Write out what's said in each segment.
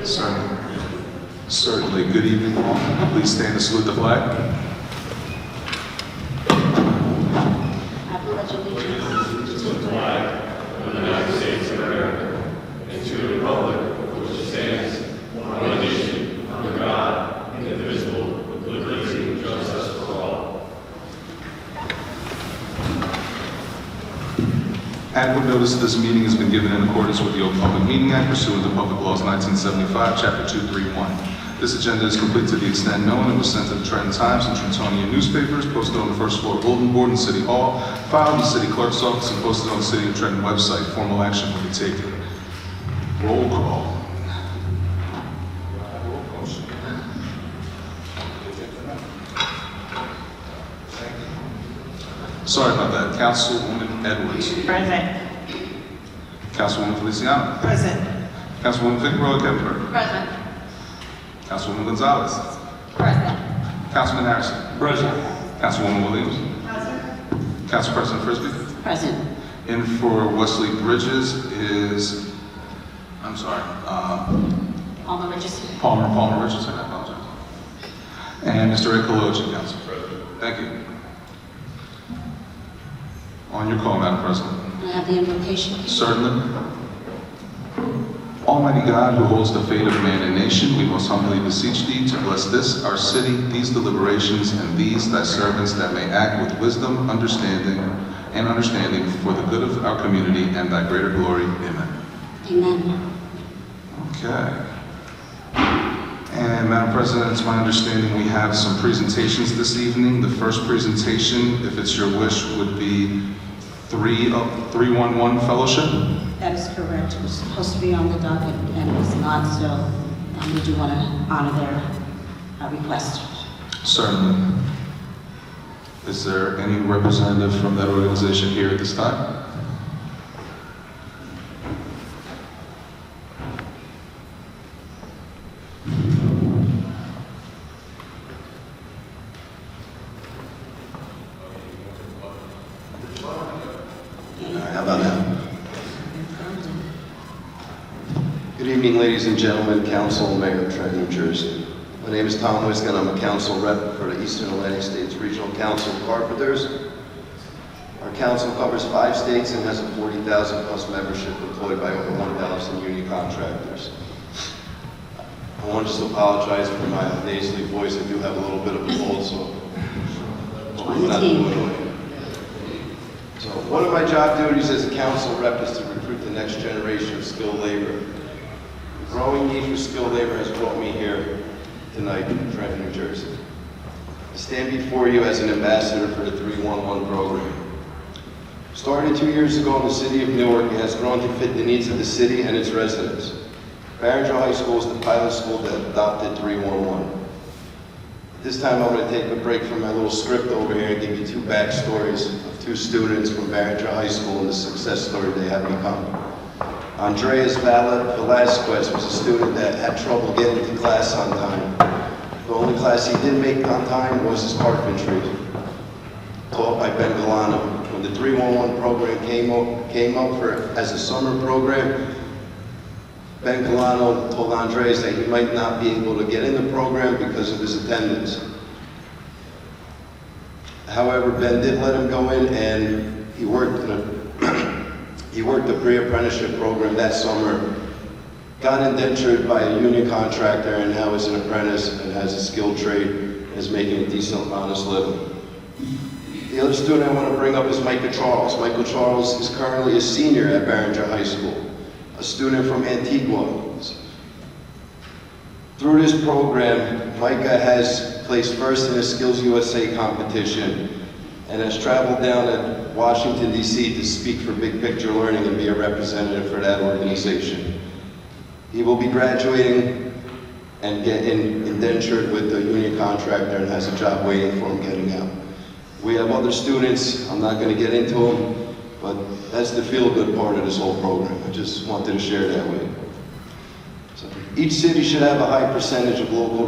Certainly. Good evening, all. Please stand and salute the flag. I pledge allegiance to the flag of the United States of America, and to the republic for which it stands, one nation, under God, indivisible, with liberty and justice for all. Adequate notice of this meeting has been given in accordance with the Open Public Meeting Act pursuant to Public Laws 1975, Chapter 231. This agenda is complete to the extent known and was sent to the Trenton Times and Trentonian newspapers, posted on the first floor bulletin board in City Hall, filed in the City Clerk's office, and posted on the City of Trenton website. Formal action will be taken. Roll call. Sorry about that. Councilwoman Edwards. Present. Councilwoman Feliciano. Present. Councilwoman Figueroa Kemper. Present. Councilwoman Gonzalez. Present. Councilman Harrison. Present. Councilwoman Williams. Present. Council President Frisbee. Present. In for Wesley Bridges is, Alma Richardson. Palmer Richardson, I apologize. And Mr. Ed Kaloji, Council President. Thank you. On your call, Madam President. I have the invocation. Certainly. Almighty God, who holds the fate of man and nation, we most humbly beseech thee to bless this, our city, these deliberations, and these thy servants, that may act with wisdom, understanding for the good of our community and thy greater glory. Amen. Amen. Okay. And Madam President, it's my understanding we have some presentations this evening. The first presentation, if it's your wish, would be 311 Fellowship. That is correct. It was supposed to be on the docket and it was not, so we do want to honor their request. Certainly. Is there any representative from that organization here at this time? How about now? Good evening, ladies and gentlemen, Council and Mayor of Trenton, New Jersey. My name is Tom Wiskin. I'm a council rep for the Eastern Atlantic States Regional Council of Carpenters. Our council covers 5 states and has a 40,000 plus membership employed by over 1,000 union contractors. I want to just apologize for my nasally voice. I do have a little bit of a cold, so hopefully not too annoying. So one of my job duties as a council rep is to recruit the next generation of skilled labor. The growing need for skilled labor has brought me here tonight in Trenton, New Jersey. I stand before you as an ambassador for the 311 program. Started 2 years ago in the city of Newark, it has grown to fit the needs of the city and its residents. Barringer High School is the pilot school that adopted 311. This time I'm going to take a break from my little script over here and give you 2 backstories of 2 students from Barringer High School and the success story they have become. Andreas Velasquez was a student that had trouble getting to class on time. The only class he did make on time was his carpentry, taught by Ben Galano. When the 311 program came up as a summer program, Ben Galano told Andres that he might not be able to get in the program because of his attendance. However, Ben did let him go in, and he worked the pre-apprenticeship program that summer, got indentured by a union contractor, and now is an apprentice and has a skilled trade and is making a decent, honest living. The other student I want to bring up is Micah Charles. Michael Charles is currently a senior at Barringer High School, a student from Antigua. Through this program, Micah has placed first in a Skills USA competition and has traveled down to Washington, D.C. to speak for Big Picture Learning and be a representative for that organization. He will be graduating and getting indentured with the union contractor and has a job waiting for him getting out. We have other students, I'm not going to get into them, but that's the feel-good part of this whole program. I just wanted to share that with you. So, each city should have a high percentage of a local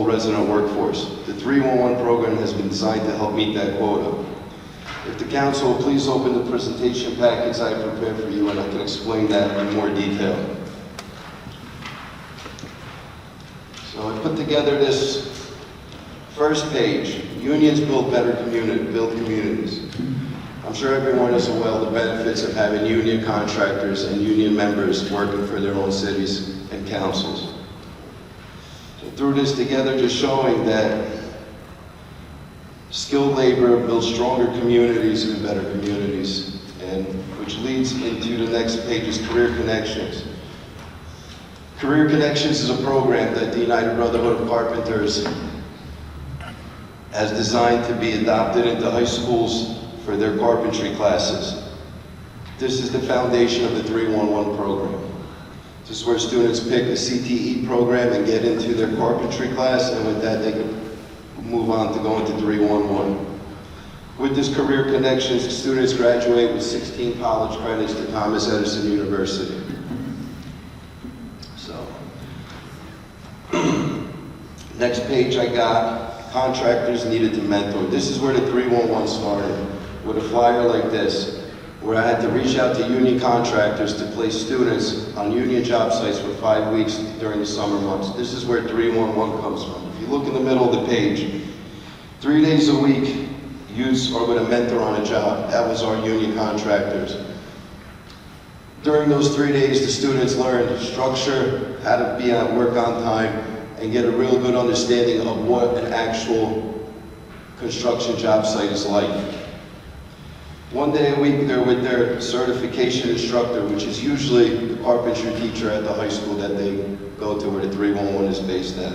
resident workforce. The 311 program has been designed to help meet that quota. If the council will please open the presentation packets I prepared for you, and I can explain that in more detail. So I put together this first page, unions build communities. I'm sure everyone is aware of the benefits of having union contractors and union members working for their own cities and councils. So threw this together just showing that skilled labor builds stronger communities and better communities, and which leads into the next page's Career Connections. Career Connections is a program that the United Brotherhood of Carpenters has designed to be adopted into high schools for their carpentry classes. This is the foundation of the 311 program. This is where students pick a CTE program and get into their carpentry class, and with that they can move on to go into 311. With this Career Connections, students graduate with 16 college credits to Thomas Edison University. So, next page I got, contractors needed to mentor. This is where the 311 started, with a flyer like this, where I had to reach out to union contractors to place students on union job sites for 5 weeks during the summer months. This is where 311 comes from. If you look in the middle of the page, 3 days a week, youths are with a mentor on a job. That was our union contractors. During those 3 days, the students learned structure, how to be at work on time, and get a real good understanding of what an actual construction job site is like. 1 day a week, they're with their certification instructor, which is usually the carpentry teacher at the high school that they go to, where the 311 is based at.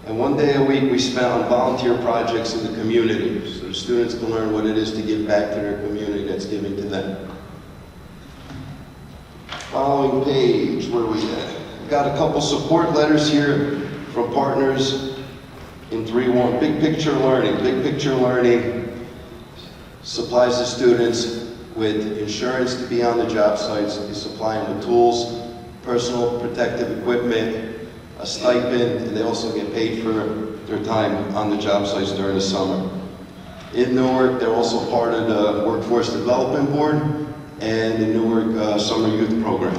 And 1 day a week, we spent on volunteer projects in the community, so the students can learn what it is to give back to their community that's giving to them. Following page, where are we at? We've got a couple support letters here from partners in 311. Big Picture Learning. Big Picture Learning supplies the students with insurance to be on the job sites. They supply them with tools, personal protective equipment, a stipend, and they also get paid for their time on the job sites during the summer. In Newark, they're also part of the Workforce Development Board and the Newark Summer Youth Program,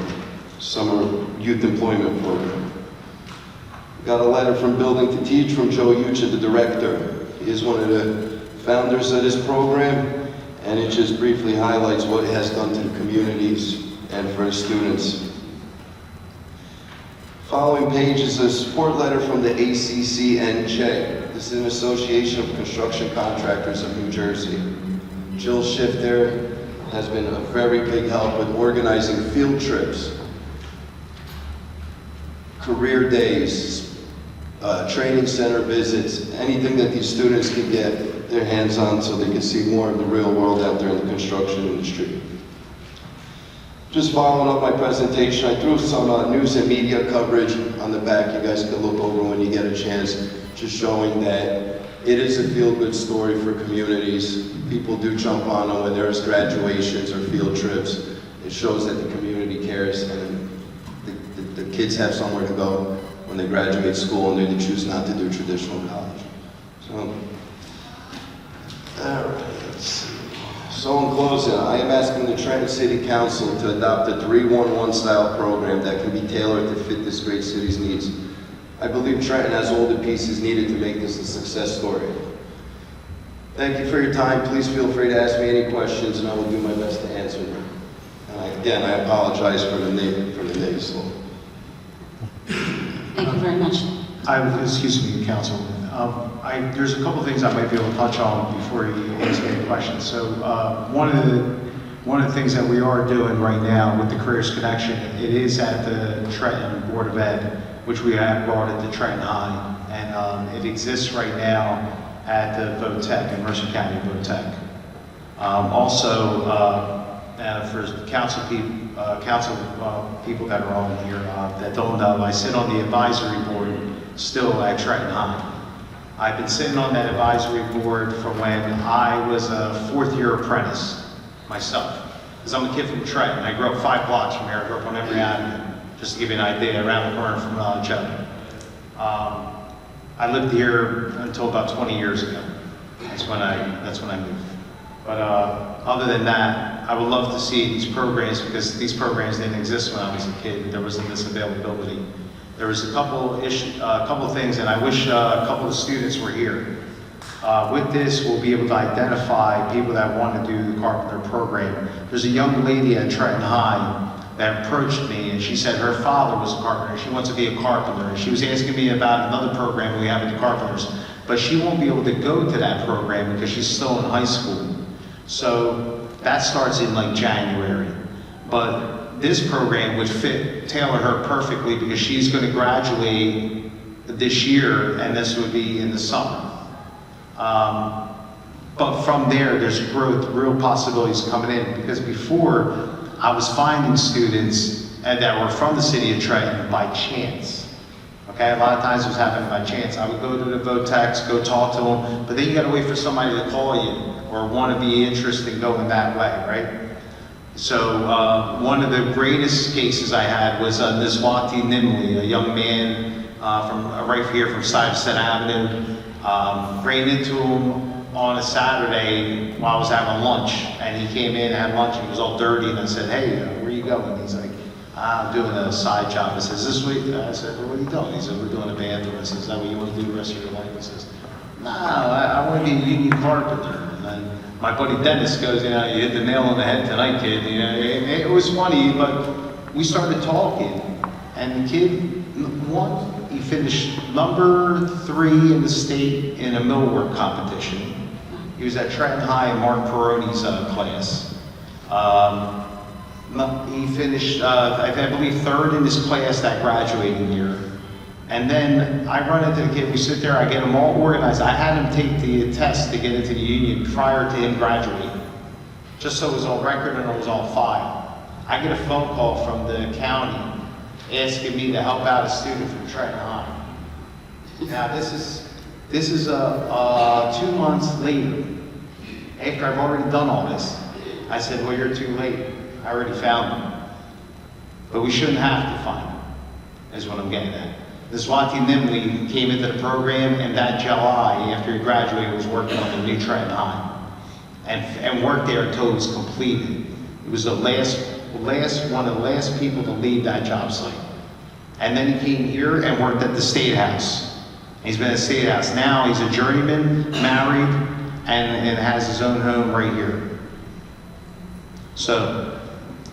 Summer Youth Employment Program. We got a letter from Building to Teach from Joe Yucha, the director. He is one of the founders of this program, and it just briefly highlights what it has done to the communities and for the students. Following page is a support letter from the ACCNJ. This is an association of construction contractors of New Jersey. Jill Schiff there has been a very big help with organizing field trips, career days, training center visits, anything that these students can get their hands on so they can see more of the real world out there in the construction industry. Just following up my presentation, I threw some news and media coverage on the back you guys can look over when you get a chance, just showing that it is a feel-good story for communities. People do jump on them when there's graduations or field trips. It shows that the community cares and the kids have somewhere to go when they graduate school and they choose not to do traditional college. So, all right, let's see. So in closing, I am asking the Trenton City Council to adopt a 311 style program that can be tailored to fit this great city's needs. I believe Trenton has all the pieces needed to make this a success story. Thank you for your time. Please feel free to ask me any questions and I will do my best to answer them. And again, I apologize for the native slope. Thank you very much. Excuse me, Council. There's a couple things I might be able to touch on before you ask me any questions. So one of the things that we are doing right now with the Careers Connection, it is at the Trenton Board of Ed, which we have brought it to Trenton High, and it exists right now at the VOTEC, in Mercer County VOTEC. Also, for council people that are on here that don't know, I sit on the advisory board still at Trenton High. I've been sitting on that advisory board from when I was a fourth-year apprentice myself. Because I'm a kid from Trenton. I grew up 5 blocks from here. I grew up on Emory Avenue, just to give you an idea, around the corner from Joe. I lived here until about 20 years ago. That's when I moved. But other than that, I would love to see these programs, because these programs didn't exist when I was a kid. There wasn't this availability. there was a couple of things, and I wish a couple of the students were here. With this, we'll be able to identify people that want to do the carpenter program. There's a young lady at Trenton High that approached me, and she said her father was a carpenter. She wants to be a carpenter. And she was asking me about another program we have at the Carpenters, but she won't be able to go to that program because she's still in high school. So that starts in like January. But this program would tailor her perfectly because she's going to graduate this year, and this would be in the summer. But from there, there's growth, real possibilities coming in, because before, I was finding students that were from the city of Trenton by chance. Okay, a lot of times it was happening by chance. I would go to the Votex, go talk to them, but then you gotta wait for somebody to call you or want to be interested in going that way, right? So one of the greatest cases I had was Niswati Nimley, a young man from right here from Stuyvesant Avenue. Ran into him on a Saturday while I was having lunch, and he came in, had lunch, and he was all dirty, and I said, hey, where are you going? He's like, I'm doing a side job. I says, this week? I said, well, what are you doing? He said, we're doing a bathroom. I said, is that what you want to do the rest of your life? He says, no, I want to be a union carpenter. And then my buddy Dennis goes, you hit the nail on the head tonight, kid. It was funny, but we started talking, and the kid, he finished number 3 in the state in a millwork competition. He was at Trenton High in Mark Peroni's class. He finished, I believe, 3rd in his class that graduating year. And then I run into the kid, we sit there, I get him all organized. I had him take the test to get into the union prior to him graduating, just so it was on record and it was on file. I get a phone call from the county asking me to help out a student from Trenton High. Now this is 2 months later, after I've already done all this. I said, well, you're too late. I already found him. But we shouldn't have to find him, is what I'm getting at. Niswati Nimley came into the program, and that July, after he graduated, was working on the new Trenton High. And worked there until it was completed. He was the one of the last people to leave that job site. And then he came here and worked at the State House. He's been at the State House. Now he's a journeyman, married, and has his own home right here. So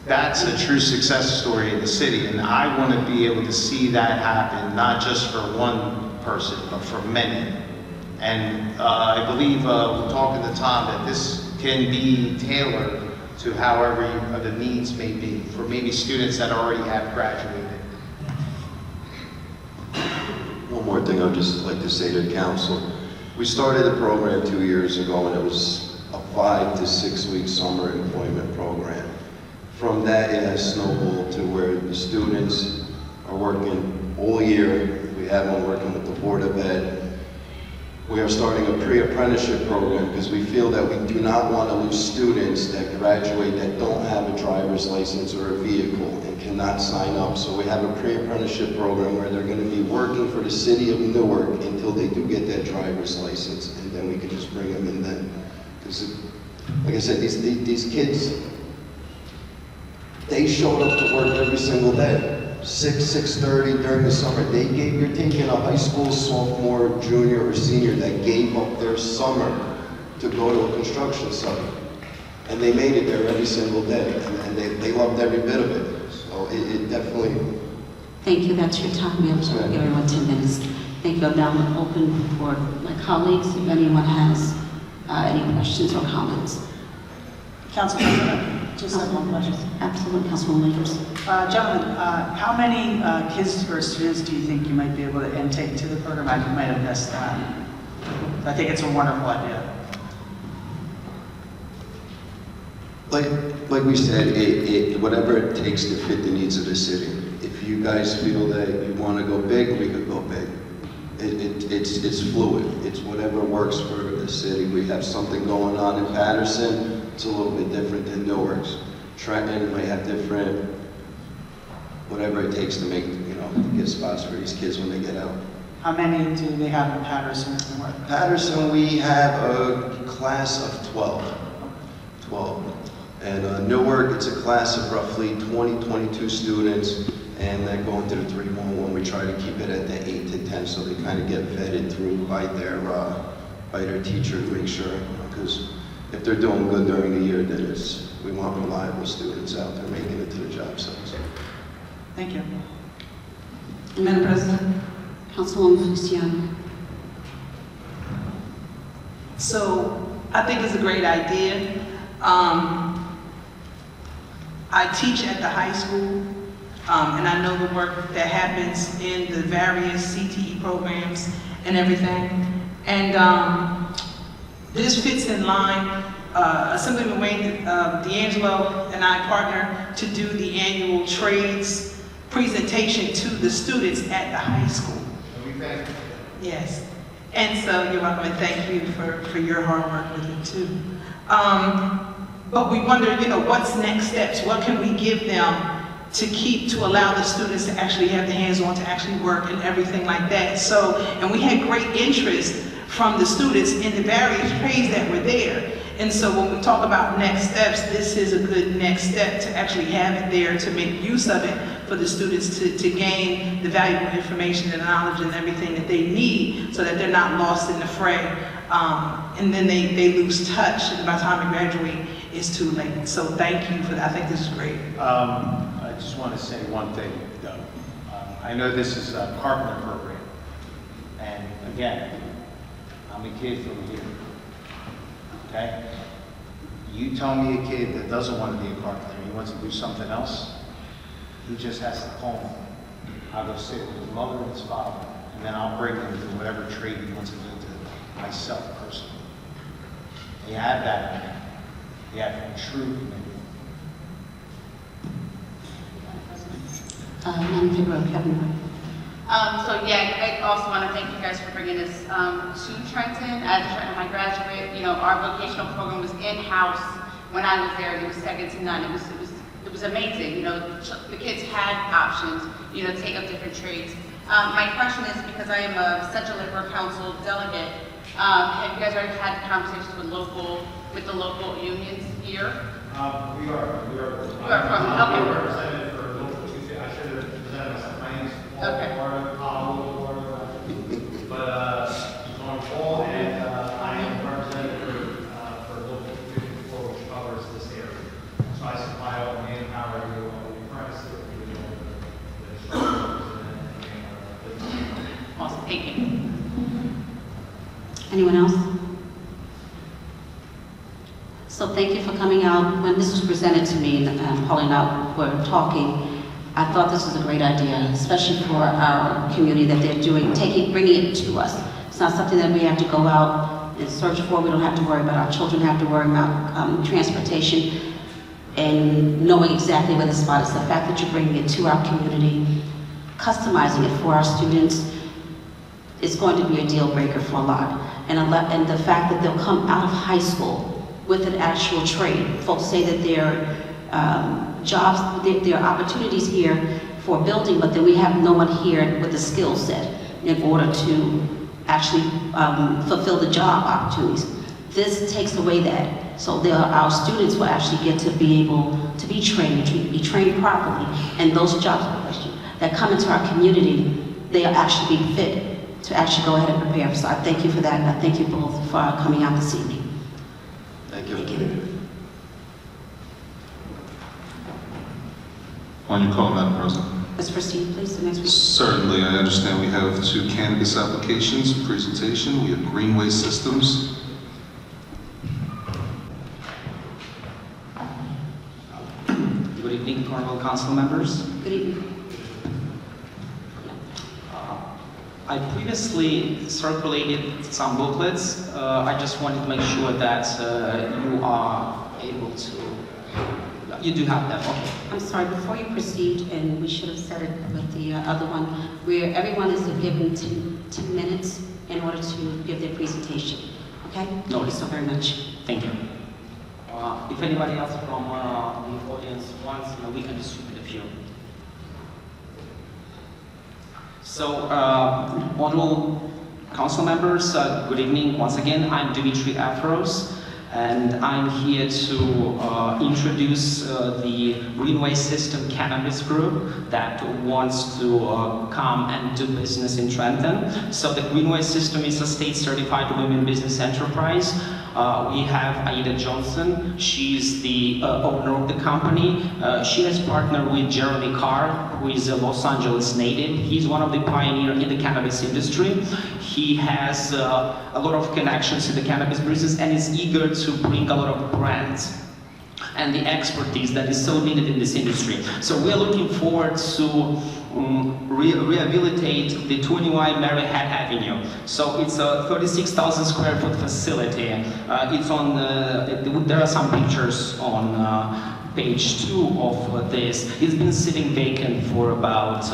that's a true success story in the city, and I want to be able to see that happen, not just for one person, but for many. And I believe we're talking to Tom that this can be tailored to however the needs may be for maybe students that already have graduated. One more thing I'd just like to say to the council. We started the program 2 years ago, and it was a 5 to 6 week summer employment program. From that, it has snowballed to where the students are working all year. We have them working with the Board of Ed. We are starting a pre-apprenticeship program because we feel that we do not want to lose students that graduate that don't have a driver's license or a vehicle and cannot sign up. So we have a pre-apprenticeship program where they're going to be working for the city of Newark until they do get that driver's license, and then we can just bring them in then. Because, like I said, these kids, they showed up to work every single day. 6:30 during the summer. You're taking a high school sophomore, junior, or senior that gave up their summer to go to a construction site. And they made it there every single day, and they loved every bit of it. So it definitely... Thank you, that's your time. We have to give everyone 10 minutes. Thank you. I'm now open for my colleagues, if anyone has any questions or comments. Council President, just have one question. Absolutely, Councilwoman Lakers. Gentlemen, how many kids or students do you think you might be able to intake to the program? I might have missed that. I think it's a wonderful idea. Like we said, whatever it takes to fit the needs of the city. If you guys feel that you want to go big, we could go big. It's fluid. It's whatever works for the city. We have something going on in Patterson. It's a little bit different than Newark's. Trenton might have different, whatever it takes to make, get spots for these kids when they get out. How many do they have in Patterson and Newark? Patterson, we have a class of 12. And Newark, it's a class of roughly 20, 22 students. And then going to the 311, we try to keep it at the 8 to 10, so they kind of get vetted through by their teacher to make sure, because if they're doing good during the year, then we want reliable students out there making it to the job sites. Thank you. Madam President. Councilwoman Feliciano. So I think it's a great idea. I teach at the high school, and I know the work that happens in the various CTE programs and everything. And this fits in line. Assemblyman Wayne D'Angelo and I partner to do the annual trades presentation to the students at the high school. Yes. And so you're welcome, and thank you for your hard work with it too. But we wonder, what's next steps? What can we give them to allow the students to actually have the hands-on, to actually work and everything like that? So, and we had great interest from the students in the various trades that were there. And so when we talk about next steps, this is a good next step to actually have it there, to make use of it for the students to gain the valuable information and knowledge and everything that they need, so that they're not lost in the fray. And then they lose touch, and by the time they graduate, it's too late. So thank you for that. I think this is great. I just want to say one thing, though. I know this is a carpenter program, and again, I'm a kid from here, okay? You tell me a kid that doesn't want to be a carpenter, he wants to do something else, he just has to call me. I'll go sit with his mother and his father, and then I'll bring him to whatever trade he wants to do to myself personally. And you have that, you have true commitment. Madam Figueroa, Kevin. So yeah, I also want to thank you guys for bringing this to Trenton. As a Trenton High graduate, our vocational program was in-house when I was there, and it was second to none. It was amazing. The kids had options, to take up different trades. My question is, because I am a Central Labor Council delegate, have you guys already had conversations with the local unions here? We are. You are from, okay. We are represented for local Tuesday. I should have presented myself. My name is Paul. Okay. But on Paul, and I am representative for local Tuesday, which covers this area. So I supply all the manpower to the apprentices, the instructors, and Awesome, thank you. Anyone else? So thank you for coming out. When this was presented to me, and Holly and I were talking, I thought this was a great idea, especially for our community that they're bringing it to us. It's not something that we have to go out and search for. We don't have to worry about. Our children have to worry about transportation and knowing exactly where the spot is. The fact that you're bringing it to our community, customizing it for our students, is going to be a deal breaker for a lot. And the fact that they'll come out of high school with an actual trade. Folks say that there are jobs, there are opportunities here for building, but then we have no one here with the skill set in order to actually fulfill the job opportunities. This takes away that. So our students will actually get to be able to be trained properly, and those jobs that come into our community, they'll actually be fit to actually go ahead and prepare. So I thank you for that, and I thank you both for coming out this evening. Thank you. On your call, Madam President. Let's proceed, please, the next week. Certainly, I understand we have 2 cannabis applications, presentation. We have Greenway Systems. Good evening, Honorable Council members. Good evening. I previously circulated some booklets. I just wanted to make sure that you are able to, you do have them, okay. I'm sorry, before you proceed, and we should have said it with the other one, where everyone is given 10 minutes in order to give their presentation, okay? Thank you so very much. Thank you. If anybody else from the audience wants, we can distribute a few. So, honorable council members, good evening. Once again, I'm Dimitri Afros. And I'm here to introduce the Greenway System Cannabis Group that wants to come and do business in Trenton. So the Greenway System is a state-certified women business enterprise. We have Aida Johnson. She's the owner of the company. She has partnered with Jeremy Carr, who is a Los Angeles native. He's one of the pioneers in the cannabis industry. He has a lot of connections in the cannabis business and is eager to bring a lot of brands and the expertise that is so needed in this industry. So we're looking forward to rehabilitate the 21 Maryhead Avenue. So it's a 36,000 square foot facility. It's on there are some pictures on page 2 of this. It's been sitting vacant for about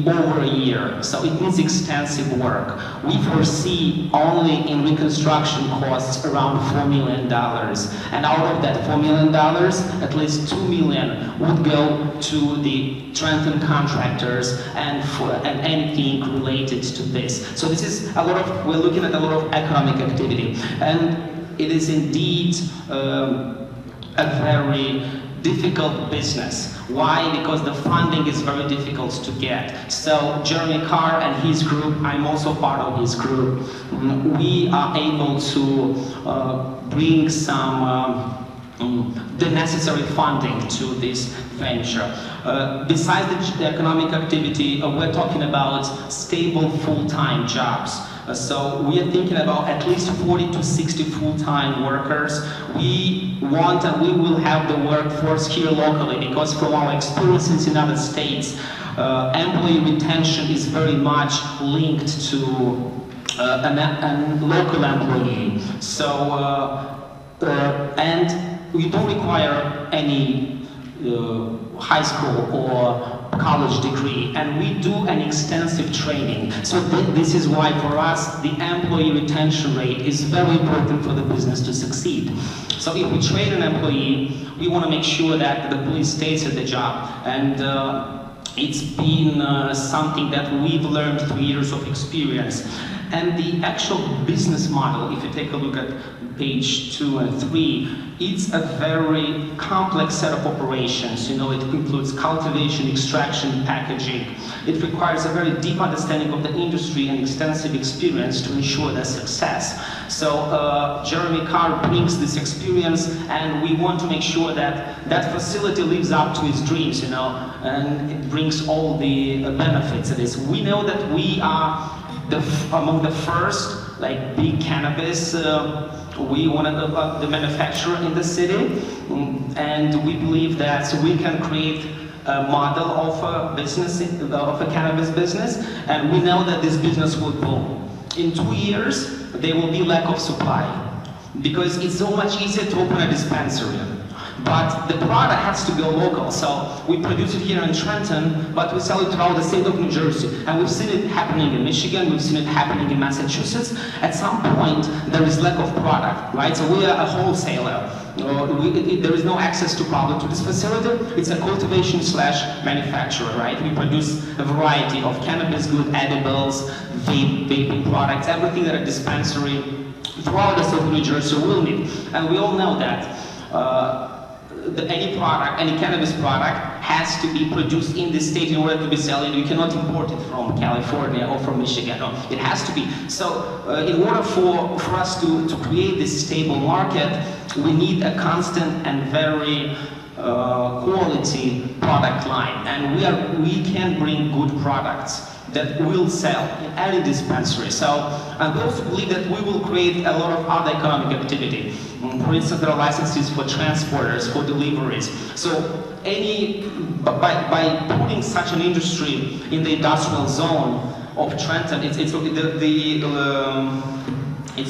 over a year, so it needs extensive work. We foresee only in reconstruction costs around $4 million, and out of that $4 million, at least $2 million would go to the Trenton contractors and anything related to this. So this is we're looking at a lot of economic activity, and it is indeed a very difficult business. Why? Because the funding is very difficult to get. So Jeremy Carr and his group, I'm also part of his group, we are able to bring some the necessary funding to this venture. Besides the economic activity, we're talking about stable full-time jobs. So we are thinking about at least 40 to 60 full-time workers. We want and we will have the workforce here locally, because from our experience in the United States, employee retention is very much linked to a local employee. So, and we don't require any high school or college degree, and we do an extensive training. So this is why for us the employee retention rate is very important for the business to succeed. So if we train an employee, we want to make sure that the employee stays at the job, and it's been something that we've learned through years of experience. And the actual business model, if you take a look at page 2 and 3, it's a very complex set of operations. You know, it includes cultivation, extraction, packaging. It requires a very deep understanding of the industry and extensive experience to ensure their success. So Jeremy Carr brings this experience, and we want to make sure that that facility lives up to its dreams, you know, and it brings all the benefits of this. We know that we are among the first big cannabis we want to the manufacturer in the city, and we believe that we can create a model of a business, of a cannabis business, and we know that this business will boom. In 2 years, there will be lack of supply, because it's so much easier to open a dispensary. But the product has to go local, so we produce it here in Trenton, but we sell it throughout the state of New Jersey. And we've seen it happening in Michigan, we've seen it happening in Massachusetts. At some point, there is lack of product, right? So we are a wholesaler. There is no access to product to this facility. It's a cultivation / manufacturer, right? We produce a variety of cannabis goods, edibles, vaping products, everything that a dispensary throughout the state of New Jersey will need. And we all know that any cannabis product has to be produced in the state in order to be sold. You cannot import it from California or from Michigan. No, it has to be. So in order for us to create this stable market, we need a constant and very quality product line. And we can bring good products that will sell in any dispensary. So, and we also believe that we will create a lot of other economic activity. For instance, there are licenses for transporters, for deliveries. So, by putting such an industry in the industrial zone of Trenton, it's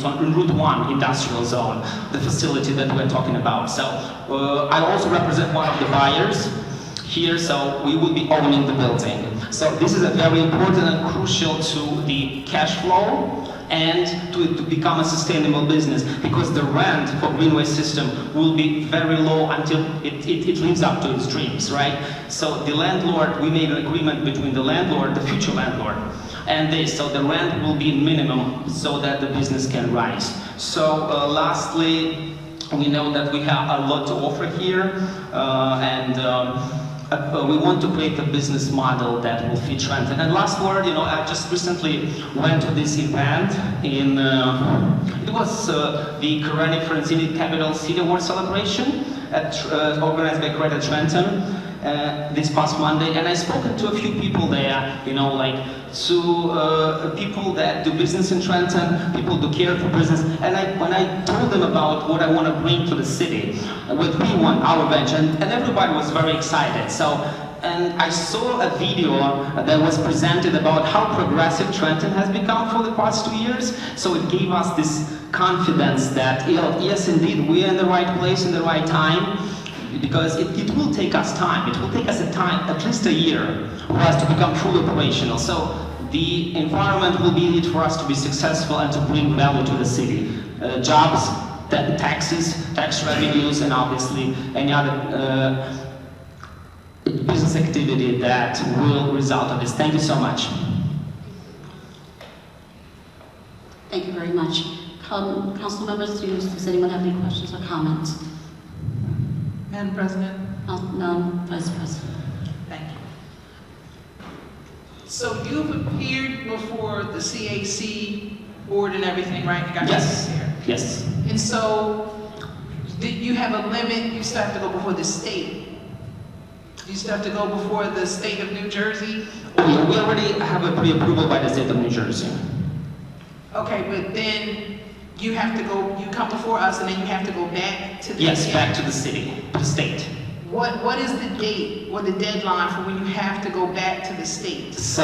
on Route 1 industrial zone, the facility that we're talking about. So, I also represent one of the buyers here, so we will be owning the building. So this is a very important and crucial to the cash flow and to become a sustainable business, because the rent for Greenway system will be very low until it lives up to its dreams, right? So the landlord, we made an agreement between the landlord, the future landlord, and this, so the rent will be minimum so that the business can rise. So lastly, we know that we have a lot to offer here, we want to create a business model that will fit Trenton. And last word, I just recently went to this event in, it was the Karani Franzini Capital City Award celebration organized by Greater Trenton this past Monday. And I spoken to a few people there, to people that do business in Trenton, people who care for business. And when I told them about what I want to bring to the city, what we want, our venture, and everybody was very excited. And I saw a video that was presented about how progressive Trenton has become for the past 2 years. So it gave us this confidence that, yes, indeed, we are in the right place in the right time, because it will take us time. It will take us at least a year for us to become fully operational. So the environment will be needed for us to be successful and to bring value to the city. Jobs, taxes, tax revenues, and obviously any other business activity that will result of this. Thank you so much. Thank you very much. Council members, does anyone have any questions or comments? Madam President? No, Vice President. Thank you. So you've appeared before the CAC board and everything, right? You got Yes. here. Yes. And so, did you have a limit? You still have to go before the state. You still have to go before the state of New Jersey? We already have a pre-approval by the state of New Jersey. Okay, but then you have to go, you come before us and then you have to go back to the Yes, state. back to the city, to the state. What is the date or the deadline for when you have to go back to the state? So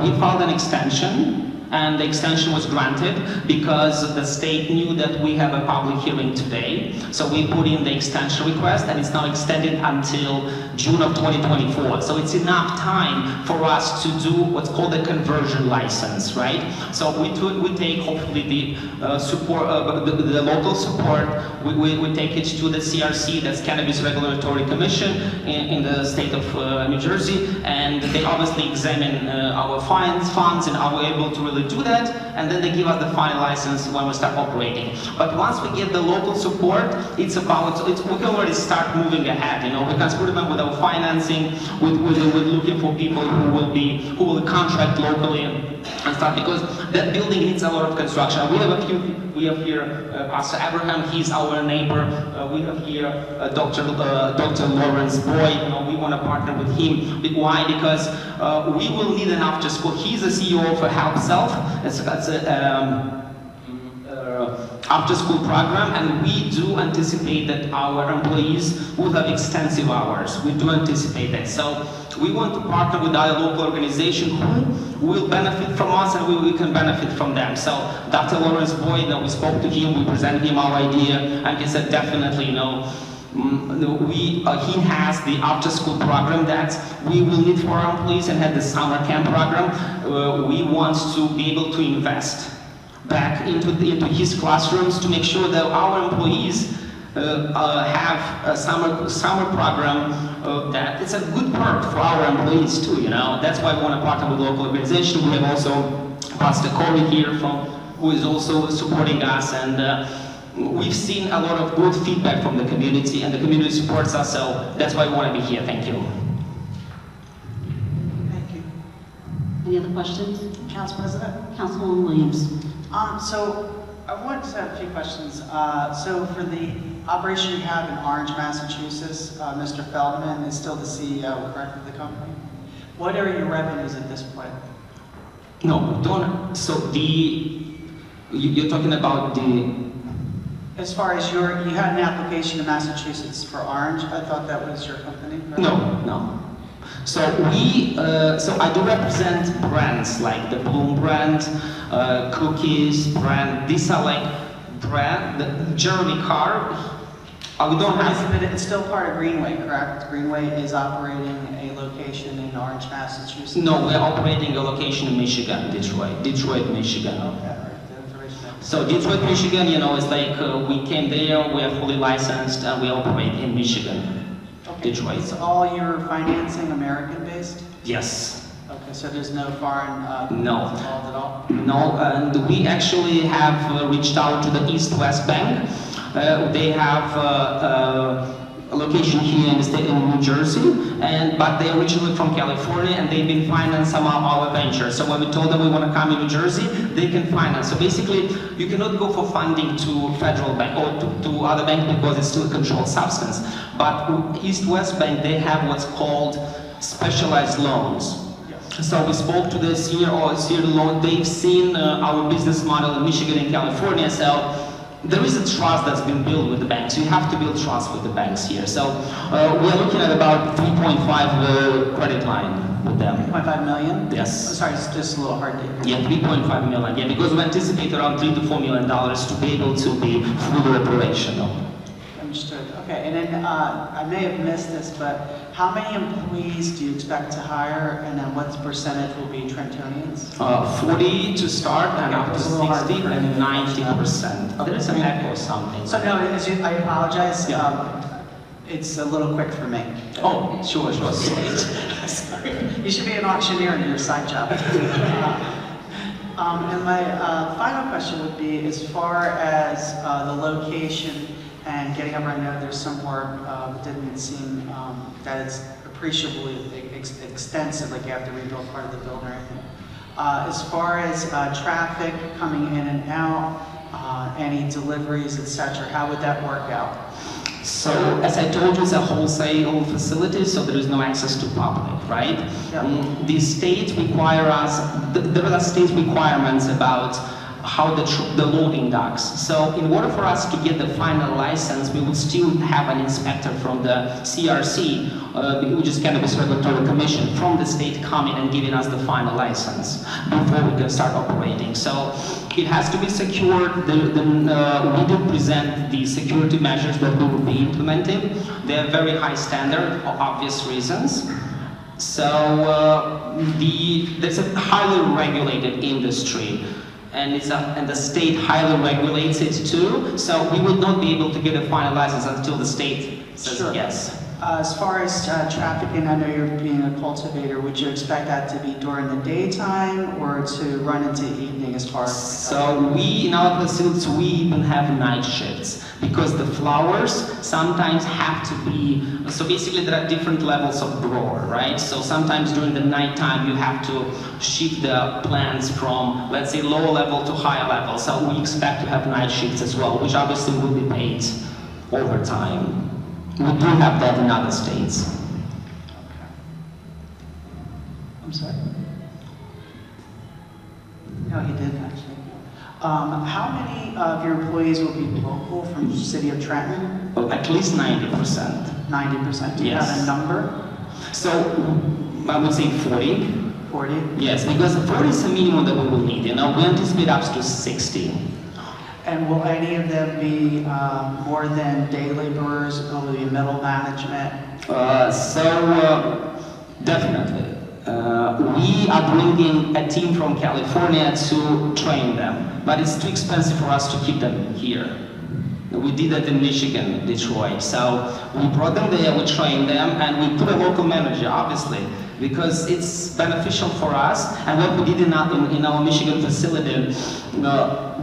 we filed an extension, and the extension was granted because the state knew that we have a public hearing today. So we put in the extension request, and it's now extended until June of 2024. So it's enough time for us to do what's called a conversion license, right? So we take hopefully the support, the local support. We take it to the CRC, that's Cannabis Regulatory Commission in the state of New Jersey, and they obviously examine our funds, and are we able to really do that, and then they give us the final license when we start operating. But once we get the local support, we can already start moving ahead. We can experiment with our financing, with looking for people who will contract locally and stuff, because that building needs a lot of construction. We have here Pastor Abraham, he's our neighbor. We have here Dr. Lawrence Boyd. We want to partner with him. Why? Because we will need an after school. He's the CEO of Help Self. It's after school program, and we do anticipate that our employees will have extensive hours. We do anticipate that. So we want to partner with our local organization who will benefit from us, and we can benefit from them. So Dr. Lawrence Boyd, we spoke to him, we presented him our idea, and he said definitely, he has the after-school program that we will need for our employees, and had the summer camp program. We want to be able to invest back into his classrooms to make sure that our employees have a summer program that it's a good perk for our employees too. That's why we want to partner with local organizations. We have also Pastor Corey here who is also supporting us, and we've seen a lot of good feedback from the community, and the community supports us, so that's why we want to be here. Thank you. Thank you. Any other questions? Council President? Councilwoman Williams. So I wanted to have a few questions. So for the operation you have in Orange, Massachusetts, Mr. Feldman is still the CEO, correct, of the company? What are your revenues at this point? No, don't. So you're talking about the. As far as you had an application in Massachusetts for Orange, I thought that was your company, correct? No. So I do represent brands like the Bloom brand, Cookies brand. These are like the Jeremy Carr. We don't have. But it's still part of Greenway, correct? Greenway is operating a location in Orange, Massachusetts? No, we're operating a location in Michigan, Detroit, Michigan. Okay, right. So Detroit, Michigan, is like we came there, we are fully licensed, and we operate in Michigan, Okay. Detroit. Is all your financing American-based? Yes. Okay, so there's no foreign No. involved at all? No, and we actually have reached out to the East-West Bank. They have a location here in the state in New Jersey, but they're originally from California, and they've been financing some of our ventures. So when we told them we want to come in New Jersey, they can finance. So basically, you cannot go for funding to federal bank or to other bank because it's still a controlled substance. But East-West Bank, they have what's called specialized loans. So we spoke to the senior loan. They've seen our business model in Michigan and California. So there is a trust that's been built with the banks. You have to build trust with the banks here. So we're looking at about 3.5 credit line with them. 3.5 million? Yes. Oh, sorry, it's just a little hard to hear. Yeah, 3.5 million. Yeah, because we anticipate around $3 to $4 million to be able to be fully operational. Understood. Okay, and then I may have missed this, but how many employees do you expect to hire, and then what percentage will be Trentonians? 40 to start, and Okay, up to it's a little hard 60, for me and to understand. 90%. There is an echo or something. So no, I apologize. Yeah. It's a little quick for me. Oh, sure. Sorry. You should be an auctioneer in your side job. And my final question would be, as far as the location and getting up, I know there's some work, it didn't seem that it's appreciably extensive, like you have to rebuild part of the building or anything. As far as traffic coming in and out, any deliveries, etc., how would that work out? So, as I told you, it's a wholesale facility, so there is no access to public, right? Yeah. The state require us, there are state requirements about how the loading docks. So in order for us to get the final license, we would still have an inspector from the CRC, which is Cannabis Regulatory Commission, from the state coming and giving us the final license before we can start operating. So it has to be secured. We did present the security measures that we will be implementing. They are very high standard for obvious reasons. So there's a highly regulated industry. And the state highly regulates it too, so we would not be able to get a final license until the state says Sure. yes. As far as trafficking, I know you're being a cultivator. Would you expect that to be during the daytime or to run into evening as far as? So in our facilities, we even have night shifts because the flowers sometimes have to be, so basically there are different levels of grower, right? So sometimes during the nighttime you have to shift the plants from, let's say, lower level to higher level. So we expect to have night shifts as well, which obviously will be paid over time. We do have that in other states. I'm sorry? No, he did actually. How many of your employees will be local from the city of Trenton? Well, at least 90%. 90%. Do you Yes. have a number? So I would say 40. 40? Yes, because 40 is the minimum that we will need. We anticipate up to 60. And will any of them be more than day laborers? Will it be middle management? Definitely. We are bringing a team from California to train them, but it's too expensive for us to keep them here. We did that in Michigan, Detroit. So we brought them there, we trained them, and we put a local manager, obviously, because it's beneficial for us. And what we did in our Michigan facility,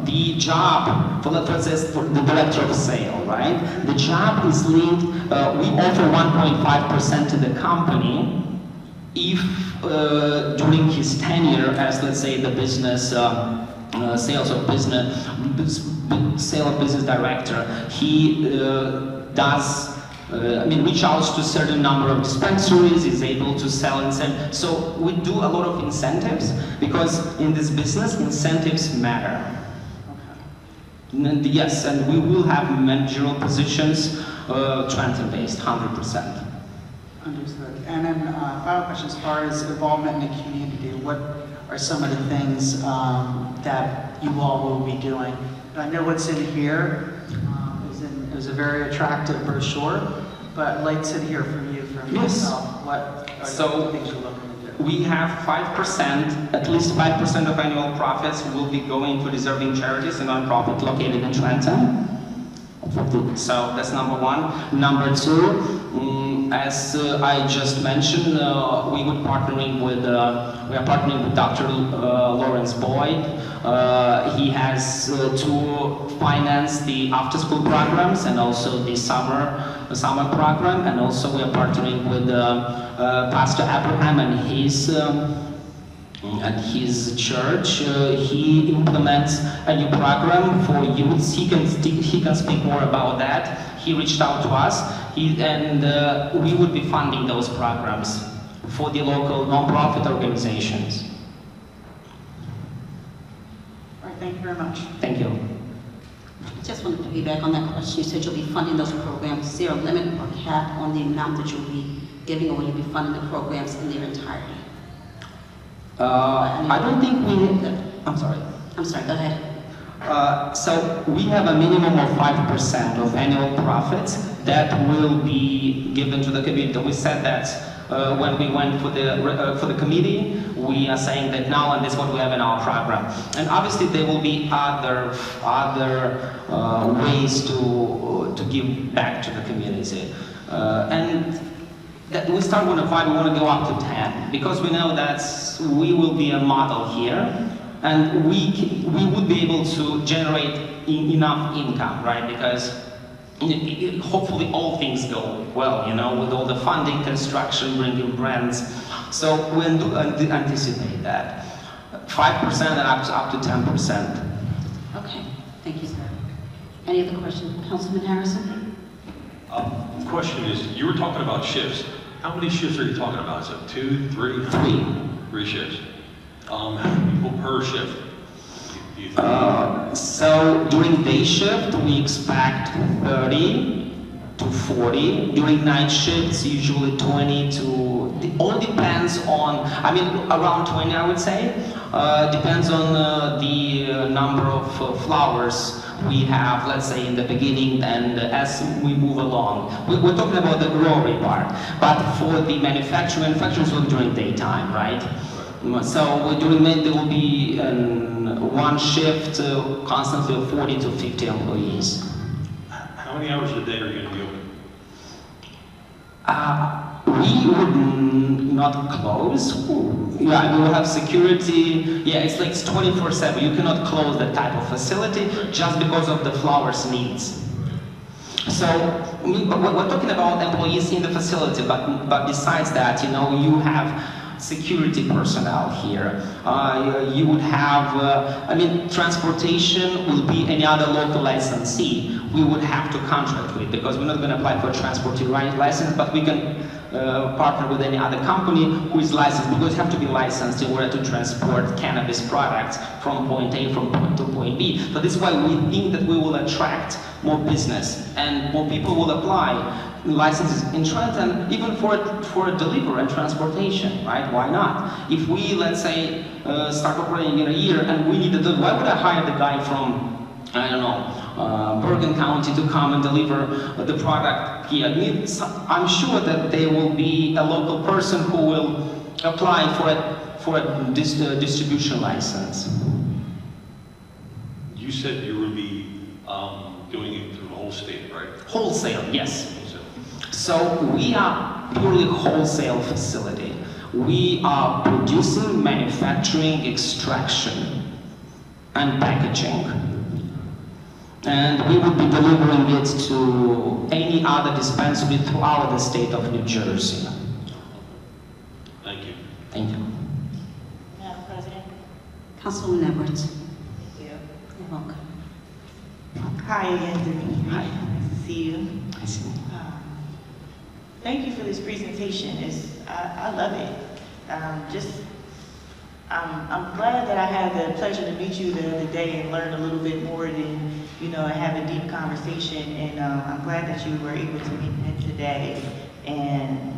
the job, for the director of sale, right? The job is linked, we offer 1.5% to the company if during his tenure as, let's say, the business, sales of business, sale of business director, he does reach out to a certain number of dispensaries, is able to sell and sell. So we do a lot of incentives because in this business, incentives matter. And yes, and we will have managerial positions, Trenton-based, 100%. Understood. And then final question, as far as involvement in the community, what are some of the things that you all will be doing? And I know what's in here is a very attractive brochure, but I'd like to hear from you, from Yes. yourself, what are So- the things you're looking to do? we have 5%, at least 5% of annual profits will be going to deserving charities and nonprofit located in Trenton. So that's number one. Number two, as I just mentioned, we are partnering with Dr. Lawrence Boyd. He has to finance the after-school programs and also the summer program, and also we are partnering with Pastor Abraham and his church. He implements a new program for youths. He can speak more about that. He reached out to us, and we would be funding those programs for the local nonprofit organizations. All right, thank you very much. Thank you. Just wanted to piggyback on that question. You said you'll be funding those programs. Is there a limit or cap on the amount that you'll be giving, or will you be funding the programs in their entirety? I don't think I'm sorry. I'm sorry, go ahead. So we have a minimum of 5% of annual profits that will be given to the community. We said that when we went for the committee, we are saying that now, and this is what we have in our program. And obviously there will be other ways to give back to the community. And that we start with a 5, we want to go up to 10, because we know that we will be a model here, and we would be able to generate enough income, right? Because hopefully all things go well, with all the funding, construction, bringing brands. So we anticipate that 5% and up to 10%. Okay, thank you, sir. Any other questions? Councilman Harrison? The question is, you were talking about shifts. How many shifts are you talking about? Is it 2, 3? 3. 3 shifts. How many people per shift do you think? So during day shift, we expect 30 to 40. During night shifts, usually 20 to, it all depends on, around 20, I would say. Depends on the number of flowers we have, let's say, in the beginning, and as we move along. We're talking about the growing part, but for the manufacturers work during daytime, right? So during night there will be one shift constantly of 40 to 50 employees. How many hours a day are you going to be open? We would not close. Yeah, we will have security. Yeah, it's like 24/7. You cannot close that type of facility just because of the flowers needs. So we're talking about employees in the facility, but besides that, you have security personnel here. You would have, transportation will be any other local licensee we would have to contract with, because we're not going to apply for a transporting license, but we can partner with any other company who is licensed, because you have to be licensed in order to transport cannabis products from point A, from point to point B. So this is why we think that we will attract more business and more people will apply licenses in Trenton, even for delivery and transportation, right? Why not? If we, let's say, start operating in a year and we need to do, why would I hire the guy from, I don't know, Bergen County to come and deliver the product here? I'm sure that there will be a local person who will apply for a distribution license. You said you would be doing it through the whole state, right? Wholesale, yes. So we are purely wholesale facility. We are producing, manufacturing, extraction, and packaging. And we will be delivering it to any other dispensary throughout the state of New Jersey. Thank you. Thank you. Madam President. Councilwoman Edwards. Thank you. You're welcome. Hi again, Denise. Hi. Nice to see you. I see. Thank you for this presentation. I love it. I'm glad that I had the pleasure to meet you the other day and learn a little bit more and have a deep conversation. And I'm glad that you were able to meet me today and,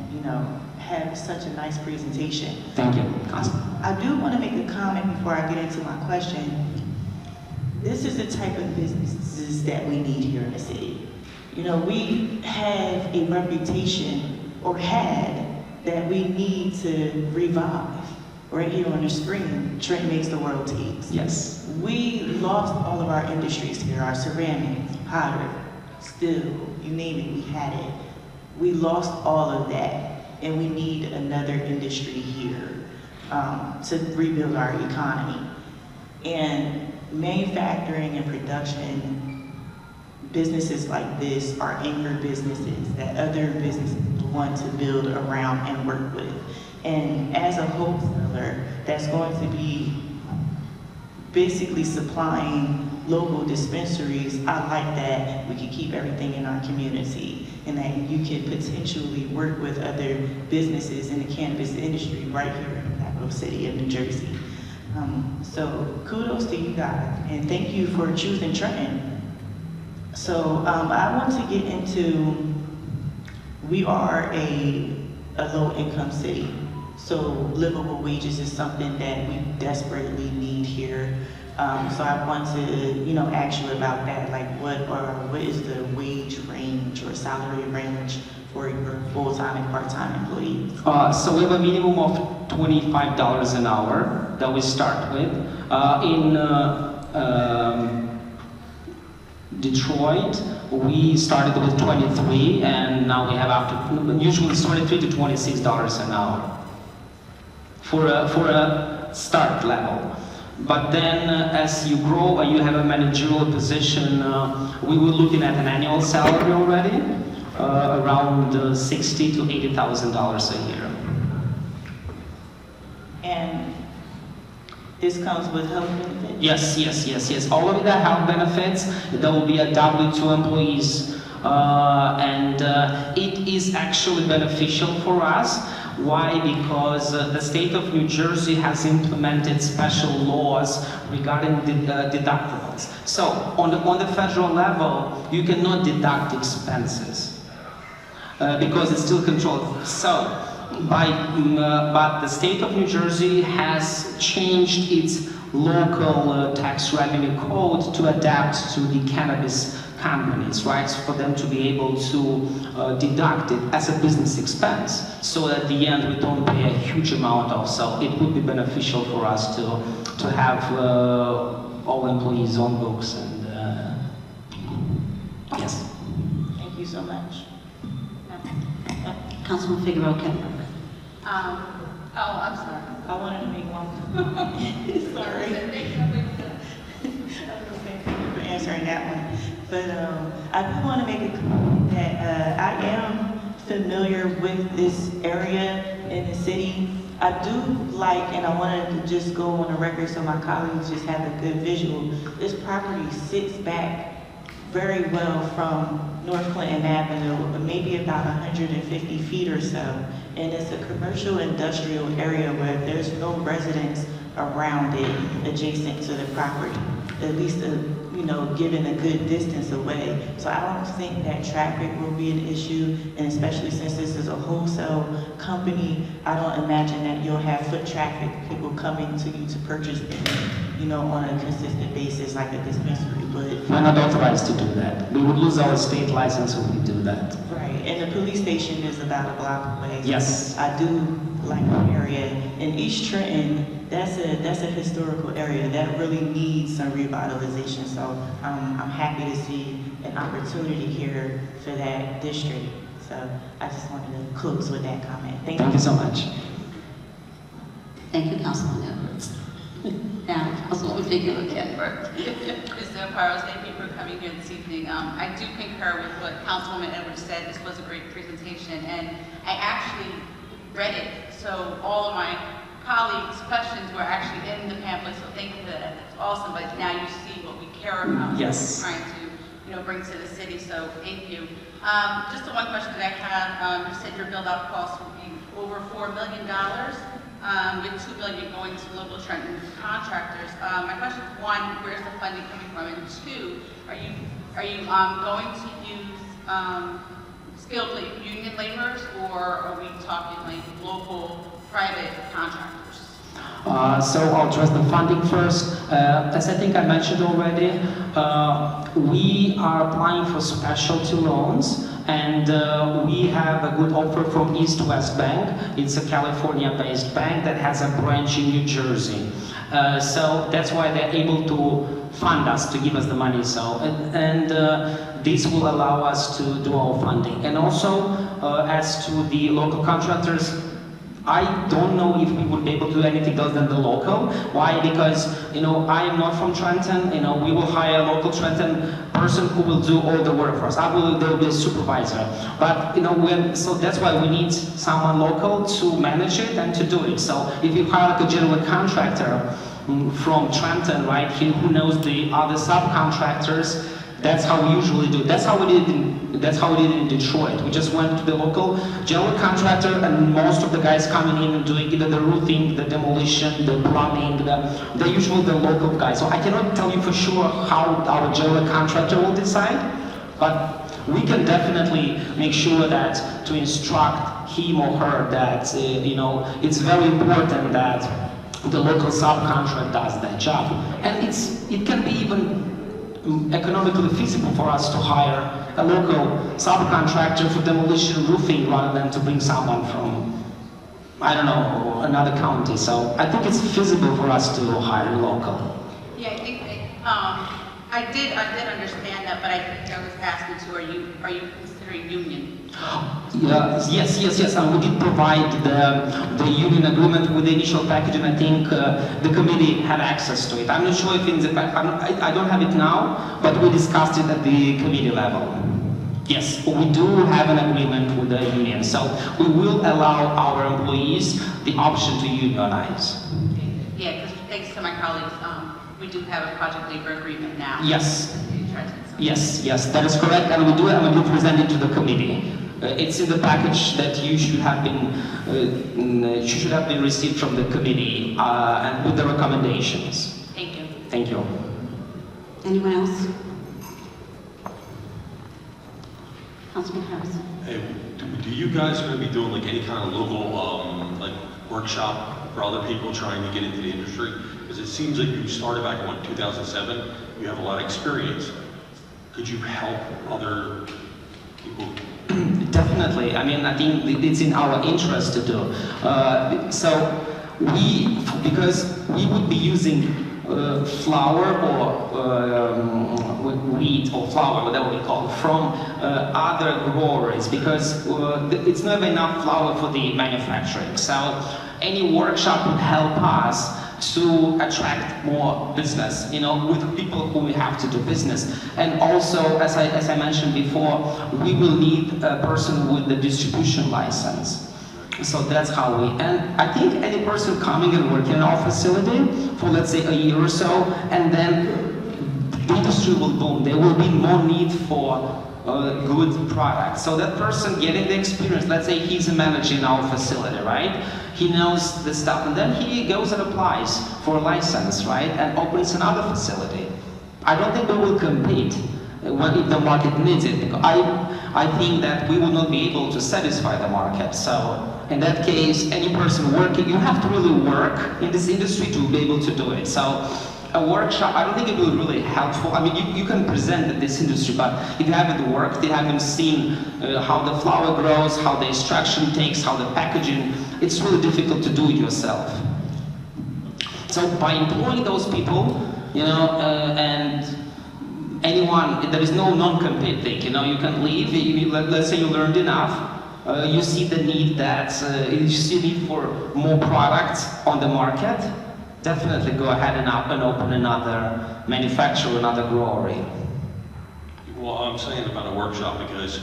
have such a nice presentation. Thank you. I do want to make a comment before I get into my question. This is the type of businesses that we need here in the city. We have a reputation, or had that we need to revive. Right here on the screen, Trenton makes the world to eat. Yes. We lost all of our industries here, our ceramics, pottery, steel, you name it, we had it. We lost all of that, and we need another industry here to rebuild our economy. And manufacturing and production, businesses like this are anchor businesses that other businesses want to build around and work with. And as a wholesaler, that's going to be basically supplying local dispensaries. I like that we can keep everything in our community and that you can potentially work with other businesses in the cannabis industry right here in the capital city of New Jersey. So kudos to you guys, and thank you for choosing Trenton. So I want to get into, we are a low-income city. So livable wages is something that we desperately need here. So I want to, ask you about that. Like, what is the wage range or salary range for your full-time and part-time employees? So we have a minimum of $25 an hour that we start with. In Detroit, we started with 23, and now we have up to, usually it's 23 to $26 an hour for a start level. But then as you grow and you have a managerial position, we were looking at an annual salary already, around $60,000 to $80,000 a year. And this comes with health benefits? Yes. All of the health benefits, there will be a W-2 employees, and it is actually beneficial for us. Why? Because the state of New Jersey has implemented special laws regarding deductibles. So on the federal level, you cannot deduct expenses because it's still controlled. So, but the state of New Jersey has changed its local tax revenue code to adapt to the cannabis companies, right? For them to be able to deduct it as a business expense. So at the end, we don't pay a huge amount of, so it would be beneficial for us to have all employees on books and yes. Thank you so much. Councilman Figueroa Kemper. I'm sorry. I wanted to make one. Sorry. Thank you for answering that one. But I do want to make a comment that I am familiar with this area in the city. I do like, and I wanted to just go on the record so my colleagues just have a good visual. This property sits back very well from North Clinton Avenue, maybe about 150 feet or so. And it's a commercial industrial area where there's no residents around it adjacent to the property, at least given a good distance away. So I don't think that traffic will be an issue, and especially since this is a wholesale company, I don't imagine that you'll have foot traffic, people coming to you to purchase things, on a consistent basis like a dispensary would. We're not authorized to do that. We would lose our state license if we do that. Right, and the police station is about a block away. So Yes. I do like the area. In East Trenton, that's a historical area that really needs some revitalization. So I'm happy to see an opportunity here for that district. So I just wanted to close with that comment. Thank Thank you so much. Thank you, Councilman Edwards. Now, Councilwoman Figueroa Kemper. Mr. Aparos, thank you for coming here this evening. I do concur with what Councilwoman Edwards said. This was a great presentation, and I actually read it. So all of my colleagues' questions were actually in the pamphlet, so thank you for that. That's awesome, but now you see what we care about. Yes. What we're trying to, bring to the city, so thank you. Just the one question that I had, you said your build-out cost would be over $4 million, with $2 million going to local Trenton contractors. My question is, one, where's the funding coming from? And two, are you going to use skilled union laborers, or are we talking like local private contractors? So I'll address the funding first. As I think I mentioned already, we are applying for specialty loans And we have a good offer from East West Bank. It's a California-based bank that has a branch in New Jersey. So that's why they're able to fund us, to give us the money. So, this will allow us to do our funding. And also, as to the local contractors, I don't know if we would be able to do anything else than the local. Why? Because, I am not from Trenton. We will hire a local Trenton person who will do all the work for us. There will be a supervisor. But, so that's why we need someone local to manage it and to do it. So if you hire like a general contractor from Trenton, right, who knows the other subcontractors, that's how we usually do it. That's how we did it in Detroit. We just went to the local general contractor, and most of the guys coming in and doing either the roofing, the demolition, the plumbing, they're usually the local guys. So I cannot tell you for sure how our general contractor will decide, but we can definitely make sure that to instruct him or her that it's very important that the local subcontractor does that job, and it can be even economically feasible for us to hire a local subcontractor for demolition roofing rather than to bring someone from, I don't know, another county. So I think it's feasible for us to hire local. Yeah, I think I did understand that, but I think I was asking too, are you considering union? Yes. And we did provide the union agreement with the initial package, and I think the committee had access to it. I'm not sure if in the I don't have it now, but we discussed it at the committee level. Yes, we do have an agreement with the union, so we will allow our employees the option to unionize. Yeah, because thanks to my colleagues, we do have a project labor agreement now. Yes. Yes, that is correct, and we do have a present it to the committee. It's in the package that you should have been received from the committee, and with the recommendations. Thank you. Thank you. Anyone else? Councilman Harrison. Hey, do you guys going to be doing like any kind of local like workshop for other people trying to get into the industry? Because it seems like you started back in 2007. You have a lot of experience. Could you help other people? Definitely. I mean, I think it's in our interest to do. Because we would be using flour or wheat or flour, whatever we call it, from other growers, because it's not enough flour for the manufacturing. So any workshop would help us to attract more business, with people who we have to do business. And also, as I mentioned before, we will need a person with the distribution license. So that's how and I think any person coming and working in our facility for, let's say, a year or so, and then the industry will boom. There will be more need for good products. So that person getting the experience, let's say he's a manager in our facility, right? He knows the stuff, and then he goes and applies for a license, right? And opens another facility. I don't think we will compete if the market needs it, because I think that we will not be able to satisfy the market. So in that case, any person working, you have to really work in this industry to be able to do it. So a workshop, I don't think it will be really helpful. I mean, you can present this industry, but if you haven't worked, you haven't seen how the flour grows, how the extraction takes, how the packaging, it's really difficult to do it yourself. So by employing those people, and anyone, there is no non-compete thing, you can leave, let's say you learned enough, you see the need you see the need for more products on the market, definitely go ahead and open another manufacturer, another brewery. Well, I'm saying about a workshop because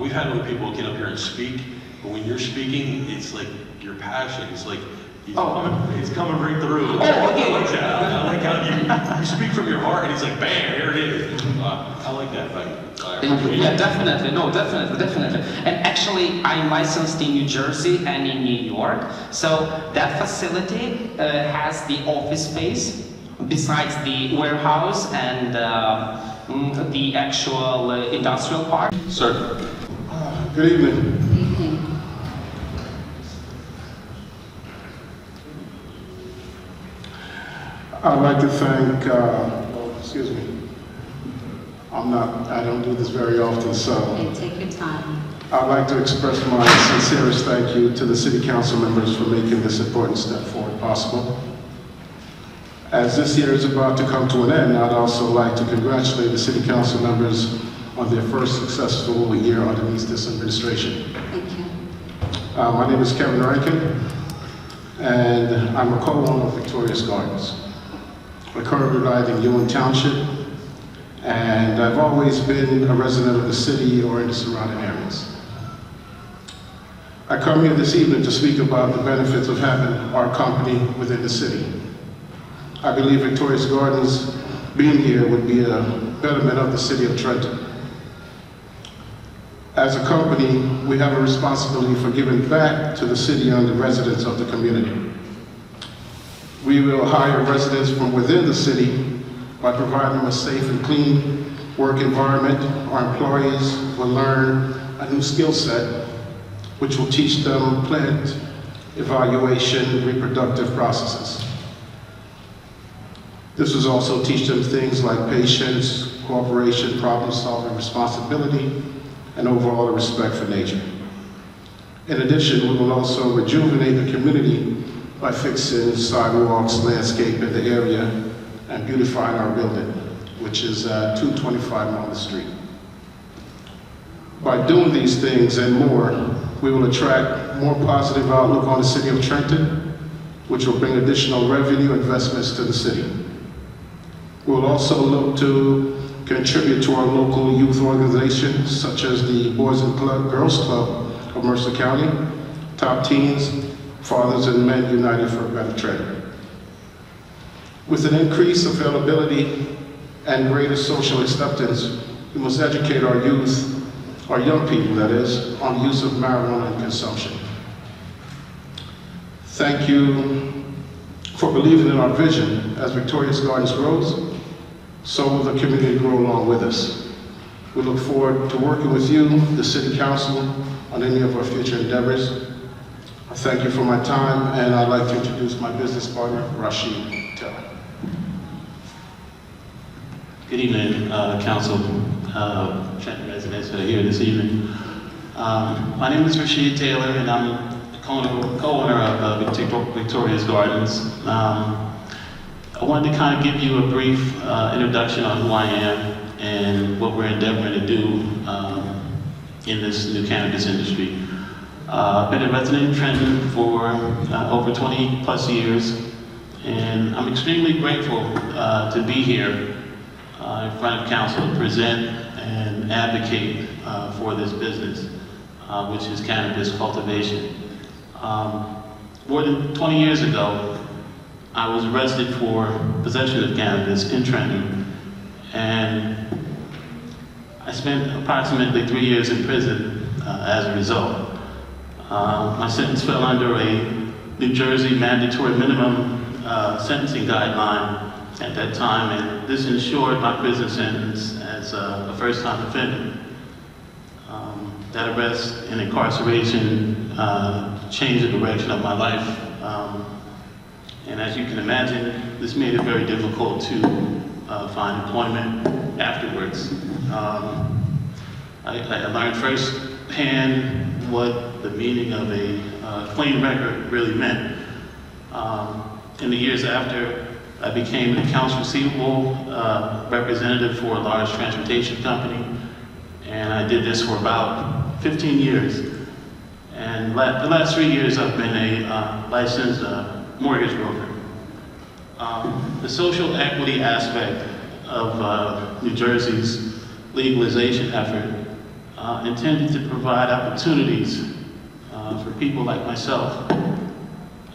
we've had other people get up here and speak, but when you're speaking, it's like your passion. It's like it's coming right through. Oh, okay. I like that. I like how you speak from your heart, and it's like, bam, here it is. I like that thing. Yeah, definitely. No, definitely. And actually, I'm licensed in New Jersey and in New York. So that facility has the office space besides the warehouse and the actual industrial park. Sir. Good evening. Good evening. I'd like to thank, I don't do this very often, so Okay, take your time. I'd like to express my sincerest thank you to the city council members for making this important step forward possible. As this year is about to come to an end, I'd also like to congratulate the city council members on their first successful year underneath this administration. Thank you. My name is Kevin Rankin, and I'm a co-owner of Victoria's Gardens. I currently reside in Ewing Township, and I've always been a resident of the city or in the surrounding areas. I come here this evening to speak about the benefits of having our company within the city. I believe Victoria's Gardens being here would be a betterment of the city of Trenton. As a company, we have a responsibility for giving back to the city and the residents of the community. We will hire residents from within the city by providing them a safe and clean work environment. Our employees will learn a new skill set, which will teach them plant evaluation, reproductive processes. This will also teach them things like patience, cooperation, problem-solving, responsibility, and overall a respect for nature. In addition, we will also rejuvenate the community by fixing sidewalks, landscape in the area, and beautifying our building, which is 225 Market Street. By doing these things and more, we will attract more positive outlook on the city of Trenton, which will bring additional revenue investments to the city. We will also look to contribute to our local youth organizations, such as the Boys and Girls Club of Mercer County, Top Teens, Fathers and Men United for a Better Trenton. With an increased availability and greater social acceptance, we must educate our youth, our young people that is, on the use of marijuana and consumption. Thank you for believing in our vision. As Victoria's Gardens grows, so will the community grow along with us. We look forward to working with you, the City Council, on any of our future endeavors. I thank you for my time, and I'd like to introduce my business partner, Rashid Taylor. Good evening, Council, Trenton residents that are here this evening. My name is Rashid Taylor, and I'm the co-owner of Victoria's Gardens. I wanted to kind of give you a brief introduction on who I am and what we're endeavoring to do in this new cannabis industry. I've been a resident in Trenton for over 20 plus years, and I'm extremely grateful to be here in front of council to present and advocate for this business, which is cannabis cultivation. More than 20 years ago, I was arrested for possession of cannabis in Trenton, and I spent approximately 3 years in prison as a result. My sentence fell under a New Jersey mandatory minimum sentencing guideline at that time, and this ensured my prison sentence as a first-time offender. That arrest and incarceration changed the direction of my life. And as you can imagine, this made it very difficult to find employment afterwards. I learned firsthand what the meaning of a clean record really meant. In the years after, I became an accounts receivable representative for a large transportation company, and I did this for about 15 years. And the last 3 years, I've been a licensed mortgage broker. The social equity aspect of New Jersey's legalization effort intended to provide opportunities for people like myself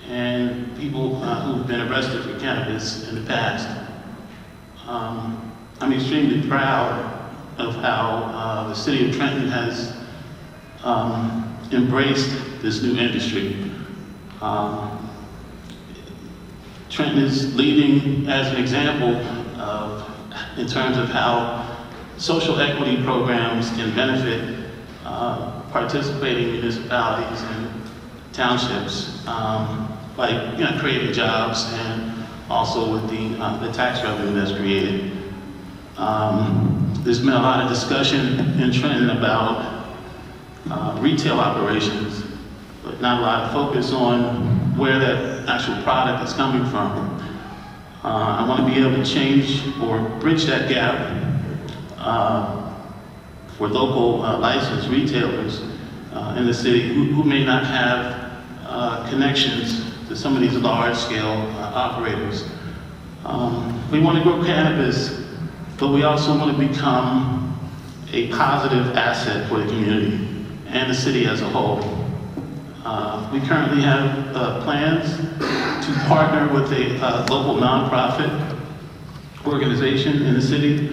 and people who've been arrested for cannabis in the past. I'm extremely proud of how the city of Trenton has embraced this new industry. Trenton is leading as an example in terms of how social equity programs can benefit participating municipalities and townships by creating jobs and also with the tax revenue that's created. There's been a lot of discussion in Trenton about retail operations, but not a lot of focus on where that actual product is coming from. I want to be able to change or bridge that gap for local licensed retailers in the city who may not have connections to some of these large-scale operators. We want to grow cannabis, but we also want to become a positive asset for the community and the city as a whole. We currently have plans to partner with a local nonprofit organization in the city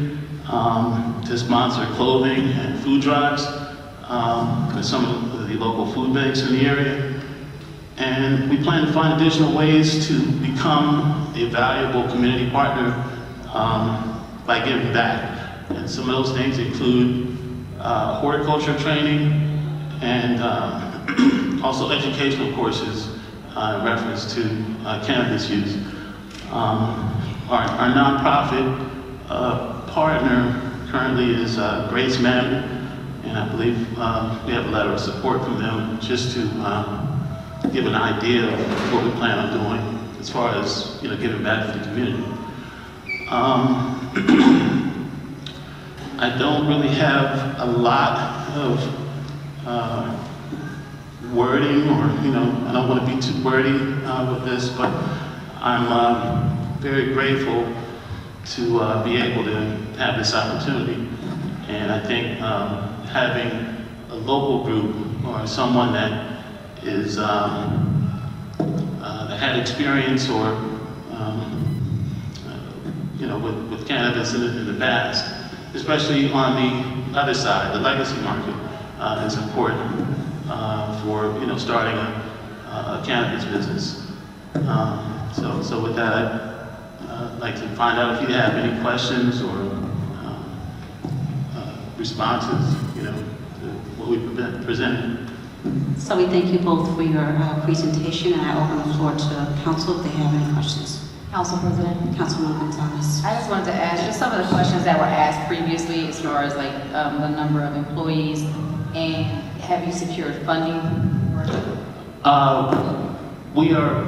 to sponsor clothing and food drives for some of the local food banks in the area. And we plan to find additional ways to become a valuable community partner by giving back. And some of those things include horticulture training and also educational courses in reference to cannabis use. Our nonprofit partner currently is Grace Manor, and I believe we have a letter of support from them just to give an idea of what we plan on doing as far as giving back to the community. I don't really have a lot of wording, or I don't want to be too wordy with this, but I'm very grateful to be able to have this opportunity. And I think having a local group or someone that is that had experience or with cannabis in the past, especially on the other side, the legacy market, is important for starting a cannabis business. So with that, I'd like to find out if you have any questions or responses, to what we presented. So we thank you both for your presentation, and I open the floor to council if they have any questions. Council President. Councilwoman Gonzalez. I just wanted to ask just some of the questions that were asked previously as far as like the number of employees, and have you secured funding? We are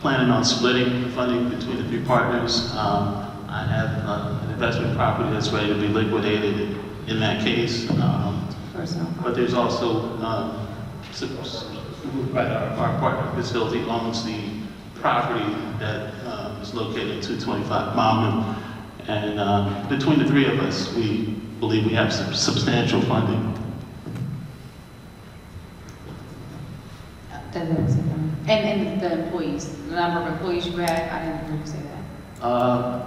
planning on splitting the funding between the three partners. I have an investment property that's ready to be liquidated in that case. But there's also, our partner facility owns the property that is located at 225 Malman. And between the three of us, we believe we have substantial funding. And the employees, the number of employees you had, I didn't hear you say that.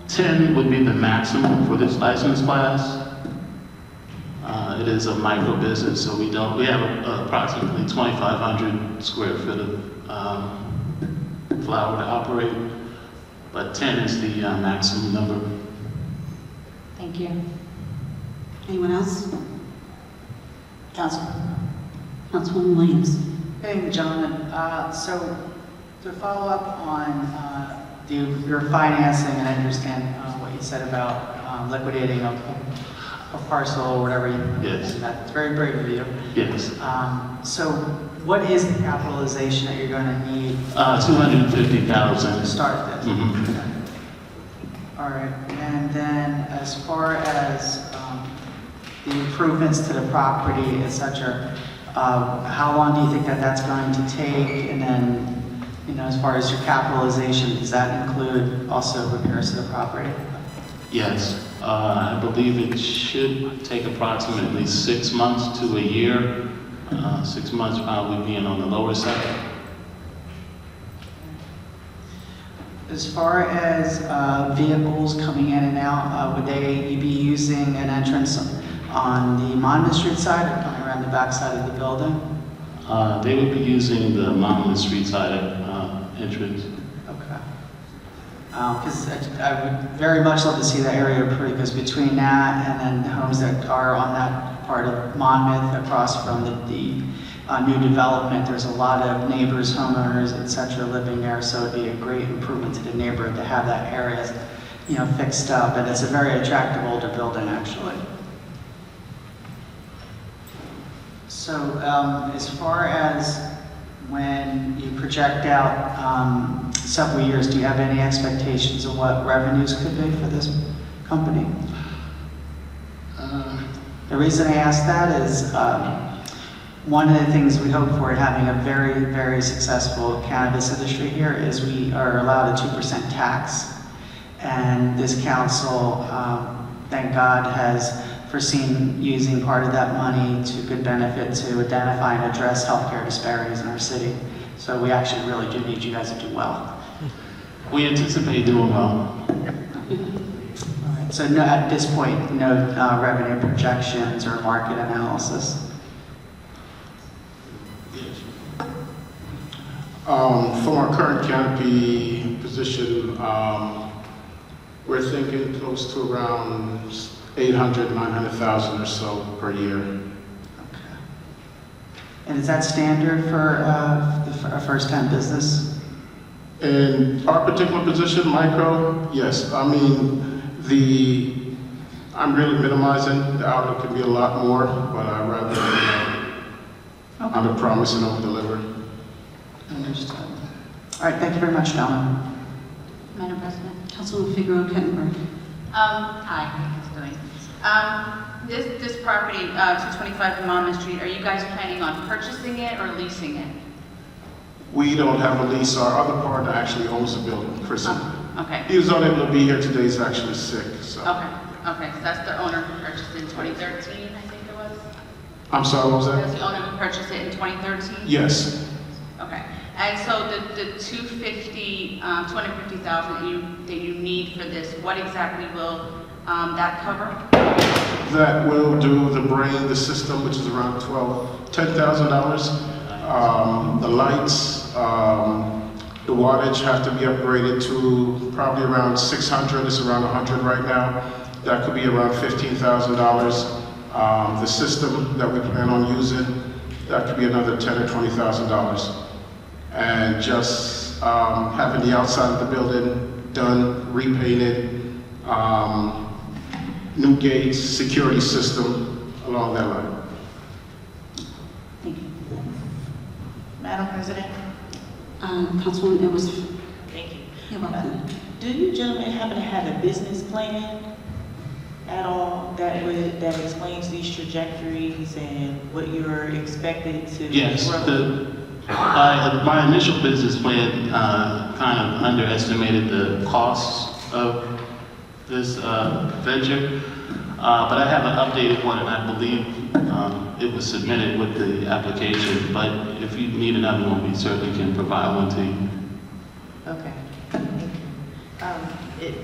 10 would be the maximum for this license class. It is a micro business, so we have approximately 2,500 square foot of flower to operate, but 10 is the maximum number. Thank you. Anyone else? Councilman. Councilwoman Williams. Good evening, gentlemen. So to follow up on your financing, and I understand what you said about liquidating a parcel or whatever. Yes. That's very brave of you. Yes. So what is the capitalization that you're going to need? $250,000 to start this. Mm-hmm. Okay. All right. And then as far as the improvements to the property, et cetera, how long do you think that that's going to take? And then, as far as your capitalization, does that include also repairs to the property? Yes. I believe it should take approximately 6 months to a year. 6 months probably being on the lower side. As far as vehicles coming in and out, would they be using an entrance on the Monmouth Street side or coming around the back side of the building? They would be using the Monmouth Street side entrance. Okay. Because I would very much love to see that area improved, because between that and then the homes that are on that part of Monmouth across from the new development, there's a lot of neighbors, homeowners, et cetera, living there, so it'd be a great improvement to the neighborhood to have that area, fixed up, and it's a very attractive older building, actually. So as far as when you project out several years, do you have any expectations of what revenues could be for this company? The reason I ask that is one of the things we hope for in having a very, very successful cannabis industry here is we are allowed a 2% tax. And this council, thank God, has foreseen using part of that money to good benefit to identify and address healthcare disparities in our city. So we actually really do need you guys to do well. We anticipate doing well. All right, so no, at this point, no revenue projections or market analysis. From our current canopy position, we're thinking close to around 800, 900,000 or so per year. And is that standard for a first-time business? In our particular position, micro, yes. I mean, I'm really minimizing. The outlook can be a lot more, but I'd rather under promise and over deliver. Understood. All right, thank you very much, Donna. Madam President, Councilwoman Figueroa Kettenberg. Hi, how's it going? This property, 225 Monmouth Street, are you guys planning on purchasing it or leasing it? We don't have a lease. Our other partner actually owns the building, Chris. Okay. He was unable to be here today. He's actually sick, so. Okay, so that's the owner who purchased it in 2013, I think it was? I'm sorry, what was That's that? the owner who purchased it in 2013? Yes. Okay, and so the 250,000 that you need for this, what exactly will that cover? That will do the brain, the system, which is around $10,000. The lights, the wattage have to be upgraded to probably around 600. It's around 100 right now. That could be around $15,000. The system that we plan on using, that could be another $10,000 or $20,000. And just having the outside of the building done, repainted, new gates, security system, along that line. Thank you. Madam President? Councilwoman, it was, Thank you. you're welcome. Do you gentlemen happen to have a business plan at all that explains these trajectories and what you're expected to Yes, grow? my initial business plan kind of underestimated the costs of this venture, but I have an updated one, and I believe it was submitted with the application. But if you need another one, we certainly can provide one to you. Okay.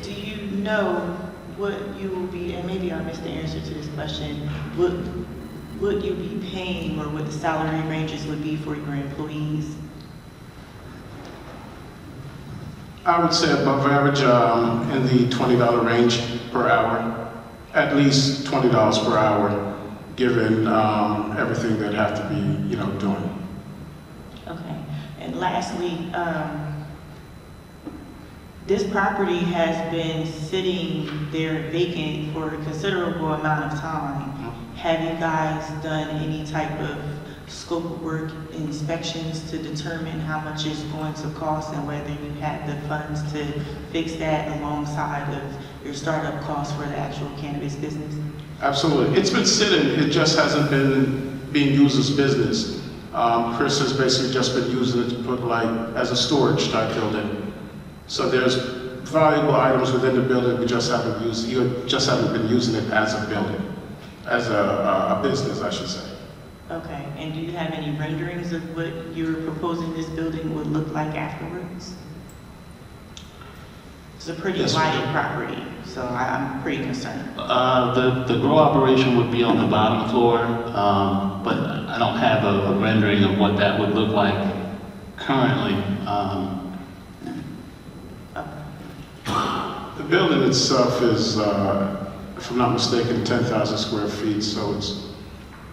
Do you know what you will be, and maybe I missed the answer to this question, would you be paying or what the salary ranges would be for your employees? I would say above average in the $20 range per hour, at least $20 per hour, given everything that have to be, doing. Okay. And lastly, this property has been sitting there vacant for a considerable amount of time. Have you guys done any type of scope of work inspections to determine how much it's going to cost and whether you had the funds to fix that alongside of your startup costs for the actual cannabis business? Absolutely. It's been sitting. It just hasn't been being used as business. Chris has basically just been using it to put as a storage type building. So there's valuable items within the building we just haven't used. You just haven't been using it as a building, as a business, I should say. Okay, and do you have any renderings of what you're proposing this building would look like afterwards? It's a pretty wide property, so I'm pretty concerned. The grow operation would be on the bottom floor, but I don't have a rendering of what that would look like currently. The building itself is, if I'm not mistaken, 10,000 square feet, so it's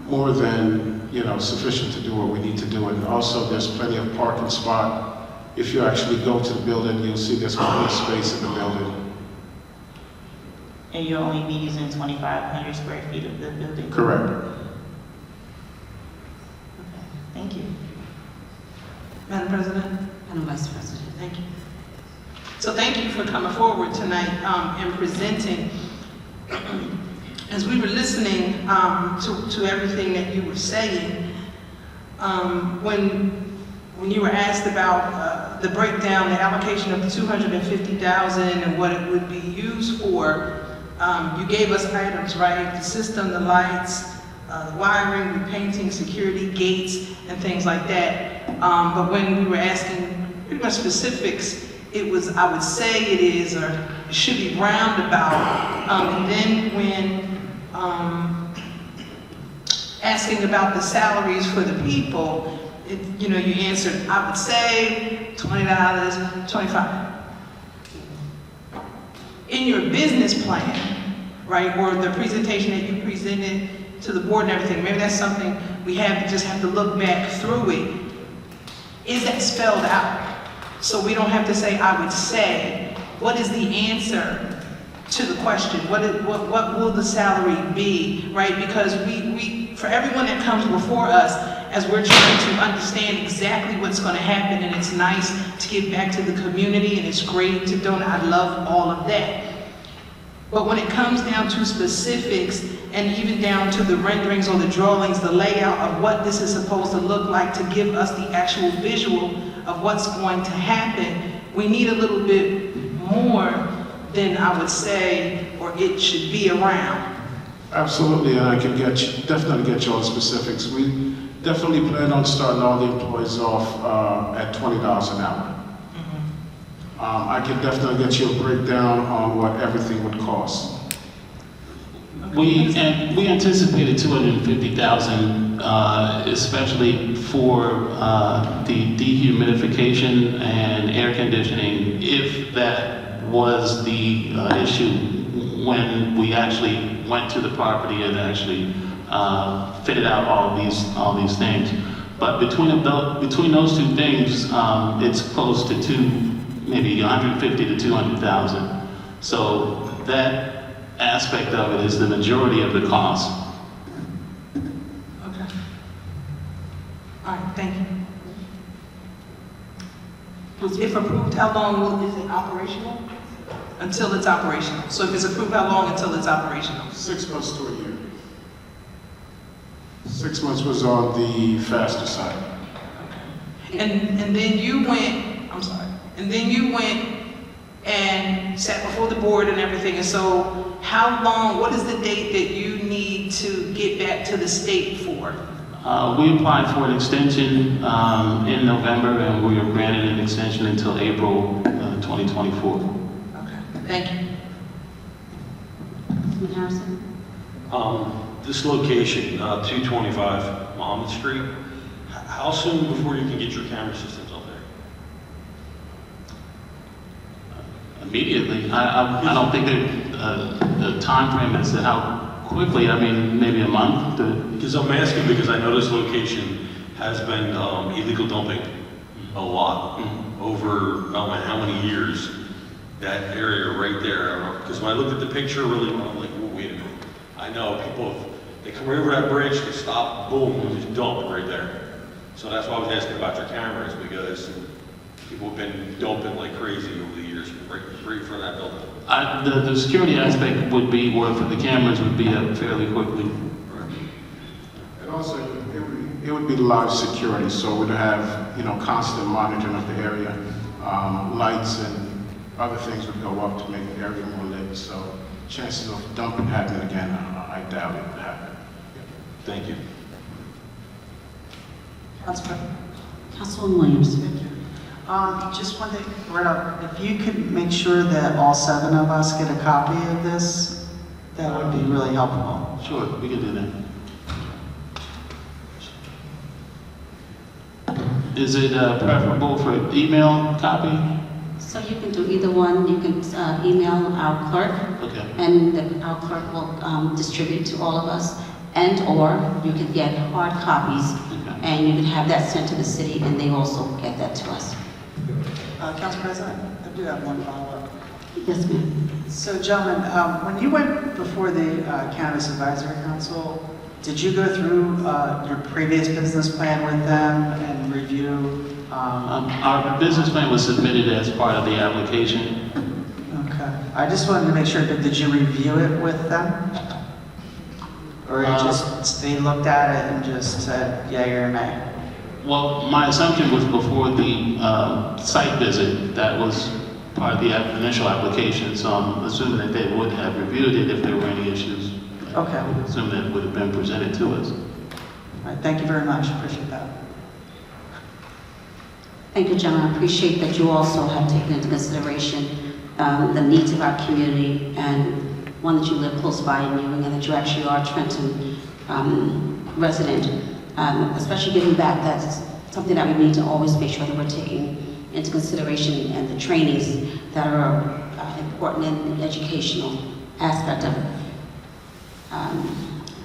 more than, sufficient to do what we need to do. And also there's plenty of parking spot. If you actually go to the building, you'll see there's plenty of space in the building. And you'll only be using 2,500 square feet of the building? Correct. Okay, thank you. Madam President? Madam Vice President. Thank you. So thank you for coming forward tonight and presenting. As we were listening to everything that you were saying, when you were asked about the breakdown, the allocation of the $250,000 and what it would be used for, you gave us items, right? The system, the lights, the wiring, the painting, security, gates, and things like that. But when we were asking pretty much specifics, it was, I would say it is, or it should be roundabout. And then when asking about the salaries for the people, you answered, I would say $20, $25. In your business plan, right, or the presentation that you presented to the board and everything, maybe that's something we just have to look back through it. Is that spelled out? So we don't have to say, I would say. What is the answer to the question? What will the salary be, right? Because we for everyone that comes before us, as we're trying to understand exactly what's going to happen, and it's nice to give back to the community, and it's great to donate. I love all of that. But when it comes down to specifics, and even down to the renderings or the drawings, the layout of what this is supposed to look like to give us the actual visual of what's going to happen, we need a little bit more than I would say, or it should be around. Absolutely, and I can definitely get you all the specifics. We definitely plan on starting all the employees off at $20 an hour. I can definitely get you a breakdown on what everything would cost. We anticipated $250,000, especially for the dehumidification and air conditioning, if that was the issue when we actually went to the property and actually fitted out all these things. But between those two things, it's close to maybe 150 to 200,000. So that aspect of it is the majority of the cost. Okay. All right, thank you. If approved, how long is it operational? Until it's operational. So if it's approved, how long until it's operational? 6 months to a year. 6 months was on the faster side. And then you went, I'm sorry, and then you went and sat before the board and everything. And so how long, what is the date that you need to get back to the state for? We applied for an extension in November, and we were granted an extension until April 2024. Okay, thank you. Councilman Harrison? This location, 225 Muhammad Street, how soon before you can get your camera systems up there? Immediately. I don't think that the time frame is how quickly. I mean, maybe a month. Because I'm asking because I know this location has been illegal dumping a lot over I don't know how many years. That area right there, because when I looked at the picture really well, I'm like, oh, wait a minute. I know people, they come right over that bridge, they stop, boom, and just dump right there. So that's why I was asking about your cameras, because people have been dumping like crazy over the years, right in front of that building. The security aspect would be where for the cameras would be up fairly quickly. And also, it would be live security, so we'd have, constant monitoring of the area. Lights and other things would go up to make the area more lit, so chances of dumping happening again, I doubt it would happen. Thank you. Councilwoman Williams? Just one thing, Rita, if you could make sure that all 7 of us get a copy of this, that would be really helpful. Sure, we can do that. Is it preferable for email copy? So you can do either one. You can email our clerk, Okay. and our clerk will distribute to all of us, and/or you can get hard copies, and you can have that sent to the city, and they also get that to us. Council President, I do have one follow-up. Yes, ma'am. So gentlemen, when you went before the Cannabis Advisory Council, did you go through your previous business plan with them and review? Our business plan was submitted as part of the application. Okay. I just wanted to make sure, but did you review it with them? Or you just, they looked at it and just said, yea or nay? Well, my assumption was before the site visit, that was part of the initial application, so I'm assuming that they would have reviewed it if there were any issues. Okay. I would assume that would have been presented to us. All right, thank you very much, appreciate that. Thank you, gentlemen. I appreciate that you also have taken into consideration the needs of our community, and one, that you live close by in Ewing, and that you actually are a Trenton resident. Especially giving back, that's something that we need to always make sure that we're taking into consideration, and the trainings that are important in the educational aspect of it.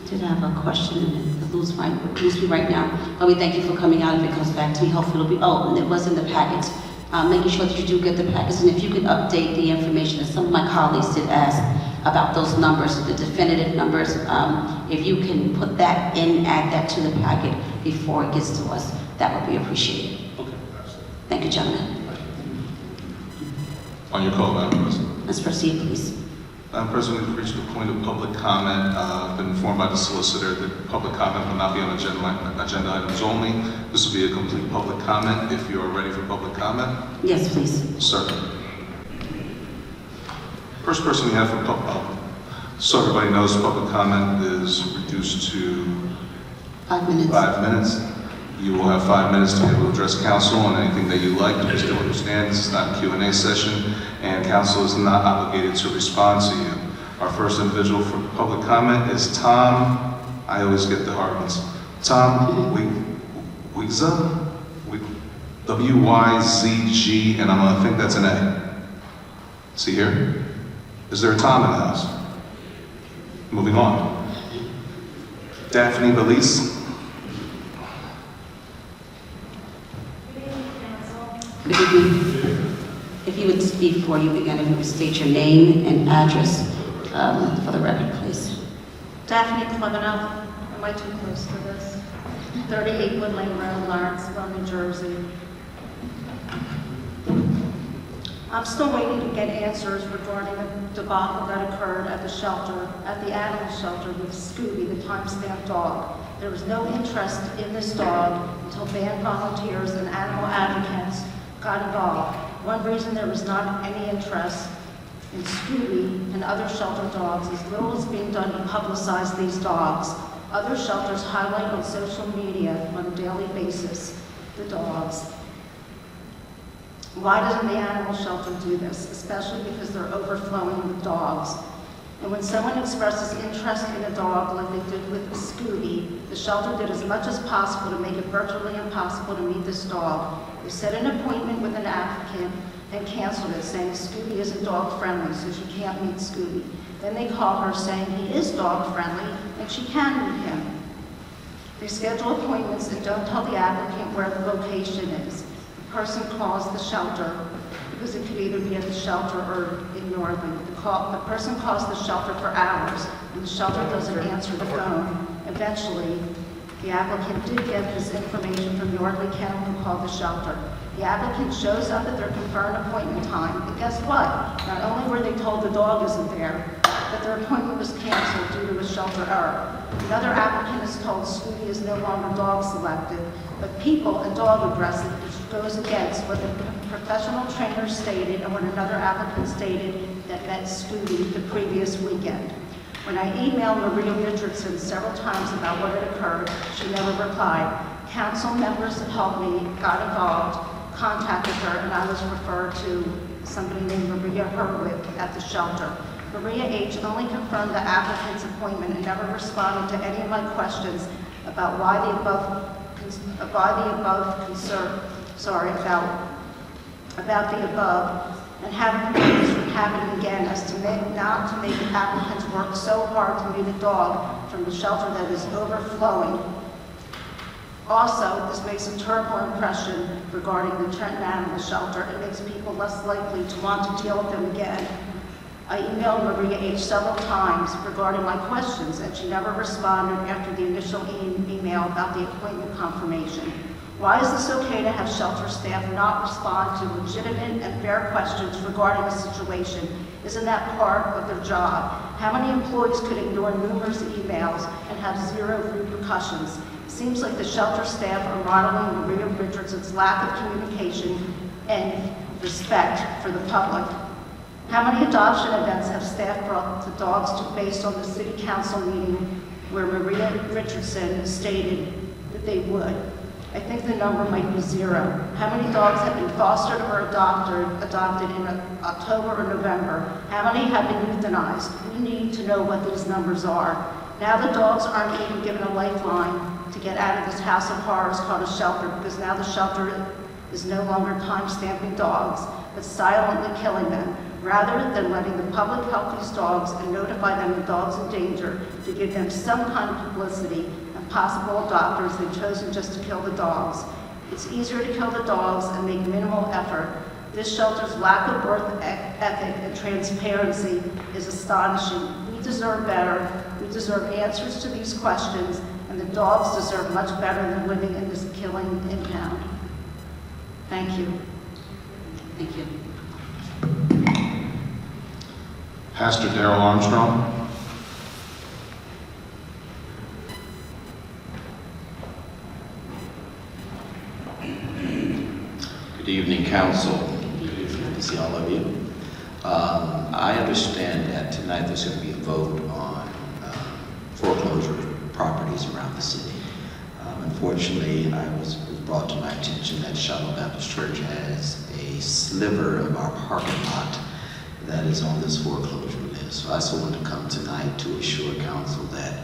Did have a question, and it lose me right now, but we thank you for coming out. If it comes back to me, hopefully it'll be, and it was in the packets. Making sure that you do get the packets, and if you could update the information, as some of my colleagues did ask about those numbers, the definitive numbers, if you can put that in, add that to the packet before it gets to us, that would be appreciated. Okay. Thank you, gentlemen. On your call, Madam President. Let's proceed, please. Madam President, we've reached the point of public comment. I've been informed by the solicitor that public comment will not be on agenda items only. This will be a complete public comment. If you are ready for public comment. Yes, please. Certainly. First person we have for public, so everybody knows, public comment is reduced to 5 minutes. 5 minutes. You will have 5 minutes to be able to address council on anything that you like. Please do understand this is not a Q&A session, and council is not obligated to respond to you. Our first individual for public comment is Tom. I always get the hard ones. Tom Wyzga? W-Y-Z-G, and I think that's an A. Is he here? Is there a Tom in the house? Moving on. Daphne Belize. Good evening. If you would speak before you begin, if you would state your name and address for the record, please. Daphne Clevenow, am I too close to this? 38 Woodlane Road, Lawrenceville, New Jersey. I'm still waiting to get answers regarding the debacle that occurred at the shelter, at the animal shelter with Scooby, the time-stamped dog. There was no interest in this dog until band volunteers and animal advocates got involved. One reason there was not any interest in Scooby and other shelter dogs is little is being done to publicize these dogs. Other shelters highlight on social media on a daily basis the dogs. Why doesn't the animal shelter do this, especially because they're overflowing with dogs? And when someone expresses interest in a dog like they did with Scooby, the shelter did as much as possible to make it virtually impossible to meet this dog. They set an appointment with an applicant and canceled it, saying Scooby isn't dog friendly, so she can't meet Scooby. Then they call her saying he is dog friendly and she can meet him. They schedule appointments and don't tell the applicant where the location is. The person calls the shelter, because it could either be at the shelter or in Northern. The person calls the shelter for hours, and the shelter doesn't answer the phone. Eventually, the applicant did get this information from the Yardley Kennel who called the shelter. The applicant shows up at their confirmed appointment time, but guess what? Not only were they told the dog isn't there, but their appointment was canceled due to a shelter error. Another applicant is told Scooby is no longer dog selected, but people and dog aggressive, which goes against what the professional trainer stated and what another applicant stated that met Scooby the previous weekend. When I emailed Maria Richardson several times about what had occurred, she never replied. Council members that helped me got involved, contacted her, and I was referred to somebody named Maria Herwick at the shelter. Maria H. only confirmed the applicant's appointment and never responded to any of my questions about about the above, and have this from happening again as to not to make applicants work so hard to meet a dog from the shelter that is overflowing. Also, this makes a terrible impression regarding the Trenton Animal Shelter. It makes people less likely to want to deal with them again. I emailed Maria H. several times regarding my questions, and she never responded after the initial email about the appointment confirmation. Why is this okay to have shelter staff not respond to legitimate and fair questions regarding the situation? Isn't that part of their job? How many employees could ignore numerous emails and have zero repercussions? It seems like the shelter staff are modeling Maria Richardson's lack of communication and respect for the public. How many adoption events have staff brought the dogs to based on the city council meeting where Maria Richardson stated that they would? I think the number might be zero. How many dogs have been fostered or adopted in October or November? How many have been euthanized? We need to know what those numbers are. Now the dogs aren't even given a lifeline to get out of this house of horrors called a shelter, because now the shelter is no longer time-stamping dogs, but silently killing them, rather than letting the public help these dogs and notify them of dogs in danger to give them some kind of publicity and possible adopters. They've chosen just to kill the dogs. It's easier to kill the dogs and make minimal effort. This shelter's lack of work ethic and transparency is astonishing. We deserve better. We deserve answers to these questions, and the dogs deserve much better than living in this killing impound. Thank you. Thank you. Pastor Darrell Armstrong. Good evening, council. Good to see all of you. I understand that tonight there's going to be a vote on foreclosure properties around the city. Unfortunately, I was brought to my attention that Shiloh Baptist Church has a sliver of our parking lot that is on this foreclosure list. So I also want to come tonight to assure council that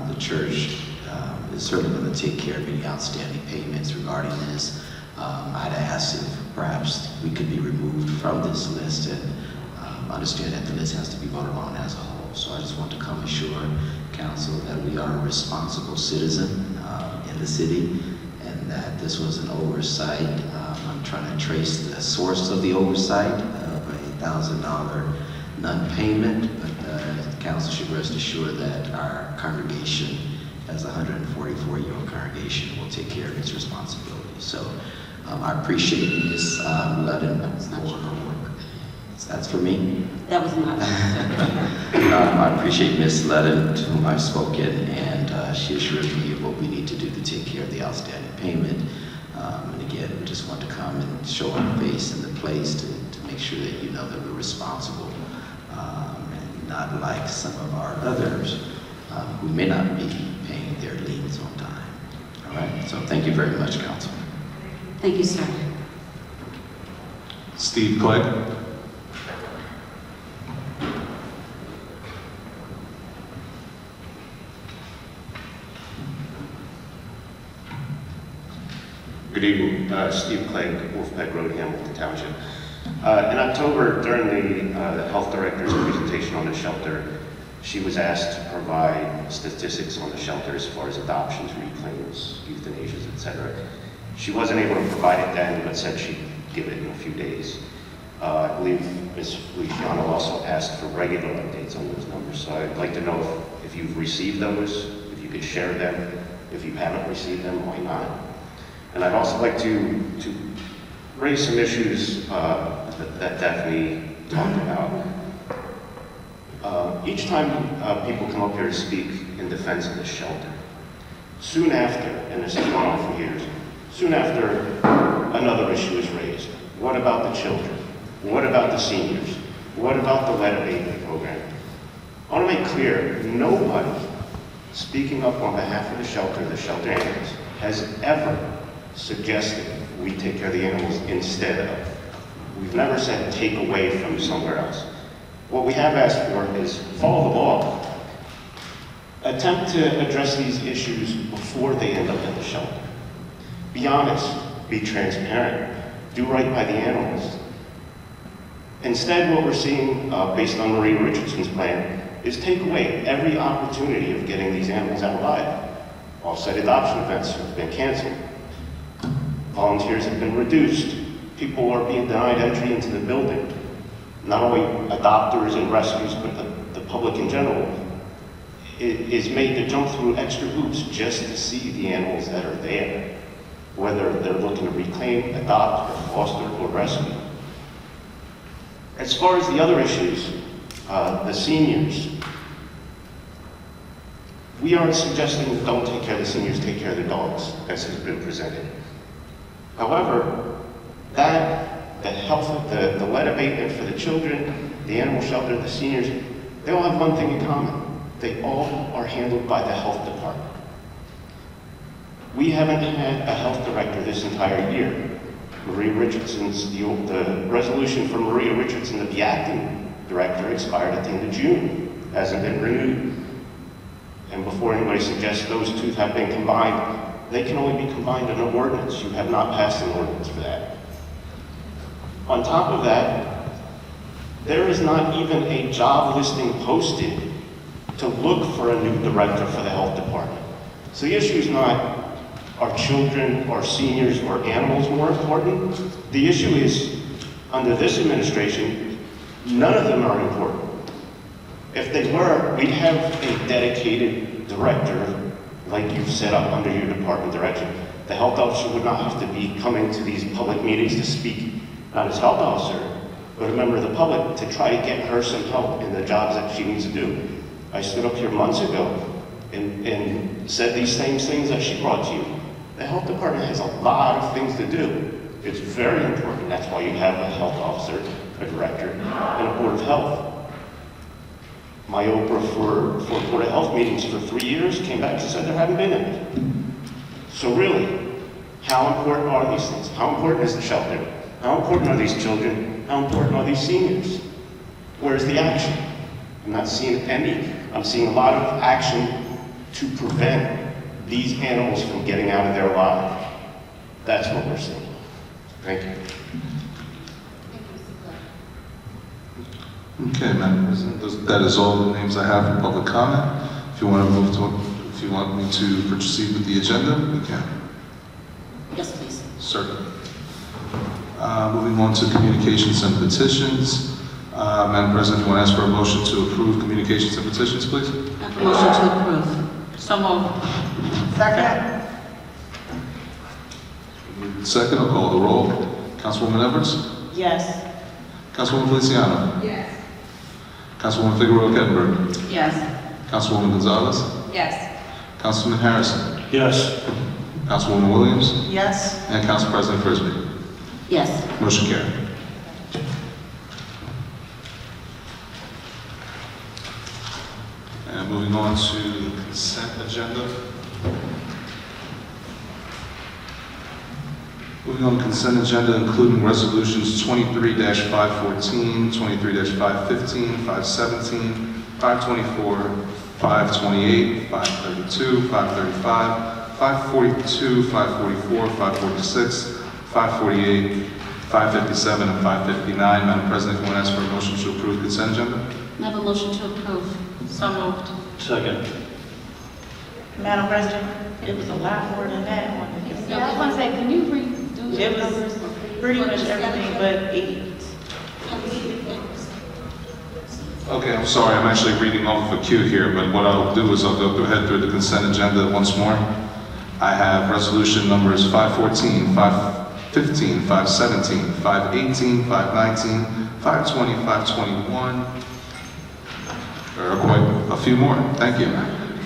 the church is certainly going to take care of any outstanding payments regarding this. I'd ask if perhaps we could be removed from this list, and understand that the list has to be voted on as a whole. So I just want to come assure council that we are a responsible citizen in the city, and that this was an oversight. I'm trying to trace the source of the oversight of a $1,000 non-payment, but council should rest assured that our congregation, as a 144-year-old congregation, will take care of its responsibilities. So I appreciate Ms. Ludden for her work. That's for me. That was not. I appreciate Ms. Ludden, to whom I've spoken, and she assured me of what we need to do to take care of the outstanding payment. And again, we just want to come and show our face in the place to make sure that you know that we're responsible, and not like some of our others who may not be paying their liens on time. All right, so thank you very much, council. Thank you, sir. Steve Clegg. Good evening, Steve Clegg, Wolfpack Road, Hamilton Township. In October, during the health director's presentation on the shelter, she was asked to provide statistics on the shelter as far as adoptions, reclaims, euthanasias, etc. She wasn't able to provide it then, but said she'd give it in a few days. I believe Ms. Feliciano also asked for regular updates on those numbers, so I'd like to know if you've received those, if you could share them. If you haven't received them, why not? And I'd also like to raise some issues that Daphne talked about. Each time people come up here to speak in defense of the shelter, soon after, and this has gone on for years, soon after another issue is raised. What about the children? What about the seniors? What about the lead abatement program? I want to make clear, nobody speaking up on behalf of the shelter animals, has ever suggested we take care of the animals instead of. We've never said take away from somewhere else. What we have asked for is follow the law. Attempt to address these issues before they end up in the shelter. Be honest, be transparent, do right by the animals. Instead, what we're seeing, based on Maria Richardson's plan, is take away every opportunity of getting these animals out alive. Offsite adoption events have been canceled. Volunteers have been reduced. People are being denied entry into the building. Not only adopters and rescues, but the public in general is made to jump through extra hoops just to see the animals that are there, whether they're looking to reclaim, adopt, or foster, or rescue. As far as the other issues, the seniors, we aren't suggesting don't take care of the seniors, take care of their dogs, as has been presented. However, the health, the lead abatement for the children, the animal shelter, the seniors, they all have one thing in common. They all are handled by the health department. We haven't had a health director this entire year. Maria Richardson's, the resolution for Maria Richardson to be acting director expired at the end of June, hasn't been renewed. And before anybody suggests those two have been combined, they can only be combined in an ordinance. You have not passed an ordinance for that. On top of that, there is not even a job listing posted to look for a new director for the health department. So the issue is not are children or seniors or animals more important? The issue is, under this administration, none of them are important. If they were, we'd have a dedicated director like you've set up under your department direction. The health officer would not have to be coming to these public meetings to speak, not as health officer, but a member of the public to try to get her some help in the jobs that she needs to do. I stood up here months ago and said these same things that she brought to you. The health department has a lot of things to do. It's very important. That's why you have a health officer, a director, and a board of health. My Oprah for Board of Health meetings for 3 years came back and said there hadn't been any. So really, how important are these things? How important is the shelter? How important are these children? How important are these seniors? Where's the action? I'm not seeing any. I'm seeing a lot of action to prevent these animals from getting out of their lives. That's what we're seeing. Thank you. Okay, Madam President, that is all the names I have for public comment. If you want to move to, if you want me to proceed with the agenda, we can. Yes, please. Certainly. Moving on to communications and petitions. Madam President, you want to ask for a motion to approve communications and petitions, please? I have a motion to approve. So moved. Second? Second, I'll call the roll. Councilwoman Edwards? Yes. Councilwoman Feliciano? Yes. Councilwoman Figueroa Kettenberg? Yes. Councilwoman Gonzalez? Yes. Councilman Harrison? Yes. Councilwoman Williams? Yes. And Council President Frisbee? Yes. Motion carried. And moving on to the consent agenda. Moving on to consent agenda, including resolutions 23-514, 23-515, 517, 524, 528, 532, 535, 542, 544, 546, 548, 557, and 559. Madam President, if you want to ask for a motion to approve the consent agenda? I have a motion to approve. So moved. Second. Madam President, it was a lot more than that on the consent. Yeah, I was gonna say, can you redo the It numbers? was pretty much everything but 8. Okay, I'm sorry, I'm actually reading off of a queue here, but what I'll do is I'll go ahead through the consent agenda once more. I have resolution numbers 514, 515, 517, 518, 519, 520, 521. There are quite a few more, thank you.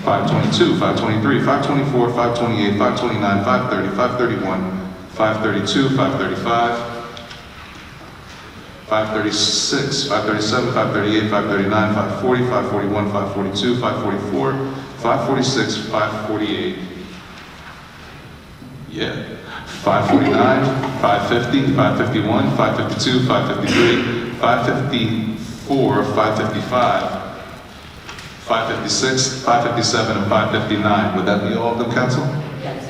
522, 523, 524, 528, 529, 530, 531, 532, 535, 536, 537, 538, 539, 540, 541, 542, 544, 546, 548. Yeah. 549, 550, 551, 552, 553, 554, 555, 556, 557, and 559. Would that be all of them, Council? Yes.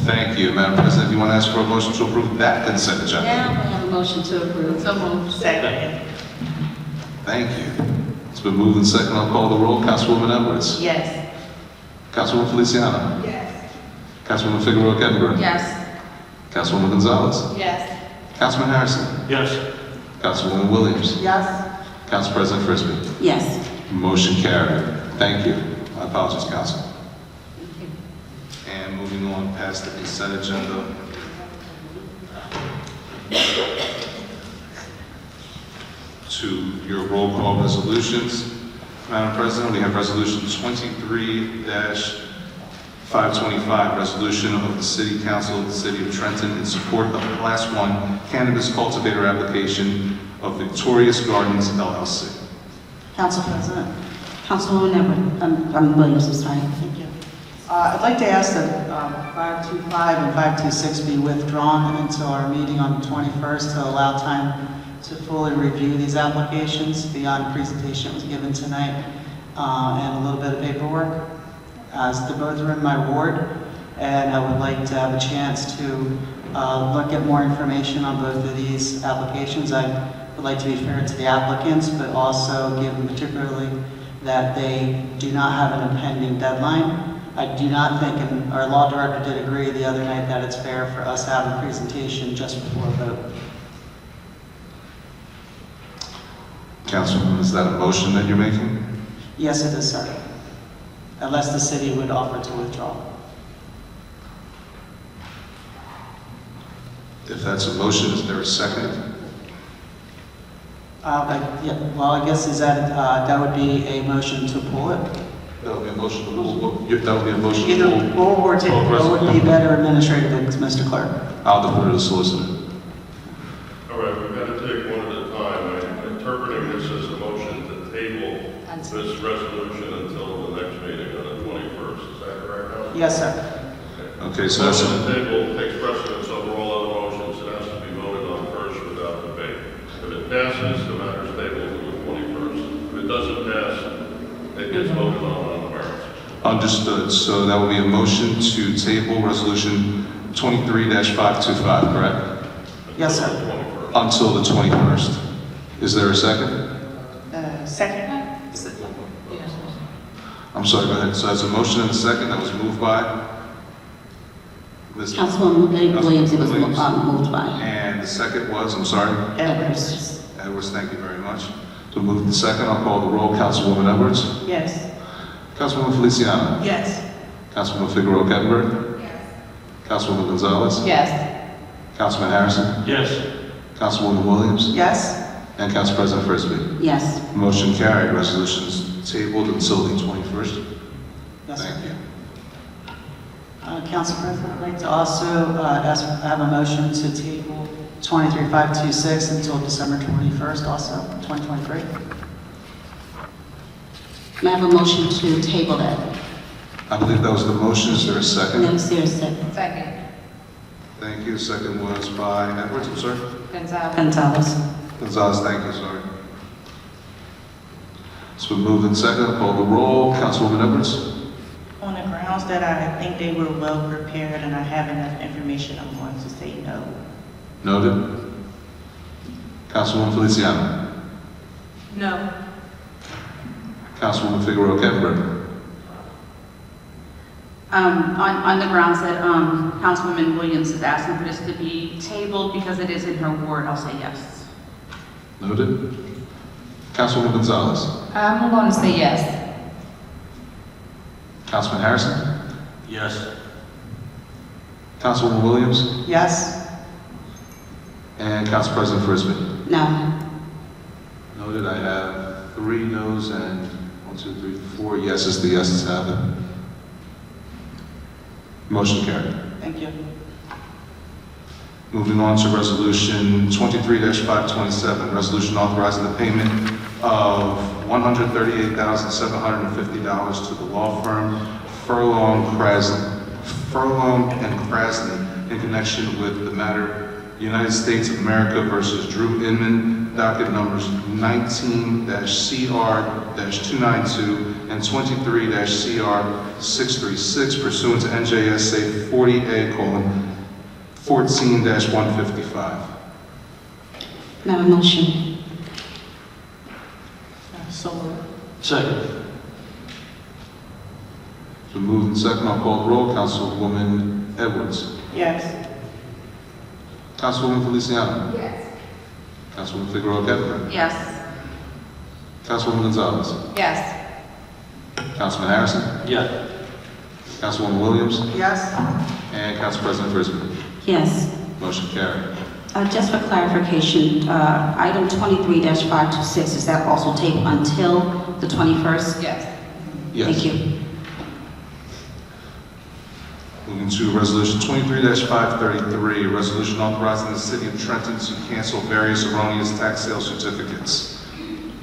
Thank you, Madam President. If you want to ask for a motion to approve that consent agenda. Now we have a motion to approve. So moved. Second. Thank you. It's been moved and second. I'll call the roll. Councilwoman Edwards. Yes. Councilwoman Feliciano. Yes. Councilwoman Figueroa Gettleburg. Yes. Councilwoman Gonzalez. Yes. Councilman Harrison. Yes. Councilwoman Williams. Yes. Council President Frisbee. Yes. Motion carried. Thank you. My apologies, Council. And moving on past the consent agenda. To your roll call resolutions. Madam President, we have Resolution 23-525, resolution of the City Council of the City of Trenton in support of the Class 1 cannabis cultivator application of Victorious Gardens LLC. Council President. Councilwoman Williams, I'm sorry. Thank you. I'd like to ask that 525 and 526 be withdrawn until our meeting on the 21st to allow time to fully review these applications beyond the presentation that was given tonight and a little bit of paperwork. As the both are in my ward, and I would like to have a chance to look at more information on both of these applications. I would like to be fair to the applicants, but also given particularly that they do not have an impending deadline. I do not think, and our law director did agree the other night, that it's fair for us to have a presentation just before a vote. Councilwoman, is that a motion that you're making? Yes, it is, sir. Unless the city would offer to withdraw. If that's a motion, is there a second? Yeah, well, I guess is that, that would be a motion to pull it. That would be a motion to pull. That would be a motion to Either pull. pull or take, what would be better administratively, Mr. Clerk? I'll defer to the solicitor. All right, we've got to take one at a time. I'm interpreting this as a motion to table this resolution until the next meeting on the 21st. Is that correct, Council? Yes, sir. Okay, so that's Motion to table takes precedence over all other motions. It has to be voted on first without debate. If it passes, the matter is tabled to the 21st. If it doesn't pass, it gets voted on the merits. understood. So that would be a motion to table resolution 23-525, correct? Yes, sir. Until the 21st. Is there a second? Second. I'm sorry, go ahead. So that's a motion and a second that was moved by Ms. Councilwoman Williams, it was Williams. moved by. And the second was, I'm sorry? Edwards. Edwards, thank you very much. To move the second, I'll call the roll. Councilwoman Edwards. Yes. Councilwoman Feliciano. Yes. Councilwoman Figueroa Gettleburg. Yes. Councilwoman Gonzalez. Yes. Councilman Harrison. Yes. Councilwoman Williams. Yes. And Council President Frisbee. Yes. Motion carried. Resolutions tabled until the 21st. Yes, sir. Thank you. Council President, I'd like to also have a motion to table 23526 until December 21st, also 2023. May I have a motion to table that? I believe that was the motion. Is there a second? No, is there a second? Second. Thank you. Second was by Edwards, I'm sorry. Gonzalez. Gonzalez. Gonzalez, thank you, sorry. It's been moved in second. I'll call the roll. Councilwoman Edwards. On the grounds that I think they were well prepared and I have enough information, I'm going to say no. Noted. Councilwoman Feliciano. No. Councilwoman Figueroa Gettleburg. On the grounds that Councilwoman Williams is asking for this to be tabled because it is in her ward, I'll say yes. Noted. Councilwoman Gonzalez. I'm going to say yes. Councilman Harrison. Yes. Councilwoman Williams. Yes. And Council President Frisbee. No. Noted. I have 3 noes and 4 yeses. The yeses have it. Motion carried. Thank you. Moving on to resolution 23-527, resolution authorizing the payment of $138,750 to the law firm Furlong and Krasny in connection with the matter United States of America versus Drew Inman, docket numbers 19-CR-292 and 23-CR-636 pursuant to NJSA 40A:14-155. May I have a motion? So moved. Second. It's been moved and second. I'll call the roll. Councilwoman Edwards. Yes. Councilwoman Feliciano. Yes. Councilwoman Figueroa Gettleman. Yes. Councilwoman Gonzalez. Yes. Councilman Harrison. Yes. Councilwoman Williams. Yes? And Council President Frisbee. Yes. Motion carried. Just for clarification, item 23-526, is that also tabled until the 21st? Yes. Yes. Thank you. Moving to Resolution 23-533, a resolution authorizing the City of Trenton to cancel various erroneous tax sale certificates.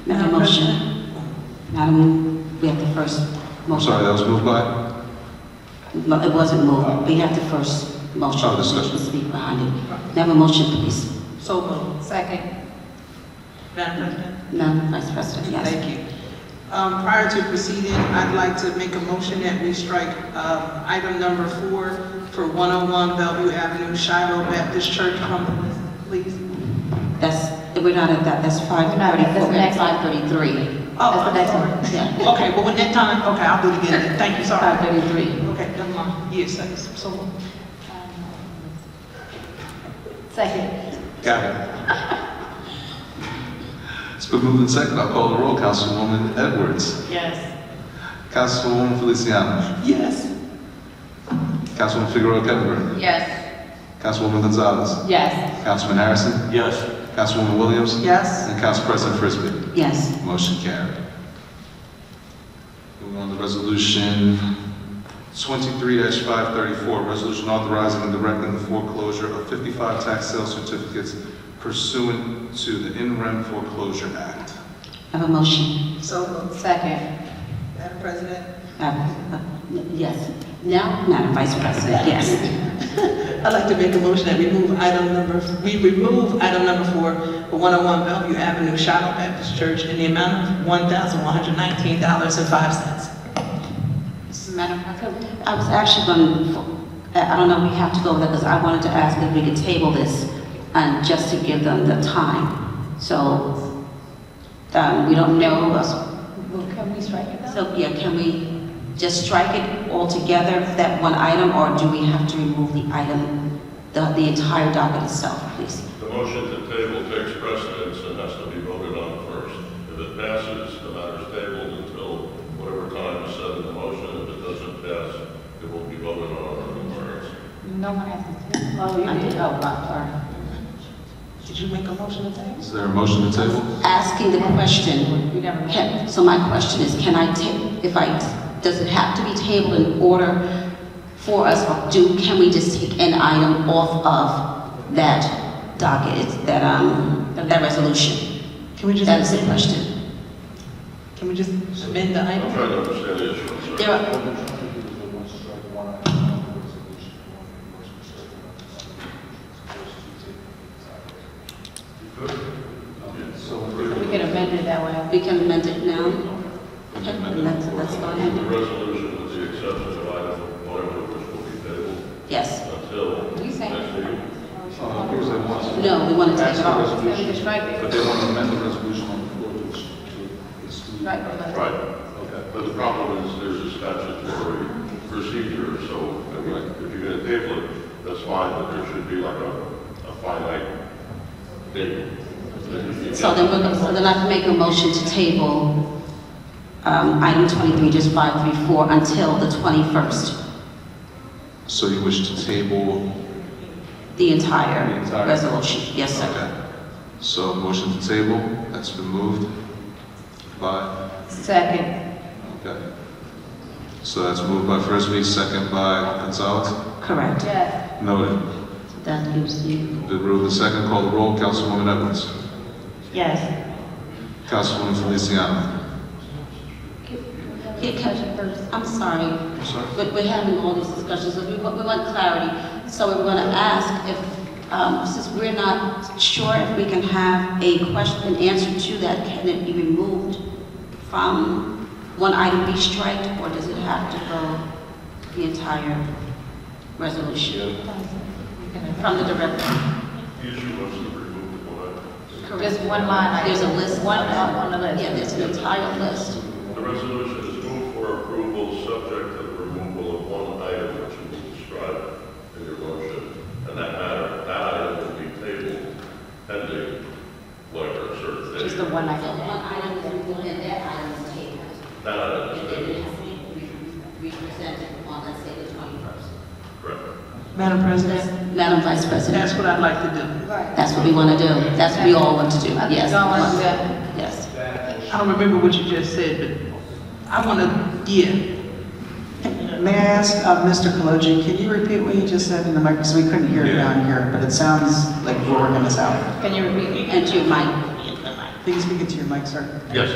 Madam motion. Madam, we have the first I'm motion. sorry, that was moved by? No, it wasn't moved. We have the first motion. Oh, discussion. To speak behind it. May I have a motion, please? So moved. Second. Madam President? Madam Vice President, yes. Thank you. Prior to proceeding, I'd like to make a motion that we strike item number 4 for 101 Bellevue Avenue, Shiloh Baptist Church from the list, please. We're not at that, that's 534, we're at 533. Oh, That's the next I'm one. sorry. Yeah. Okay, but when that time, okay, I'll do it again then. Thank you, sorry. 533. Okay, never mind. Yes, thanks. So moved. Second. Got it. It's been moved and second. I'll call the roll. Councilwoman Edwards. Yes. Councilwoman Feliciano. Yes. Councilwoman Figueroa Gettleman. Yes. Councilwoman Gonzalez. Yes. Councilman Harrison. Yes. Councilwoman Williams. Yes? And Council President Frisbee. Yes. Motion carried. Moving on to Resolution 23-534, resolution authorizing and directing the foreclosure of 55 tax sale certificates pursuant to the In Rem Foreclosure Act. I have a motion. So moved. Second. Madam President? Yes. Now, Madam Vice President, yes. I'd like to make a motion that we remove item number 4 for 101 Bellevue Avenue, Shiloh Baptist Church in the amount of $1,119.05. Madam President? I was actually going, I don't know, we have to go with that because I wanted to ask if we could table this and just to give them the time. So, we don't know. Well, can we strike it though? So, yeah, can we just strike it altogether, that one item, or do we have to remove the item, the entire docket itself, please? The motion to table takes precedence and has to be voted on first. If it passes, the matter is tabled until whatever time is set in the motion. If it doesn't pass, it will be voted on the merits. No one has to. Oh, you did. Oh, I'm sorry. Did you make a motion to table? Is there a motion to table? Asking the question, You never. so my question is, can I take, does it have to be tabled in order for us, or can we just take an item off of that docket, that resolution? Can we just That is the question. Can we just amend the I'm item? trying to understand the issue. I'm sorry. There are, We can amend it that way. we can amend it now. Okay, let's go The ahead. resolution, with the exception of item whatever which will be tabled Yes. until We say. next meeting. No, we want to take it off. So we can strike it. But they want to amend the resolution on the floor to exclude. Strike it. Right. But the problem is there's a statutory procedure, so I mean, if you're going to table it, that's fine, but there should be like a finite date. So then I can make a motion to table item 23, just 534, until the 21st, So you wish to table? the entire The entire- resolution. Yes, sir. Okay. So motion to table, that's been moved by, Second. okay. So that's moved by Frisbee, second by Gonzalez. Correct. Yes. Noted. That gives you, Been moved and second, call the roll. Councilwoman Edwards. Yes. Councilwoman Feliciano. I'm sorry, I'm sorry. but we're having all these discussions, so we want clarity. So we're going to ask if, since we're not sure if we can have a question and answer to that, can it be removed from one item be striked, or does it have to go the entire resolution from the director? The issue was to remove the one. Just one line item. There's a list. One on the list. Yeah, there's an entire list. The resolution is moved for approval, subject to the removal one So item. one item is removed and that item is tabled. That item is And then tabled. it has to be represented on, let's say, the 21st. Correct. Madam President, Madam Vice President. that's what I'd like to do. That's what we want to do. That's what we all want to do, I think yes. y'all want to do that. Yes. I don't remember what you just said, but I want to, yeah. May I ask, Mr. Kaloji, can you repeat what you just said in the mic, because we couldn't hear it down here, but it sounds like we're working this out. Can you repeat? And to your mic. Please speak into your mic, sir. Yes.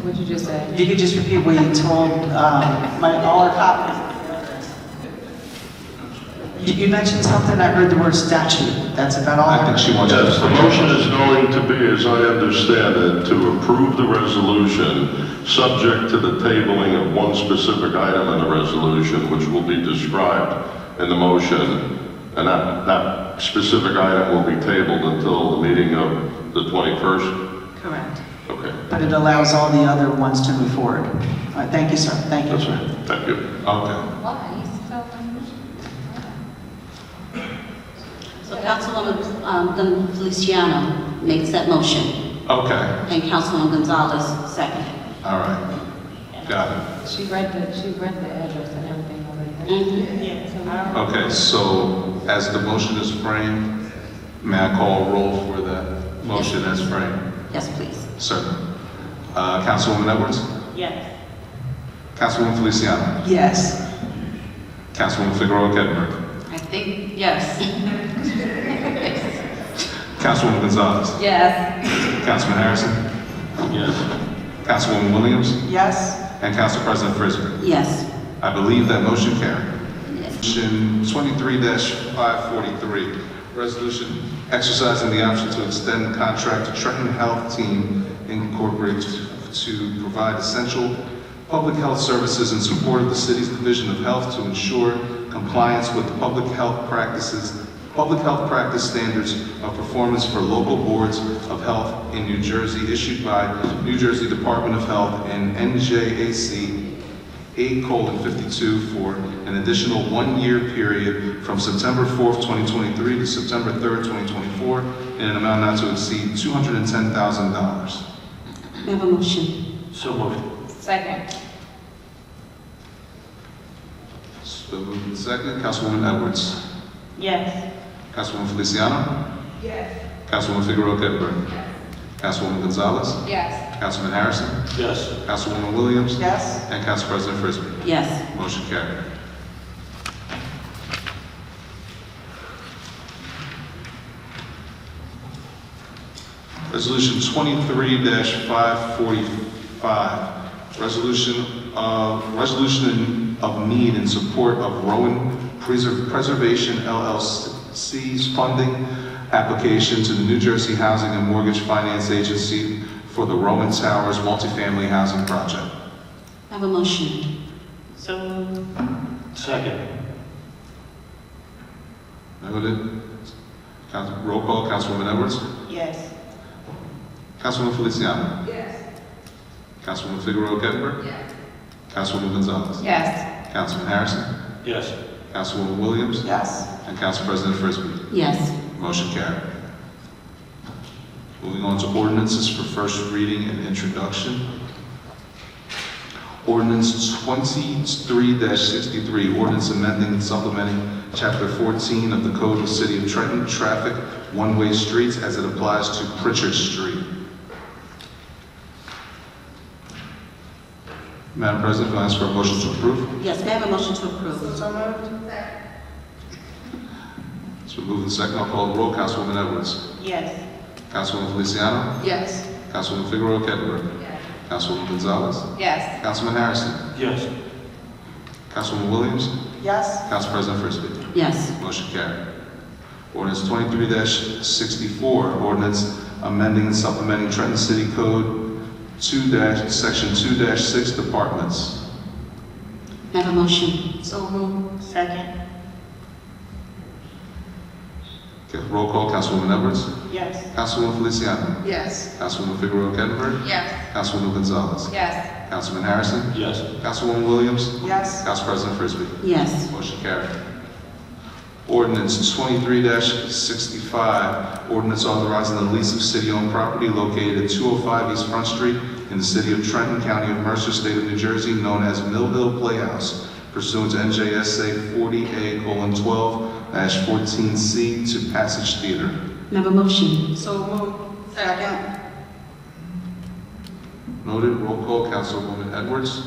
What'd you just say? If you could just repeat what you told all our copies. You mentioned something, I heard the word statute. That's about all. I think she wants Yes, to... the motion is going to be, as I understand it, to approve the resolution subject to the tabling of one specific item in the resolution, which will be described in the motion. And that specific item will be tabled until the meeting of the 21st? Correct. Okay. But it allows all the other ones to move forward. All right, thank you, sir. Thank you. That's right. Thank you. Okay. Why? He's so So Councilwoman Feliciano makes that motion, Okay. and Councilwoman Gonzalez second. All right. Got it. She read the address and everything already, right? So I don't- Okay, so as the motion is framed, may I call roll for the motion as framed? Yes, please. Certainly. Councilwoman Edwards? Yes. Councilwoman Feliciano? Yes. Councilwoman Figueroa Kettenberg? I think, yes. Councilwoman Gonzalez? Yes. Councilman Harrison? Yes. Councilwoman Williams? Yes. And Council President Frisbee? Yes. I believe that motion carried. Yes. Motion 23-543, resolution exercising the option to extend the contract to Trenton Health Team Incorporated to provide essential public health services in support of the city's Division of Health to ensure compliance with public health practice standards of performance for local boards of health in New Jersey, issued by New Jersey Department of Health and NJAC 8:52 for an additional one-year period from September 4th, 2023 to September 3rd, 2024, in an amount not to exceed $210,000. May I have a motion? So moved. Second. So moved and second. Councilwoman Edwards. Yes. Councilwoman Feliciano. Yes. Councilwoman Figueroa Kettenberg. Councilwoman Gonzalez. Yes. Councilman Harrison. Yes. Councilwoman Williams. Yes. And Council President Frisbee. Yes. Motion carried. Resolution 23-545, resolution of need in support of Rowan Preservation LLC's funding application to the New Jersey Housing and Mortgage Finance Agency for the Rowan Towers multifamily housing project. I have a motion. So Second. Noted. Roll call, Councilwoman Edwards. yes. Councilwoman Feliciano. Yes. Councilwoman Figueroa Kettenberg. Yes. Councilwoman Gonzalez. Yes. Councilman Harrison. Yes. Councilwoman Williams. Yes. And Council President Frisbee. Yes. Motion carried. Moving on to ordinances for first reading and introduction. Ordinance 23-63, ordinance amending and supplementing Chapter 14 of the Code of the City of Trenton, traffic, one-way streets as it applies to Pritchard Street. Madam President, can I ask for a motion to approve? Yes, may I have a motion to approve? So moved. It's been moved and second. I'll call the roll. Councilwoman Edwards. Yes. Councilwoman Feliciano. Yes. Councilwoman Figueroa Kettenberg. Yes. Councilwoman Gonzalez. Yes. Councilman Harrison. Yes. Councilwoman Williams. Yes. Council President Frisbee. Yes. Motion carried. Ordinance 23-64, ordinance amending and supplementing Trenton City Code Section 2-6 Departments. May I have a motion? So moved. Second. Okay, roll call, Councilwoman Edwards. Yes. Councilwoman Feliciano. Yes. Councilwoman Figueroa Kettenberg. Yes. Councilwoman Gonzalez. Yes. Councilman Harrison. Yes. Councilwoman Williams. Yes. Council President Frisbee. Yes. Motion carried. Ordinance 23-65, ordinance authorizing the lease of city-owned property located at 205 East Front Street in the city of Trenton, county of Mercer, state of New Jersey, known as Millville Playhouse, pursuant to NJSA 40A:12-14C to Passage Theater. May I have a motion? So moved. Second. Noted. Roll call. Councilwoman Edwards.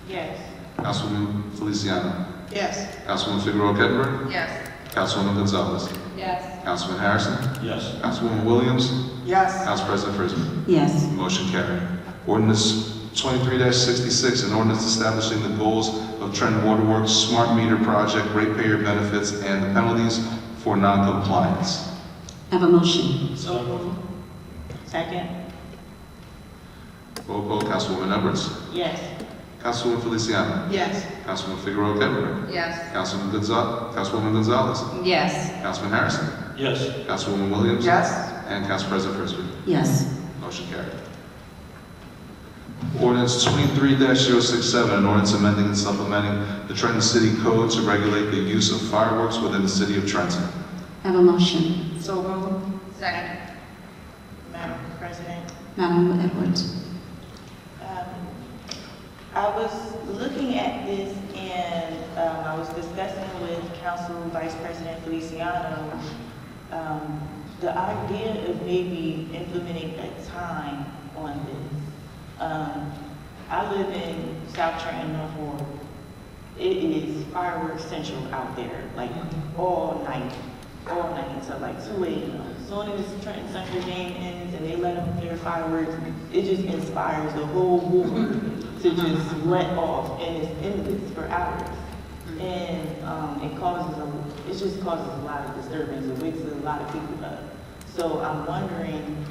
Yes. Councilwoman Feliciano. Yes. Councilwoman Figueroa Gettleberg. Yes. Councilwoman Gonzalez. Yes. Councilman Harrison. Yes. Councilwoman Williams. Yes. Council President Frisbee. Yes. Motion carried. Ordinance 23-66, an ordinance establishing the goals of Trenton Waterworks Smart Meter Project, ratepayer benefits, and the penalties for non-compliance. I have a motion. So moved. Second? Roll call. Councilwoman Edwards. Yes. Councilwoman Feliciano. Yes. Councilwoman Figueroa Gettleberg. Yes. Councilwoman Gonzalez. Yes. Councilman Harrison. Yes. Councilwoman Williams. Yes. And Council President Frisbee. Yes. Motion carried. Ordinance 23-067, an ordinance amending and supplementing the Trenton City Code to regulate the use of fireworks within the city of Trenton. I have a motion. So moved. Second. Madam President? Madam Edwards. I was looking at this and I was discussing with Council Vice President Feliciano the idea of maybe implementing a time on this. I live in South Trenton, North Ward. It is fireworks central out there, like all night until like 2 a.m. As soon as Trenton Central game ends and they let them flare fireworks, it just inspires the whole ward to just let off, and it's endless for hours. And it just causes a lot of disturbance. It wakes a lot of people up. So I'm wondering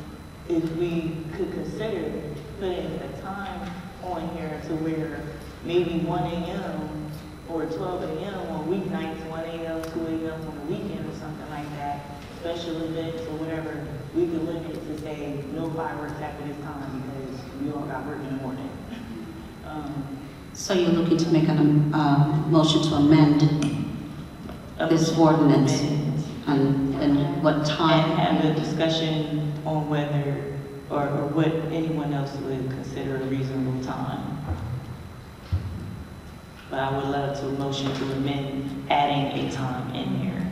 if we could consider putting a time on here to where maybe 1 a.m. or 12 a.m. on weeknights, 1 a.m., 2 a.m. on the weekend or something like that, special events or whatever, we could limit it to say no fireworks after this time because we all got work in the morning. So you're looking to make a motion to amend this ordinance and what time? And have a discussion on whether, or what anyone else would consider a reasonable time. But I would love to motion to amend adding a time in here.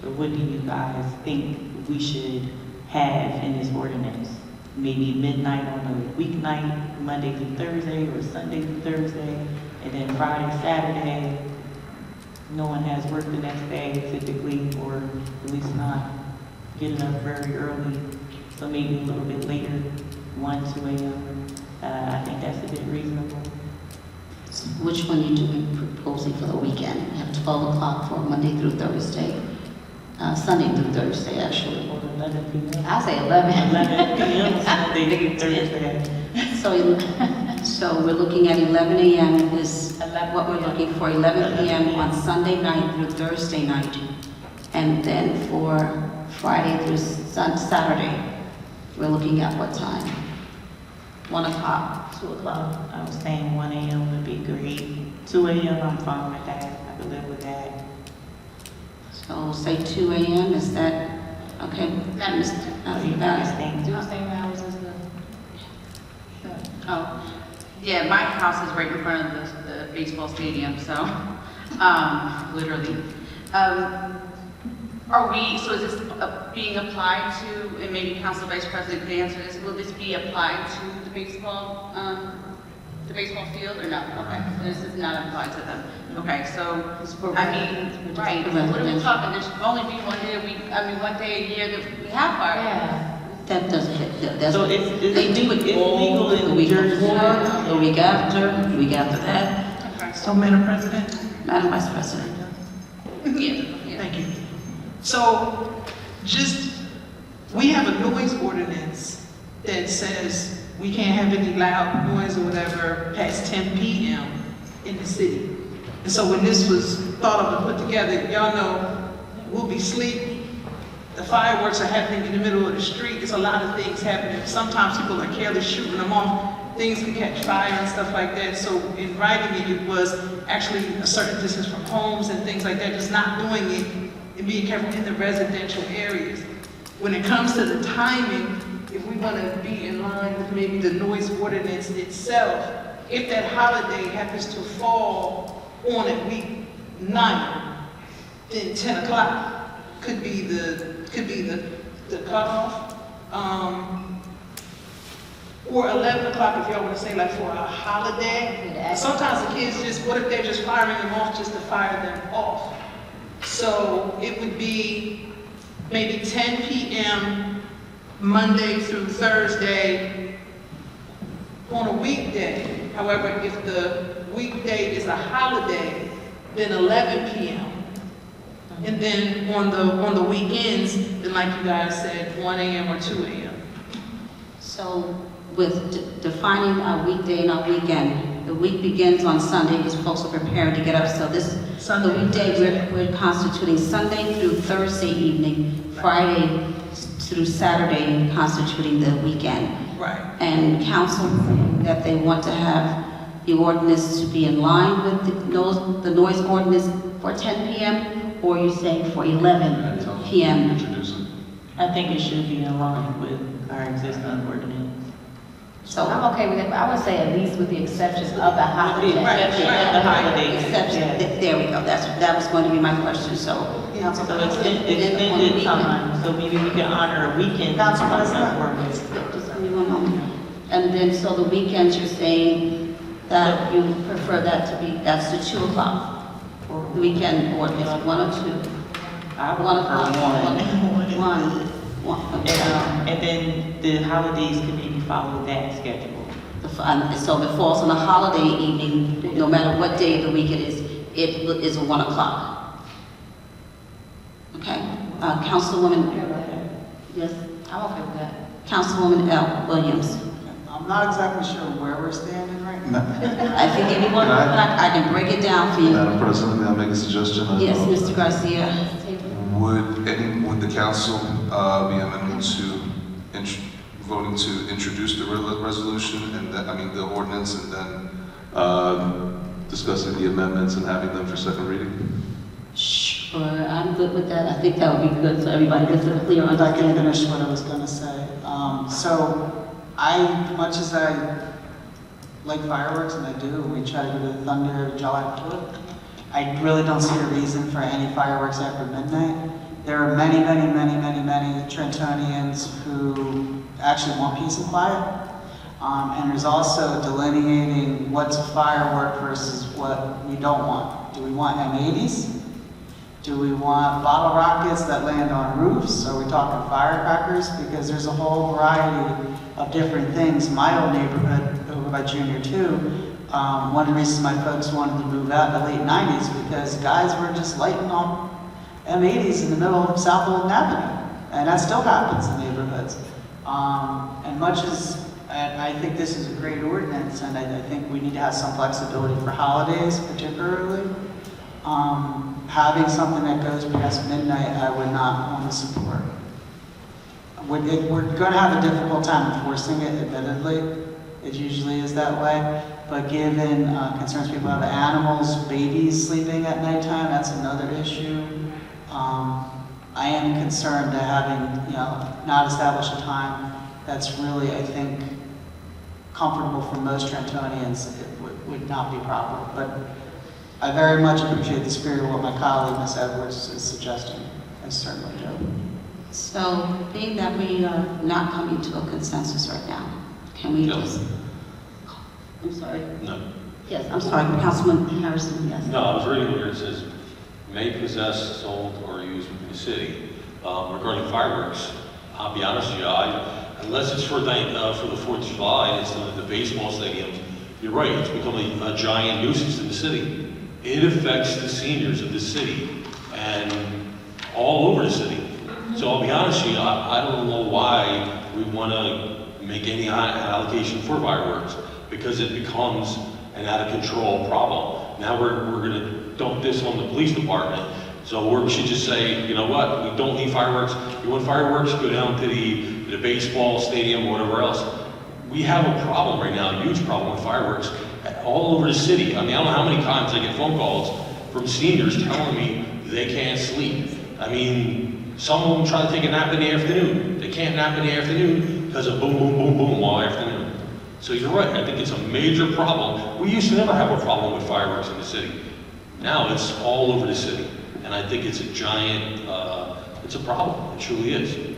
But what do you guys think we should have in this ordinance? Maybe midnight on a weeknight, Monday through Thursday, or Sunday through Thursday, and then Friday, Saturday, no one has work the next day typically, or at least not getting up very early, so maybe a little bit later, 1, 2 a.m. I think that's a bit reasonable. Which one are you proposing for the weekend? You have 12 o'clock for Monday through Thursday, Sunday through Thursday, actually. Or 11 p.m. I say 11. 11 p.m. Sunday through Thursday. So we're looking at 11 a.m. is what we're looking for, 11 p.m. on Sunday night through Thursday night. And then for Friday through Saturday, we're looking at what time? 1 o'clock. 2 o'clock. I was saying 1 a.m. would be great. 2 a.m. I'm fine with that. I could live with that. So say 2 a.m. Is that okay? What do you guys think? Do the same hours as the... Oh, yeah, my house is right in front of the baseball stadium, so, literally. So is this being applied to, and maybe Council Vice President could answer this, will this be applied to the baseball field or no? Okay, so this is not applied to them. Okay, so, I mean, right, what are we talking, there should only be one day a year that we have fireworks. Yeah. That doesn't fit. That's, So they do it all the week before, the week after that. Okay. So, Madam President? Madam Vice President. Yeah. Thank you. So, we have a noise ordinance that says we can't have any loud noise or whatever past 10 p.m. in the city. And so when this was thought of and put together, y'all know, we'll be asleep. The fireworks are happening in the middle of the street. There's a lot of things happening. Sometimes people are careless shooting them off. Things can catch fire and stuff like that. So in writing it, it was actually a certain distance from homes and things like that, just not doing it and being careful in the residential areas. When it comes to the timing, if we want to be in line with maybe the noise ordinance itself, if that holiday happens to fall on a weeknight, then 10 o'clock could be the cutoff. Or 11 o'clock if y'all want to say like for a holiday. Sometimes the kids just, what if they're just firing them off just to fire them off? So it would be maybe 10 p.m. Monday through Thursday on a weekday. However, if the weekday is a holiday, then 11 p.m. And then on the weekends, then like you guys said, 1 a.m. or 2 a.m. So with defining our weekday and our weekend, the week begins on Sunday because folks are preparing to get up. So this Sunday, the weekday, we're constituting Sunday through Thursday evening, Friday through Saturday constituting the weekend. Right. And council that they want to have the ordinance to be in line with the noise ordinance for 10 p.m. or you saying for 11 p.m. I think it should be in line with our existing ordinance. So I'm okay with it, but I would say at least with the exception of the holiday. The holidays. Exception, there we go, that was going to be my question, so. So extended time, so maybe we can honor a weekend. Council President. Just give me 1 moment. And then, so the weekends, you're saying that you prefer that to be, that's the 2 o'clock? The weekend ordinance, 1 or 2? I would 1 o'clock. prefer 1. 1. Okay. And then the holidays can maybe follow that schedule. So if it falls on a holiday evening, no matter what day of the week it is a 1 o'clock. Okay, Councilwoman, yes, I'm okay with that. Councilwoman L. Williams. I'm not exactly sure where we're standing right now. I think anyone, I can break it down for you. Madam President, may I make a suggestion? Yes, Mr. Garcia. Would the council be amenable to voting to introduce the resolution and the ordinance and then discussing the amendments and having them for second reading? Sure, I'm good with that. I think that would be good so everybody gets a clear I can understanding. finish what I was going to say. So much as I like fireworks, and I do, we try to go to Thunder, July 4th, I really don't see a reason for any fireworks after midnight. There are many Trentonians who actually want peace and quiet. And there's also delineating what's a firework versus what we don't want. Do we want M80s? Do we want bottle rockets that land on roofs? Are we talking firecrackers? Because there's a whole variety of different things. My old neighborhood over by Junior 2, one of the reasons my folks wanted to move out in the late 90s because guys were just lighting up M80s in the middle of South Old Avenue. And that still happens in neighborhoods. And much as and I think this is a great ordinance, and I think we need to have some flexibility for holidays particularly. Having something that goes past midnight, I would not want to support. We're going to have a difficult time enforcing it, admittedly. It usually is that way. But given concerns people have animals, babies sleeping at nighttime, that's another issue. I am concerned that having, not established a time that's really, I think, comfortable for most Trentonians, it would not be proper. But I very much appreciate the spirit of what my colleague, Ms. Edwards, is suggesting. I certainly do. So, being that we are not coming to a consensus right now, can we just... I'm sorry. No. Yes, I'm sorry, Councilman Harrison, yes. No, I was reading where it says, may possess, sold, or used within the city. Regarding fireworks, I'll be honest with you, unless it's for the 4th of July, it's the baseball stadiums, you're right, it's become a giant nuisance in the city. It affects the seniors of the city and all over the city. So I'll be honest with you, I don't know why we want to make any allocation for fireworks, because it becomes an out of control problem. Now we're going to dump this on the police department. So we should just say, you know what, we don't need fireworks. You want fireworks, go down to the baseball stadium or whatever else. We have a problem right now, a huge problem with fireworks all over the city. I mean, I don't know how many times I get phone calls from seniors telling me they can't sleep. I mean, some of them try to take a nap in the afternoon. They can't nap in the afternoon because of boom, boom, boom, boom all afternoon. So you're right, I think it's a major problem. We used to never have a problem with fireworks in the city. Now it's all over the city. And I think it's a giant, it's a problem, it truly is.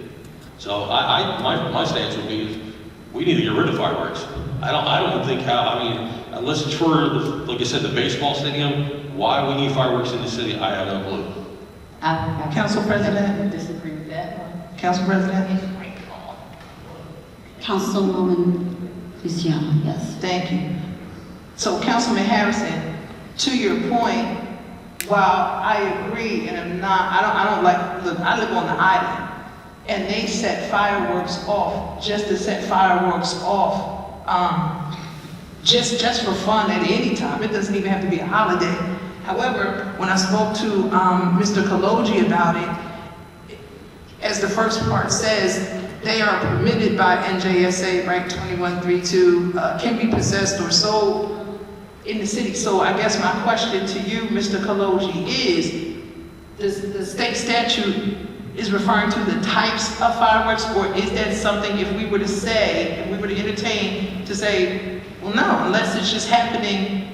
So my stance would be, we need to get rid of fireworks. I don't think unless it's for, like I said, the baseball stadium, why we need fireworks in the city, I have no clue. Council President? I disagree with that. Council President? Councilwoman Feliciano, yes. Thank you. So Councilman Harrison, to your point, while I agree and I don't like, look, I live on the island and they set fireworks off just to set fireworks off, just for fun at any time. It doesn't even have to be a holiday. However, when I spoke to Mr. Kaloji about it, as the first part says, they are permitted by NJSA, right, 2132, can be possessed or sold in the city. So I guess my question to you, Mr. Kaloji, is the state statute is referring to the types of fireworks, or is that something, if we were to say, if we were to entertain, to say, well, no, unless it's just happening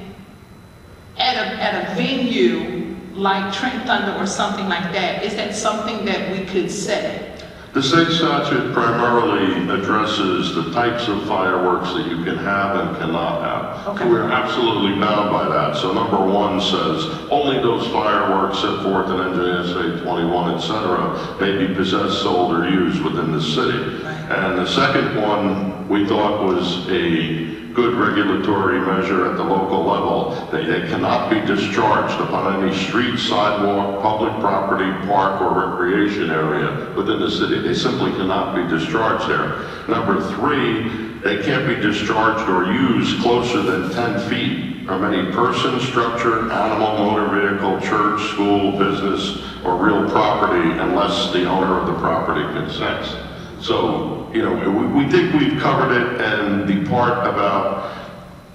at a venue like Trenton Thunder or something like that, is that something that we could say? The state statute primarily addresses the types of fireworks that you can have and cannot have. Okay. We're absolutely bound by that. So number one says only those fireworks set forth in NJSA 21, etc., may be possessed, sold, or used within the city. And the second one we thought was a good regulatory measure at the local level. They cannot be discharged upon any street, sidewalk, public property, park, or recreation area within the city. They simply cannot be discharged there. Number three, they can't be discharged or used closer than 10 feet from any person, structure, animal, motor vehicle, church, school, business, or real property unless the owner of the property consents. So, you know, we think we've covered it, and the part about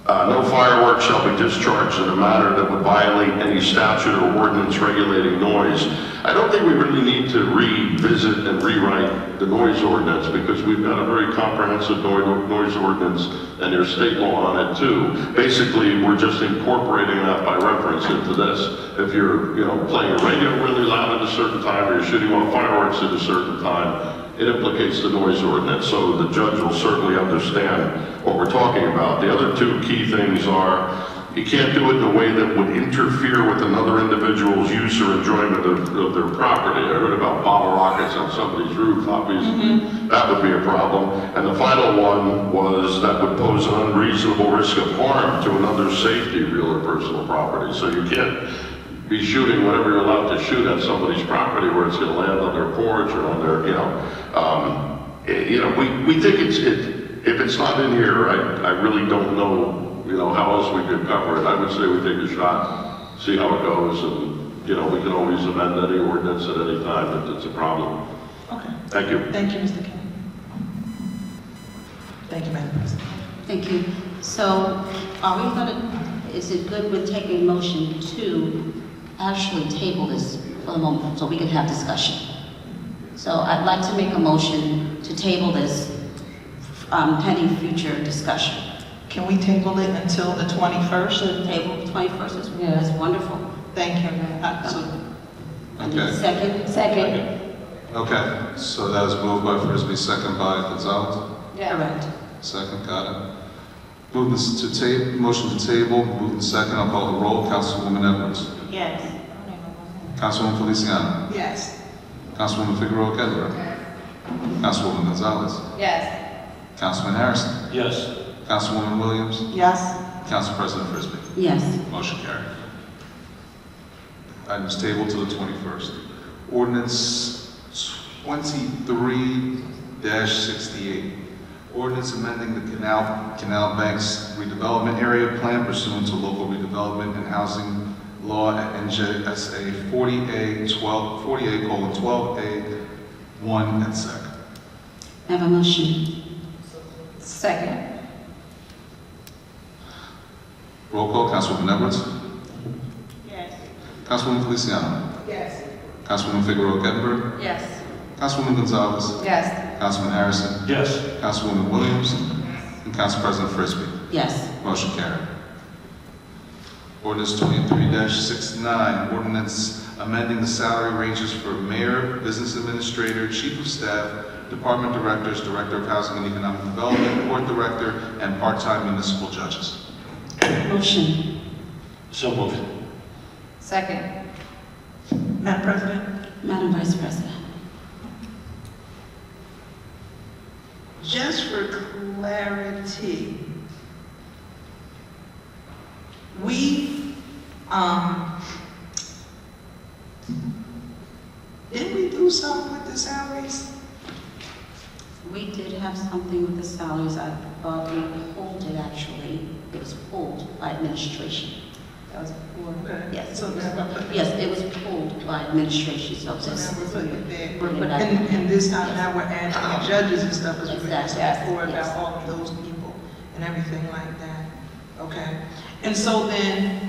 no fireworks shall be discharged in a manner that would violate any statute or ordinance regulating noise. I don't think we really need to revisit and rewrite the noise ordinance, because we've got a very comprehensive noise ordinance and there's state law on it too. Basically, we're just incorporating that by reference into this. If you're, you know, playing a radio really loud at a certain time, or you're shooting off fireworks at a certain time, it implicates the noise ordinance, so the judge will certainly understand what we're talking about. The other two key things are, you can't do it in a way that would interfere with another individual's use or enjoyment of their property. I heard about bottle rockets on somebody's roof, obviously. That would be a problem. And the final one was that would pose an unreasonable risk of harm to another's safety, real or personal property. So you can't be shooting whatever you're allowed to shoot at somebody's property where it's going to land on their porch or on their, we think if it's not in here, I really don't know, how else we could cover it. I would say we take a shot, see how it goes, and, we can always amend any ordinance at any time if it's a problem. Okay. Thank you. Thank you, Mr. King. Thank you, Madam President. Thank you. So are we going to, is it good with taking a motion to actually table this for the moment so we can have discussion? So I'd like to make a motion to table this pending future discussion. Can we table it until the 21st? Table the 21st is wonderful. Thank you. Okay. Second. Okay, so that was moved by Frisbee, second by Gonzalez. Correct. Second, got it. Motion to table, moved in second. I'll call the roll. Councilwoman Edwards. Yes. Councilwoman Feliciano. Yes. Councilwoman Figueroa Gettler. Councilwoman Gonzalez. Yes. Councilman Harrison. Yes. Councilwoman Williams. Yes. Council President Frisbee. Yes. Motion carried. Items tabled to the 21st. Ordinance 23-68. Ordinance amending the Canal Banks redevelopment area plan pursuant to local redevelopment and housing law at NJSA 40A:12A1 and sec. Have a motion. Second. Roll call. Councilwoman Edwards. Yes. Councilwoman Feliciano. Yes. Councilwoman Figueroa Gettleberg. Yes. Councilwoman Gonzalez. Yes. Councilman Harrison. Yes. Councilwoman Williams. And Council President Frisbee. Yes. Motion carried. Ordinance 23-69, ordinance amending the salary ranges for mayor, business administrator, chief of staff, department directors, director of housing and economic development, court director, and part-time municipal judges. Motion. So moved. Second. Madam President? Madam Vice President. Just for clarity, we, didn't we do something with the salaries? We did have something with the salaries. I thought we pulled it, actually. It was pulled by administration. That was before. Yes. So now we're putting- Yes, it was pulled by administration, so So this now we're putting it there. We're putting it- And this time now we're adding the judges and stuff, because we were asking Exactly. before Yes. about all of those people and everything like that. Okay. And so then,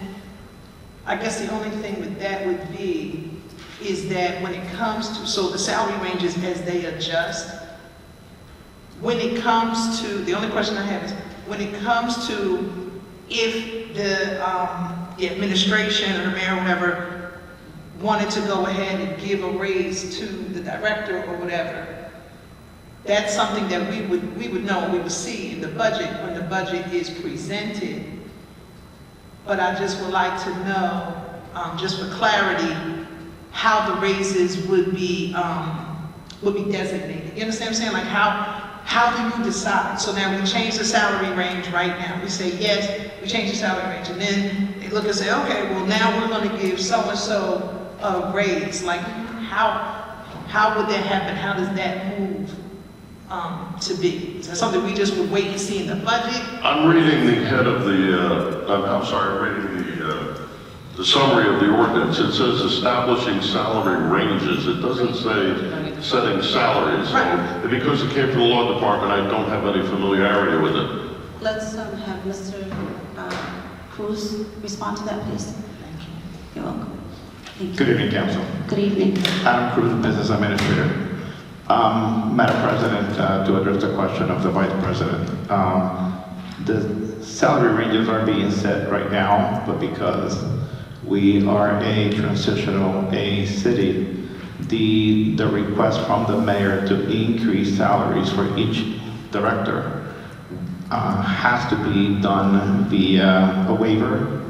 I guess the only thing with that would be, is that when it comes to, so the salary ranges as they adjust, when it comes to, the only question I have is, when it comes to if the administration or the mayor or whatever wanted to go ahead and give a raise to the director or whatever, that's something that we would know, we would see in the budget when the budget is presented. But I just would like to know, just for clarity, how the raises would be designated. You understand what I'm saying? Like how do you decide? So now we change the salary range right now. We say, yes, we change the salary range. And then they look and say, okay, well now we're gonna give so-and-so a raise. Like how would that happen? How does that move to be? Is that something we just would wait and see in the budget? I'm reading the head of the, I'm reading the summary of the ordinance. It says establishing salary ranges. It doesn't say setting salaries. So because it came from the law department, I don't have any familiarity with it. Let's have Mr. Cruz respond to that, please. Thank you. You're welcome. Thank you. Good evening, Council. Good evening. Adam Cruz, Business Administrator. Madam President, to address the question of the Vice President, the salary ranges are being set right now, but because we are a transitional city, the request from the mayor to increase salaries for each director has to be done via a waiver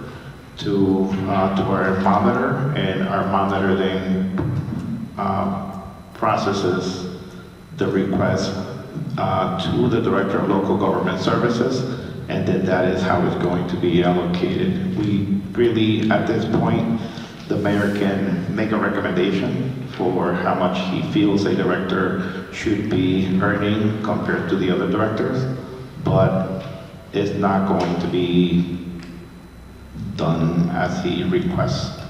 to our monitor, and our monitor then processes the request to the Director of Local Government Services, and then that is how it's going to be allocated. We really, at this point, the mayor can make a recommendation for how much he feels a director should be earning compared to the other directors, but it's not going to be done as he requests.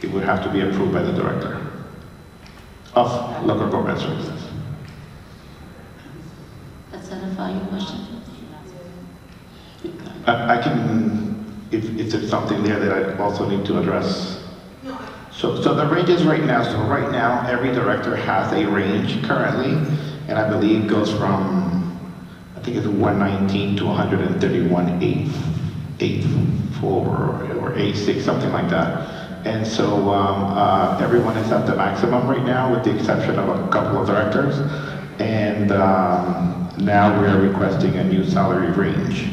It would have to be approved by the Director of Local Government Services. Does that satisfy your question? I can, if there's something there that I also need to address. So the ranges right now, every director has a range currently, and I believe goes from, I think it's 119 to 131, 8.4 or 8.6, something like that. And so everyone is at the maximum right now, with the exception of a couple of directors. And now we're requesting a new salary range.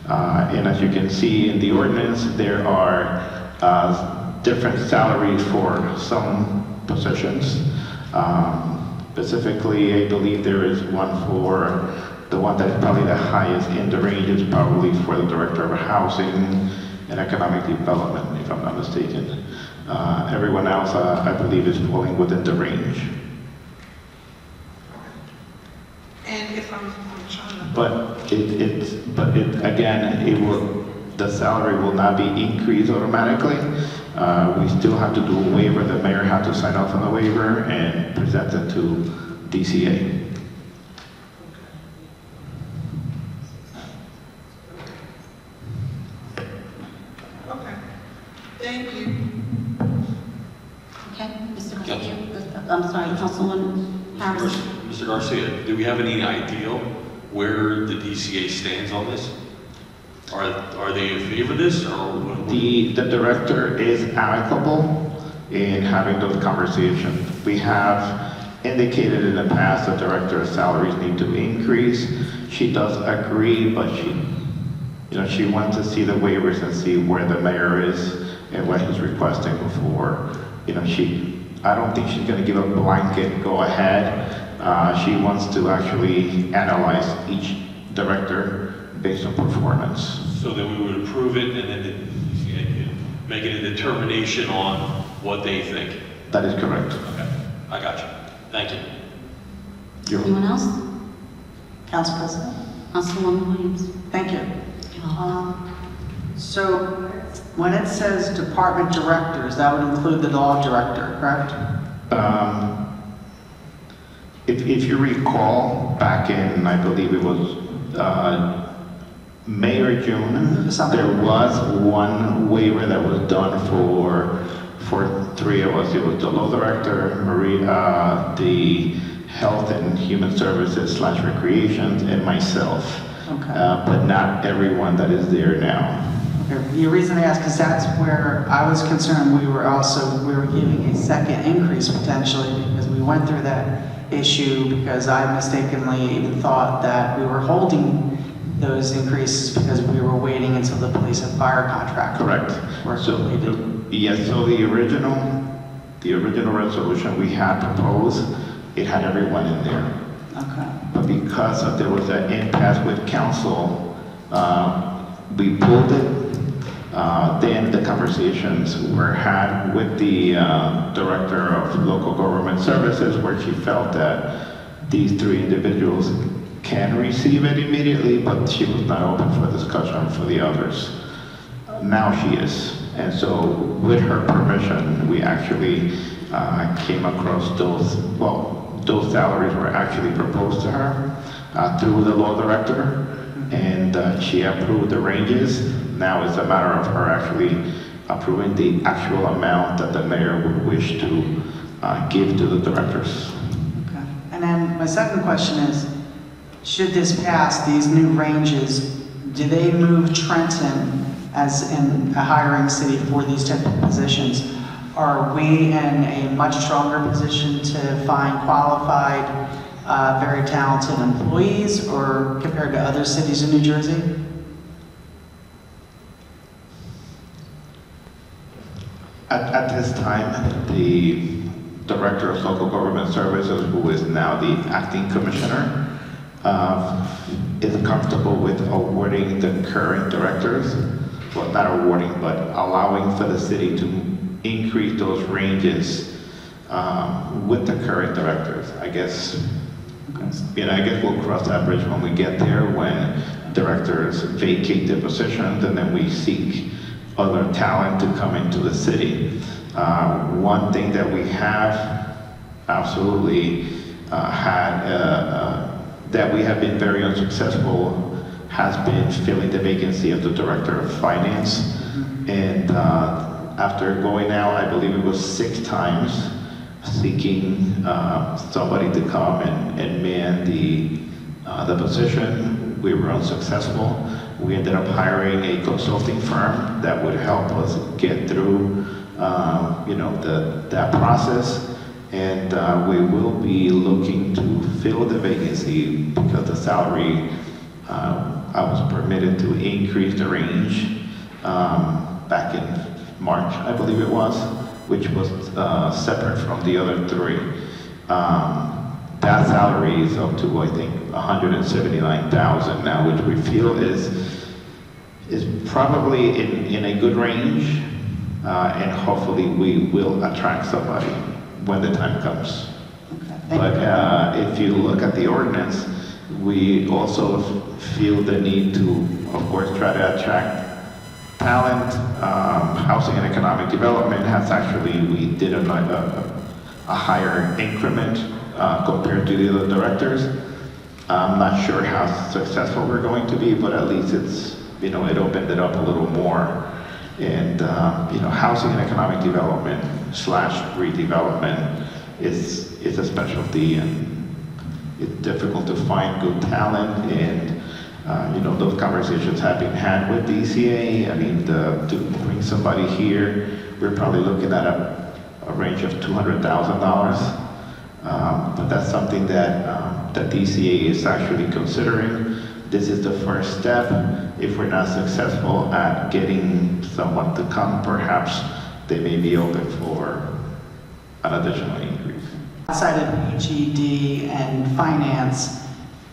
And as you can see in the ordinance, there are different salaries for some positions. Specifically, I believe there is one for, the one that is probably the highest in the range is probably for the Director of Housing and Economic Development, if I'm not mistaken. Everyone else, I believe, is falling within the range. And if I'm trying to... But the salary will not be increased automatically. We still have to do a waiver. The mayor has to sign off on the waiver and present it to DCA. Okay. Thank you. Okay. Okay, Mr. Garcia, I'm sorry, Councilman Harris. Mr. Garcia, do we have any idea where the DCA stands on this? Are they in favor of this, or what? The director is amicable in having those conversations. We have indicated in the past that director's salaries need to increase. She does agree, but she wants to see the waivers and see where the mayor is and what he's requesting before. I don't think she's going to give a blanket go ahead. She wants to actually analyze each director based on performance. So that we would approve it and then make it a determination on what they think? That is correct. Okay, I got you. Thank you. Anyone else? Council President? Councilwoman Williams. Thank you. So when it says department directors, that would include the law director, correct? If you recall, back in, I believe it was May or June, there was one waiver that was done for three of us. It was the law director, Maria, the health and human services / recreation, and myself. Okay. But not everyone that is there now. Okay. The reason I ask is that's where I was concerned. We were giving a second increase potentially because we went through that issue because I mistakenly even thought that we were holding those increases because we were waiting until the police and fire contract. Correct. Yes, so the original resolution we had proposed, it had everyone in there. Okay. But because there was an impasse with council, we pulled it. Then the conversations were had with the director of local government services, where she felt that these three individuals can receive it immediately, but she was not open for discussion for the others. Now she is. And so with her permission, we actually came across those salaries were actually proposed to her through the law director, and she approved the ranges. Now it's a matter of her actually approving the actual amount that the mayor would wish to give to the directors. Okay. And then my second question is, should this pass, these new ranges, do they move Trenton as in a hiring city for these type of positions? Are we in a much stronger position to find qualified, very talented employees, or compared to other cities in New Jersey? At this time, the director of local government services, who is now the acting commissioner, is comfortable with awarding the current directors, well, not awarding, but allowing for the city to increase those ranges with the current directors. I guess we'll cross that bridge when we get there, when directors vacate their positions, and then we seek other talent to come into the city. One thing that we have absolutely that we have been very unsuccessful has been filling the vacancy of the director of finance. And after going out, I believe it was 6 times, seeking somebody to come and man the position, we were unsuccessful. We ended up hiring a consulting firm that would help us get through, that process. And we will be looking to fill the vacancy because the salary, I was permitted to increase the range back in March, I believe it was, which was separate from the other 3. That salary is up to, I think, $179,000 now, which we feel is probably in a good range, and hopefully we will attract somebody when the time comes. But if you look at the ordinance, we also feel the need to, of course, try to attract talent. Housing and Economic Development has actually, we did a higher increment compared to the other directors. I'm not sure how successful we're going to be, but at least it's, it opened it up a little more. And, housing and economic development / redevelopment is a specialty, and it's difficult to find good talent. And, those conversations have been had with DCA. I mean, to bring somebody here, we're probably looking at a range of $200,000. But that's something that DCA is actually considering. This is the first step. If we're not successful at getting someone to come, perhaps they may be open for an additional increase. Outside of HED and finance,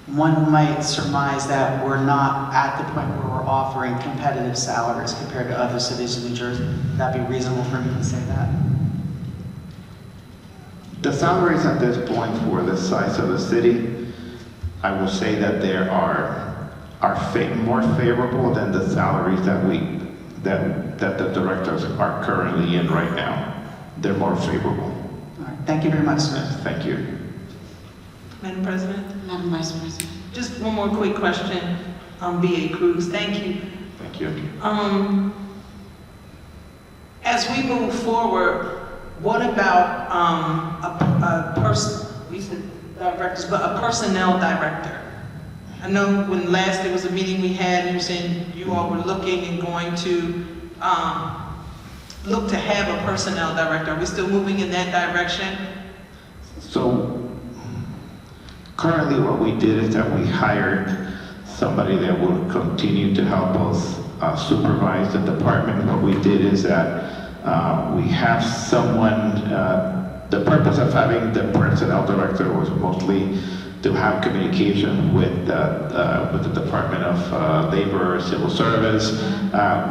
one might surmise that we're not at the point where we're offering competitive salaries compared to other cities in New Jersey. Would that be reasonable for me to say that? The salaries at this point for the size of the city, I will say that they are more favorable than the salaries that the directors are currently in right now. They're more favorable. All right. Thank you very much, sir. Thank you. Madam President? Madam Vice President. Just one more quick question, B.A. Cruz, thank you. Thank you. As we move forward, what about a person, we said directors, but a personnel director? I know when last there was a meeting we had, you were saying you all were looking and going to look to have a personnel director. Are we still moving in that direction? So currently what we did is that we hired somebody that will continue to help us supervise the department. What we did is that we have someone, the purpose of having the personnel director was mostly to have communication with the Department of Labor, Civil Service.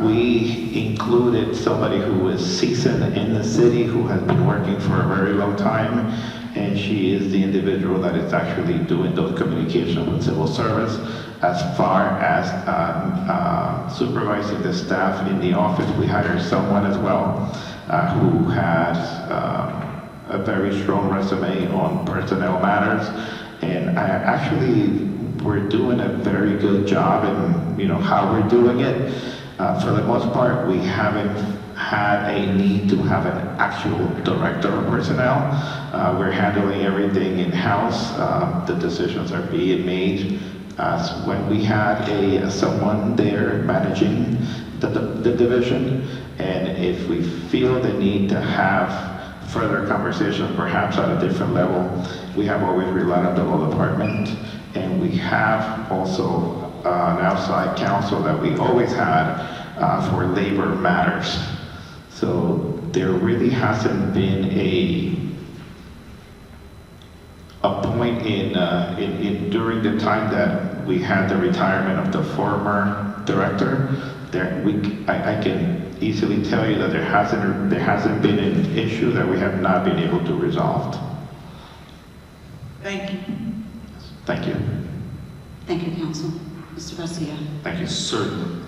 We included somebody who is seasoned in the city, who has been working for a very long time, and she is the individual that is actually doing those communications with Civil Service. As far as supervising the staff in the office, we hired someone as well who had a very strong resume on personnel matters. And we're doing a very good job in, how we're doing it. For the most part, we haven't had a need to have an actual director of personnel. We're handling everything in-house. The decisions are being made as when we had someone there managing the division. And if we feel the need to have further conversations, perhaps at a different level, we have always relied on the law department, and we have also an outside counsel that we always had for labor matters. So there really hasn't been a point during the time that we had the retirement of the former director. I can easily tell you that there hasn't been an issue that we have not been able to resolve. Thank you. Thank you. Thank you, Council. Mr. Garcia. Thank you. Certainly.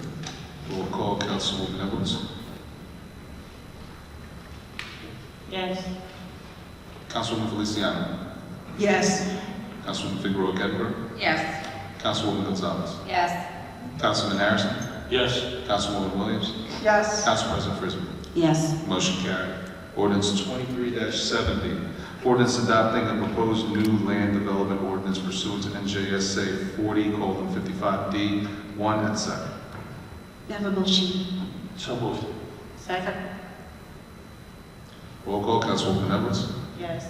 Roll call, Councilwoman Edwards. Yes. Councilwoman Feliciano. Yes. Councilwoman Figueroa Gettler. Yes. Councilwoman Gonzalez. Yes. Councilman Harrison. Yes. Councilwoman Williams. Yes. Council President Frisbee. Yes. Motion carried. Ordinance 23-70. Ordinance adopting a proposed new land development ordinance pursuant to NJSA 40:55D1 and 2. We have a motion. So moved. Second. Roll call, Councilwoman Edwards. Yes.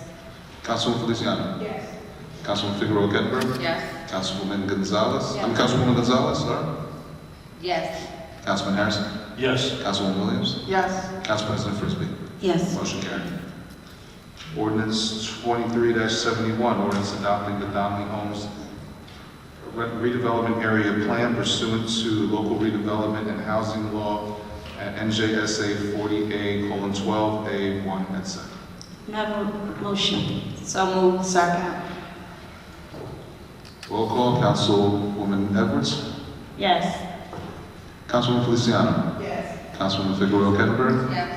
Councilwoman Feliciano. Yes. Councilwoman Figueroa Gettler. Yes. Councilwoman Gonzalez. Yes. Councilwoman Gonzalez, sorry. Yes. Councilman Harrison. Yes. Councilwoman Williams. Yes. Council President Frisbee. Yes. Motion carried. Ordinance 23-71, ordinance adopting the Donnelly Homes redevelopment area plan pursuant to local redevelopment and housing law at NJSA 40A:12A1 and 2. We have a motion. So moved. Second. Roll call, Councilwoman Edwards. Yes. Councilwoman Feliciano. Yes. Councilwoman Figueroa Gettler. Yes.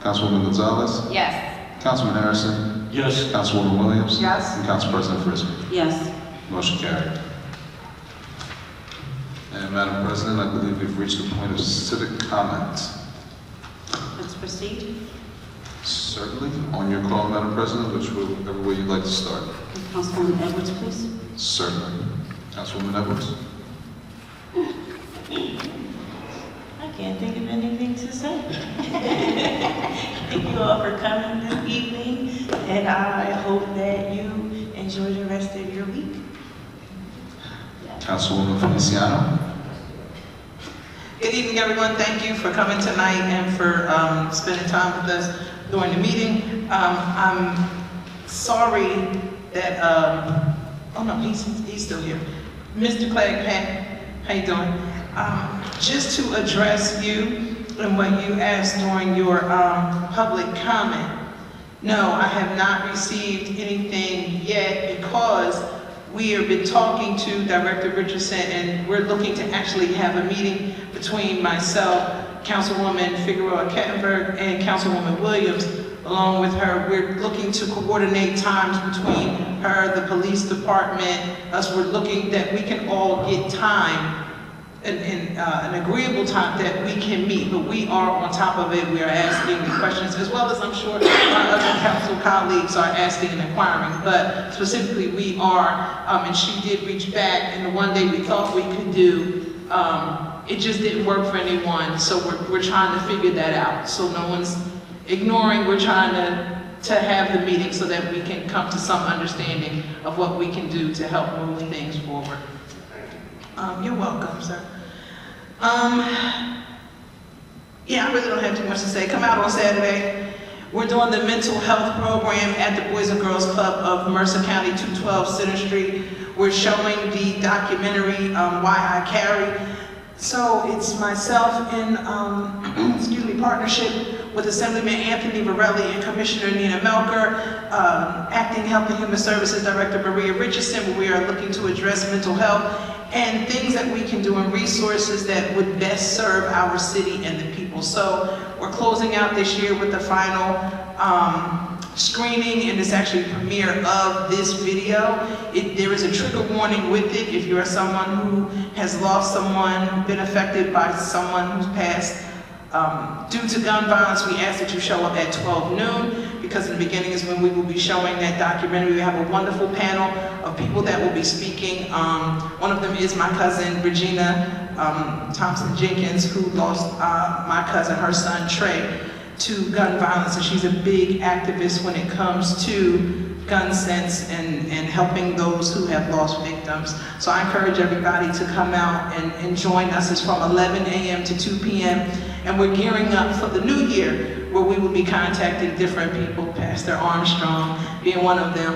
Councilwoman Gonzalez. Yes. Councilman Harrison. Yes. Councilwoman Williams. Yes. And Council President Frisbee. Yes. Motion carried. And Madam President, I believe we've reached the point of civic comment. Let's proceed. Certainly. On your call, Madam President, whichever way you'd like to start. Councilwoman Edwards, please. Certainly. Councilwoman Edwards. I can't think of anything to say. Thank you all for coming this evening, and I hope that you enjoy the rest of your week. Councilwoman Feliciano. Good evening, everyone. Thank you for coming tonight and for spending time with us during the meeting. I'm sorry that, oh no, he's still here. Mr. Clegg, how you doing? Just to address you and what you asked during your public comment. No, I have not received anything yet because we have been talking to Director Richardson and we're looking to actually have a meeting between myself, Councilwoman Figueroa Kettenberg, and Councilwoman Williams. Along with her, we're looking to coordinate times between her, the police department, us. We're looking that we can all get time, an agreeable time that we can meet, but we are on top of it. We are asking the questions, as well as I'm sure my other council colleagues are asking and inquiring, but specifically we are, and she did reach back, and the one day we thought we could do, it just didn't work for anyone, so we're trying to figure that out. So no one's ignoring, we're trying to have the meeting so that we can come to some understanding of what we can do to help move things forward. You're welcome, sir. Yeah, I really don't have too much to say. Come out on Saturday. We're doing the mental health program at the Boys and Girls Club of Mercer County, 212 Center Street. We're showing the documentary, Why I Carry. So it's myself in, partnership with Assemblyman Anthony Varelli and Commissioner Nina Melker, Acting Health and Human Services Director Maria Richardson, where we are looking to address mental health and things that we can do and resources that would best serve our city and the people. So we're closing out this year with the final screening, and it's actually a premiere of this video. There is a trigger warning with it. If you are someone who has lost someone, been affected by someone who's passed due to gun violence, we ask that you show up at 12 noon, because in the beginning is when we will be showing that documentary. We have a wonderful panel of people that will be speaking. One of them is my cousin, Regina Thompson Jenkins, who lost my cousin, her son, Trey, to gun violence, and she's a big activist when it comes to gun sense and helping those who have lost victims. So I encourage everybody to come out and join us. It's from 11 a.m. to 2 p.m. And we're gearing up for the new year, where we will be contacting different people, Pastor Armstrong being one of them,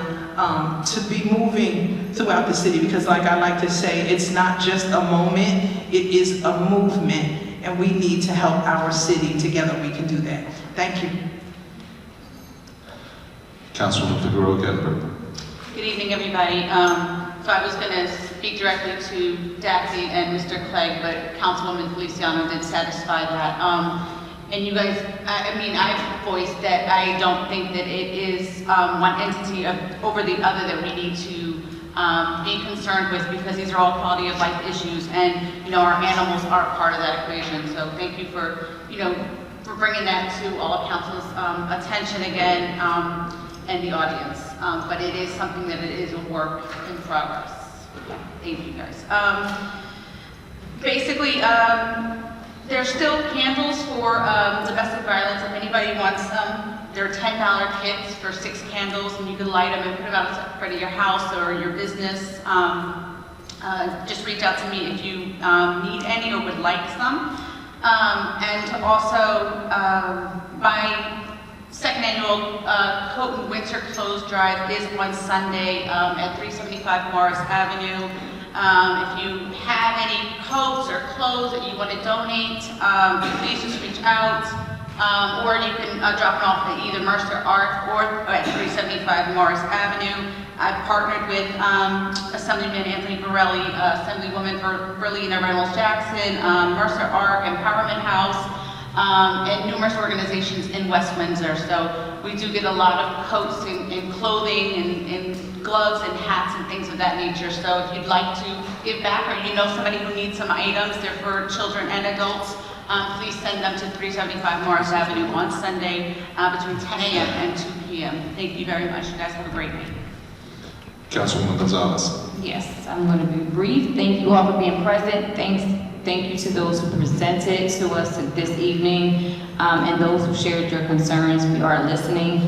to be moving throughout the city, because like I like to say, it's not just a moment, it is a movement. And we need to help our city. Together we can do that. Thank you. Councilwoman Figueroa Kettenberg. Good evening, everybody. So I was going to speak directly to Daphne and Mr. Clegg, but Councilwoman Feliciano did satisfy that. And you guys, I've voiced that I don't think that it is one entity over the other that we need to be concerned with, because these are all quality of life issues, and our animals are part of that equation. So thank you for for bringing that to all of council's attention again, and the audience. But it is something that it is a work in progress. Thank you guys. Basically, there's still candles for domestic violence. If anybody wants them, they're $10 kits for 6 candles, and you can light them and put them out in front of your house or your business. Just reach out to me if you need any or would like some. And also, my second annual Coat and Winter Clothes Drive is on Sunday at 375 Morris Avenue. If you have any coats or clothes that you want to donate, please just reach out. Or you can drop them off at either Mercer Art or at 375 Morris Avenue. I've partnered with Assemblyman Anthony Borelli, Assemblywoman Berlina Reynolds-Jackson, Mercer Art, Empowerment House, and numerous organizations in West Windsor. So we do get a lot of coats and clothing and gloves and hats and things of that nature. So if you'd like to give back, or somebody who needs some items, they're for children and adults, please send them to 375 Morris Avenue on Sunday between 10 a.m. and 2 p.m. Thank you very much. You guys have a great week. Councilwoman Gonzalez. Yes, I'm going to be brief. Thank you all for being present. Thank you to those who presented to us this evening, and those who shared your concerns. We are listening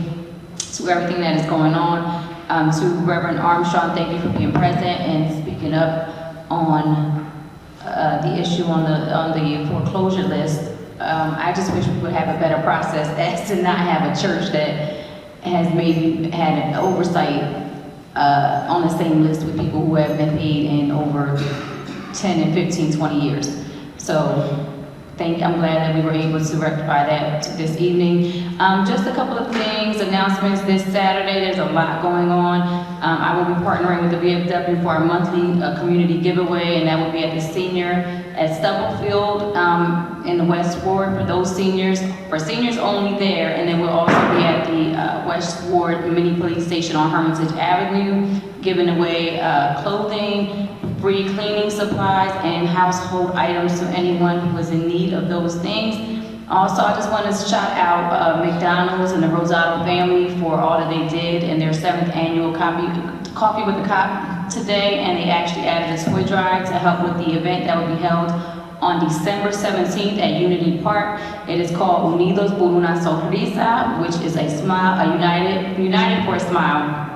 to everything that is going on. To Reverend Armstrong, thank you for being present and speaking up on the issue on the foreclosure list. I just wish we would have a better process as to not have a church that has maybe had an oversight on the same list with people who have been paid in over 10 and 15, 20 years. So I'm glad that we were able to rectify that this evening. Just a couple of things, announcements this Saturday. There's a lot going on. I will be partnering with the VFW for our monthly community giveaway, and that will be at the senior at Stubblefield in the West Ward for seniors only there. And then we'll also be at the West Ward mini police station on Hermitage Avenue, giving away clothing, free cleaning supplies, and household items to anyone who is in need of those things. Also, I just want to shout out McDonald's and the Rosado family for all that they did in their 7th annual Coffee with the Cop today, and they actually added a toy drive to help with the event that will be held on December 17th at Unity Park. It is called Unidos por una Sonrisa, which is a smile, United for a Smile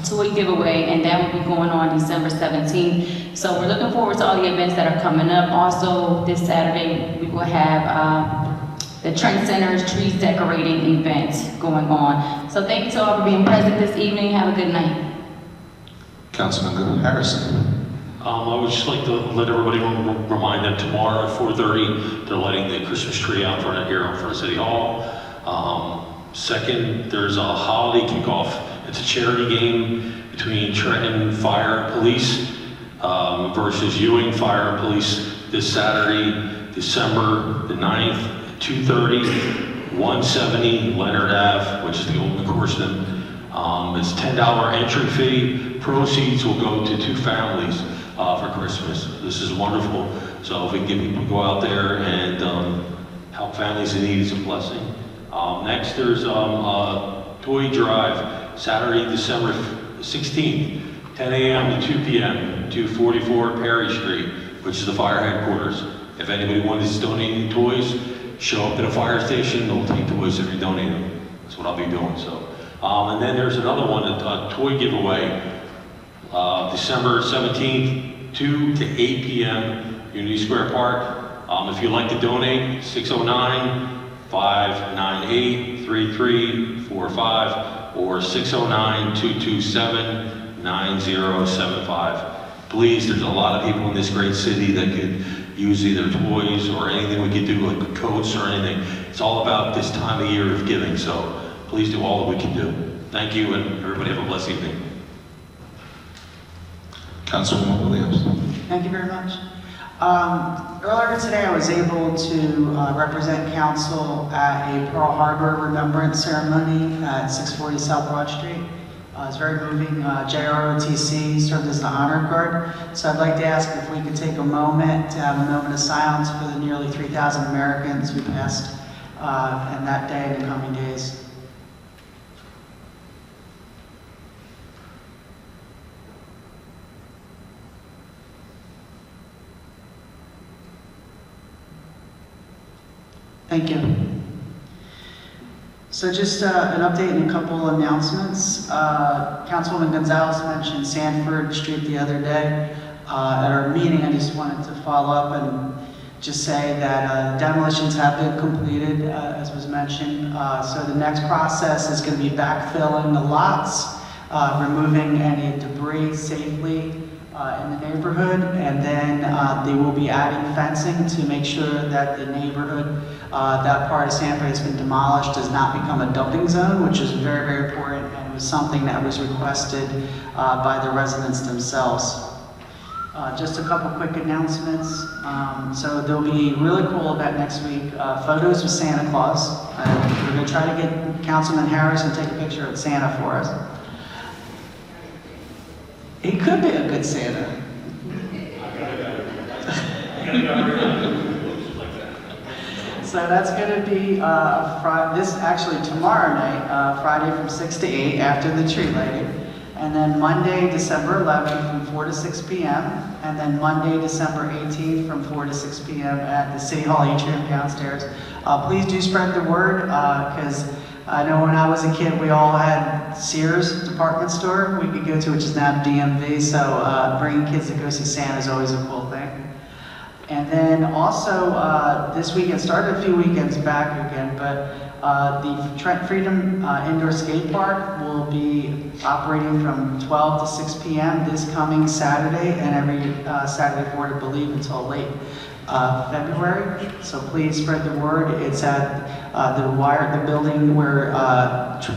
toy giveaway, and that will be going on December 17th. So we're looking forward to all the events that are coming up. Also, this Saturday, we will have the Trenton Center's trees decorating event going on. So thank you to all for being present this evening. Have a good night. Councilman Harrison. I would just like to let everybody remind them tomorrow at 4:30, they're lighting the Christmas tree out front of here in front of City Hall. Second, there's a holiday kickoff. It's a charity game between Trenton Fire and Police versus Ewing Fire and Police this Saturday, December the 9th, at 2:30, 170 Leonard Ave, which is the old McCorston. It's $10 entry fee. Proceeds will go to 2 families for Christmas. This is wonderful. So if we can get people to go out there and help families in need, is a blessing. Next, there's a toy drive. Saturday, December 16th, 10 a.m. to 2 p.m. 244 Perry Street, which is the fire headquarters. If anybody wants to donate toys, show up at a fire station, they'll take toys if you donate them. That's what I'll be doing. So, and then there's another one, a toy giveaway, December 17th, 2 to 8 p.m. Unity Square Park. If you'd like to donate, 609-598-3345. or 609-227-9075. Please, there's a lot of people in this great city that could use either toys or anything we could do, like coats or anything. It's all about this time of year of giving, so please do all that we can do. Thank you, and everybody have a blessed evening. Councilwoman Williams. Thank you very much. Earlier today, I was able to represent council at a Pearl Harbor Remembrance Ceremony at 640 South Broad Street. It's very moving. JROTC served as the honor guard. So I'd like to ask if we could take a moment to have a moment of silence for the nearly 3,000 Americans who passed in that day and the coming days. Thank you. So just an update and a couple announcements. Councilwoman Gonzalez mentioned Sanford Street the other day. At our meeting, I just wanted to follow up and just say that demolitions have been completed, as was mentioned. So the next process is going to be backfilling the lots, removing any debris safely in the neighborhood, and then they will be adding fencing to make sure that the neighborhood, that part of Sanford has been demolished, does not become a dumping zone, which is very, very important, and was something that was requested by the residents themselves. Just a couple quick announcements. So there'll be a really cool event next week, photos with Santa Claus. We're going to try to get Councilman Harris to take a picture of Santa for us. He could be a good Santa. So that's going to be tomorrow night, Friday from 6 to 8 after the tree lighting. And then Monday, December 11th from 4 to 6 p.m. And then Monday, December 18th from 4 to 6 p.m. at the City Hall atrium downstairs. Please do spread the word because I know when I was a kid, we all had Sears department store we could go to, which is now DMV. So bringing kids to go see Santa is always a cool thing. And then also this weekend, started a few weekends back again, but the Trent Freedom Indoor Skate Park will be operating from 12 to 6 p.m. this coming Saturday and every Saturday forward, I believe, until late February. So please spread the word. It's at the building where Art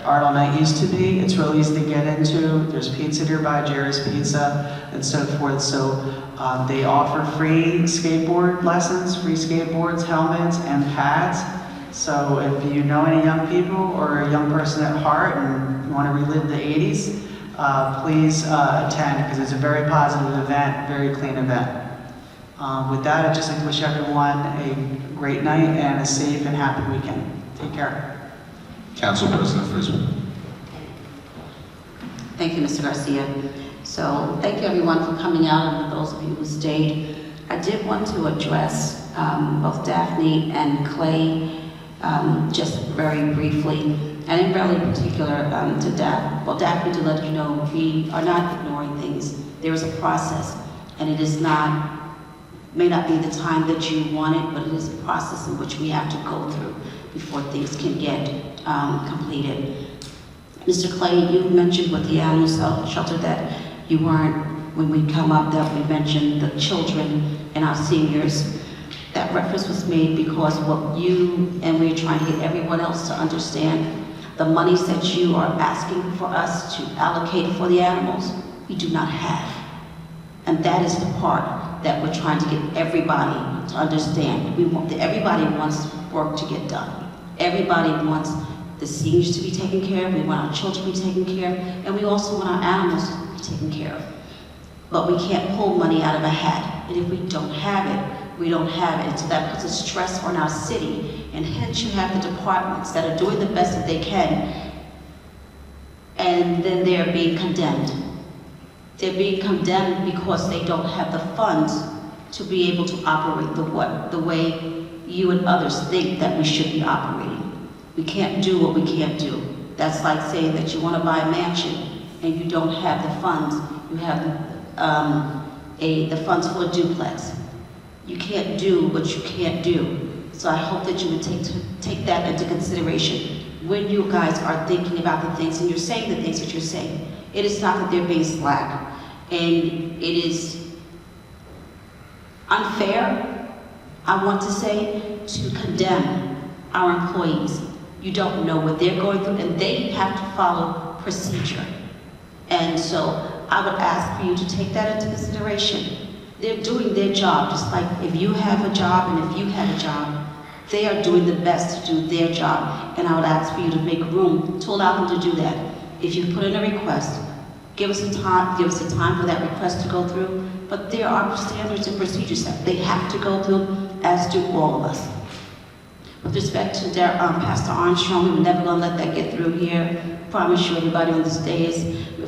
All Night used to be. It's really easy to get into. There's pizza nearby, Jerry's Pizza, and so forth. So they offer free skateboard lessons, free skateboards, helmets, and pads. So if you know any young people or a young person at heart and you want to relive the 80s, please attend because it's a very positive event, very clean event. With that, I'd just like to wish everyone a great night and a safe and happy weekend. Take care. Council President Frisbee. Thank you, Mr. Garcia. So thank you everyone for coming out and for those of you who stayed. I did want to address both Daphne and Clay just very briefly, and in really particular to Daphne. Well, Daphne, to let you know, we are not ignoring things. There is a process, and it is may not be the time that you want it, but it is a process in which we have to go through before things can get completed. Mr. Clay, you mentioned with the animal shelter that you weren't, when we come up, that we mentioned the children and our seniors. That reference was made because what you, and we're trying to get everyone else to understand, the monies that you are asking for us to allocate for the animals, we do not have. And that is the part that we're trying to get everybody to understand. Everybody wants work to get done. Everybody wants the seniors to be taken care of, we want our children to be taken care of, and we also want our animals to be taken care of. But we can't pull money out of a hat, and if we don't have it, we don't have it. And so that puts a stress on our city, and hence you have the departments that are doing the best that they can, and then they're being condemned. They're being condemned because they don't have the funds to be able to operate the way you and others think that we should be operating. We can't do what we can't do. That's like saying that you want to buy a mansion and you don't have the funds. You have the funds for a duplex. You can't do what you can't do. So I hope that you would take that into consideration when you guys are thinking about the things and you're saying the things that you're saying. It is not that they're being slack, and it is unfair, I want to say, to condemn our employees. You don't know what they're going through, and they have to follow procedure. And so I would ask for you to take that into consideration. They're doing their job, just like if you have a job and if you have a job, they are doing the best to do their job. And I would ask for you to make room to allow them to do that. If you put in a request, give us the time for that request to go through, but there are standards and procedures that they have to go through, as do all of us. With respect to Pastor Armstrong, we're never going to let that get through here. I promise you, everybody on this dais,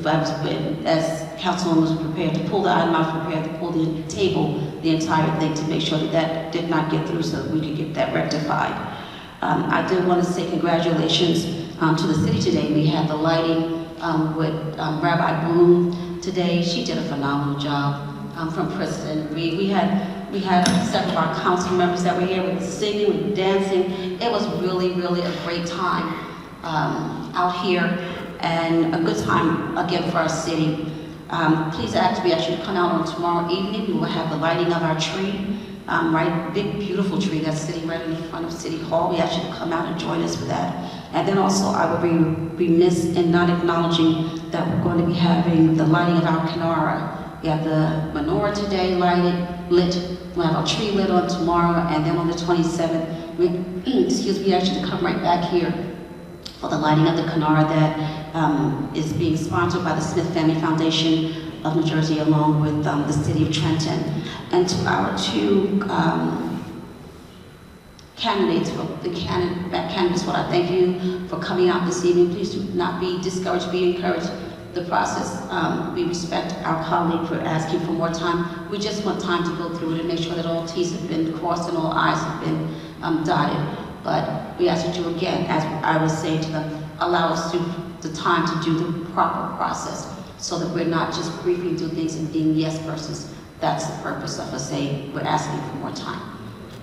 as Councilwoman was prepared to pull the item, I was prepared to pull the table, the entire thing, to make sure that that did not get through so that we could get that rectified. I did want to say congratulations to the city today. We had the lighting with Rabbi Boone today. She did a phenomenal job from Princeton. We had several of our council members that were here with singing, with dancing. It was really, really a great time out here, and a good time again for our city. Please ask me to come out on tomorrow evening. We will have the lighting of our tree, big beautiful tree that's sitting right in front of City Hall. We ask you to come out and join us for that. And then also I will be remiss in not acknowledging that we're going to be having the lighting of our Kinara. We have the menorah today lit. We'll have our tree lit on tomorrow, and then on the 27th, we ask you to come right back here for the lighting of the Kinara that is being sponsored by the Smith Family Foundation of New Jersey, along with the city of Trenton. And to our two candidates, what I thank you for coming out this evening. Please do not be discouraged, be encouraged. The process, we respect our colleague for asking for more time. We just want time to go through it and make sure that all T's have been crossed and all I's have been dotted. But we ask that you again, as I was saying to them, allow us the time to do the proper process so that we're not just briefing through things and being yes versus. That's the purpose of us saying we're asking for more time.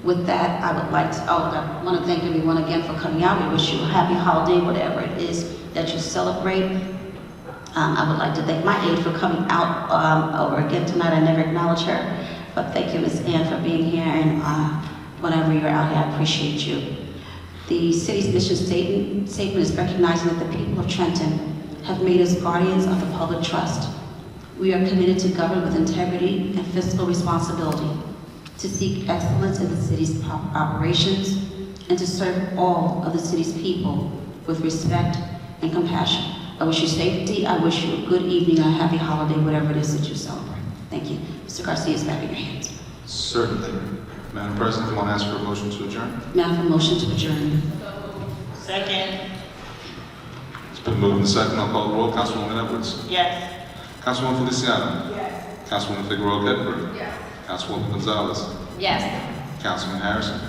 With that, I would like to, I want to thank everyone again for coming out. We wish you a happy holiday, whatever it is that you celebrate. I would like to thank my aide for coming out over again tonight. I never acknowledge her, but thank you, Ms. Ann, for being here, and whenever you're out here, I appreciate you. The city's mission statement is recognizing that the people of Trenton have made us guardians of the public trust. We are committed to govern with integrity and fiscal responsibility, to seek excellence in the city's operations, and to serve all of the city's people with respect and compassion. I wish you safety, I wish you a good evening, a happy holiday, whatever it is that you celebrate. Thank you. Mr. Garcia is back in your hands. Certainly. Madam President, do you want to ask for a motion to adjourn? May I have a motion to adjourn? Second. It's been moved and second. I'll call the roll. Councilwoman Edwards. Yes. Councilwoman Feliciano. Yes. Councilwoman Figueroa Gettler. Yes. Councilwoman Gonzalez. Yes. Councilman Harrison.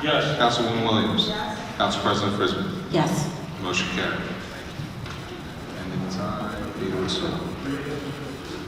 Yes. Councilwoman Williams. Council President Frisbee. Yes. Motion carried. Ending time 8:02.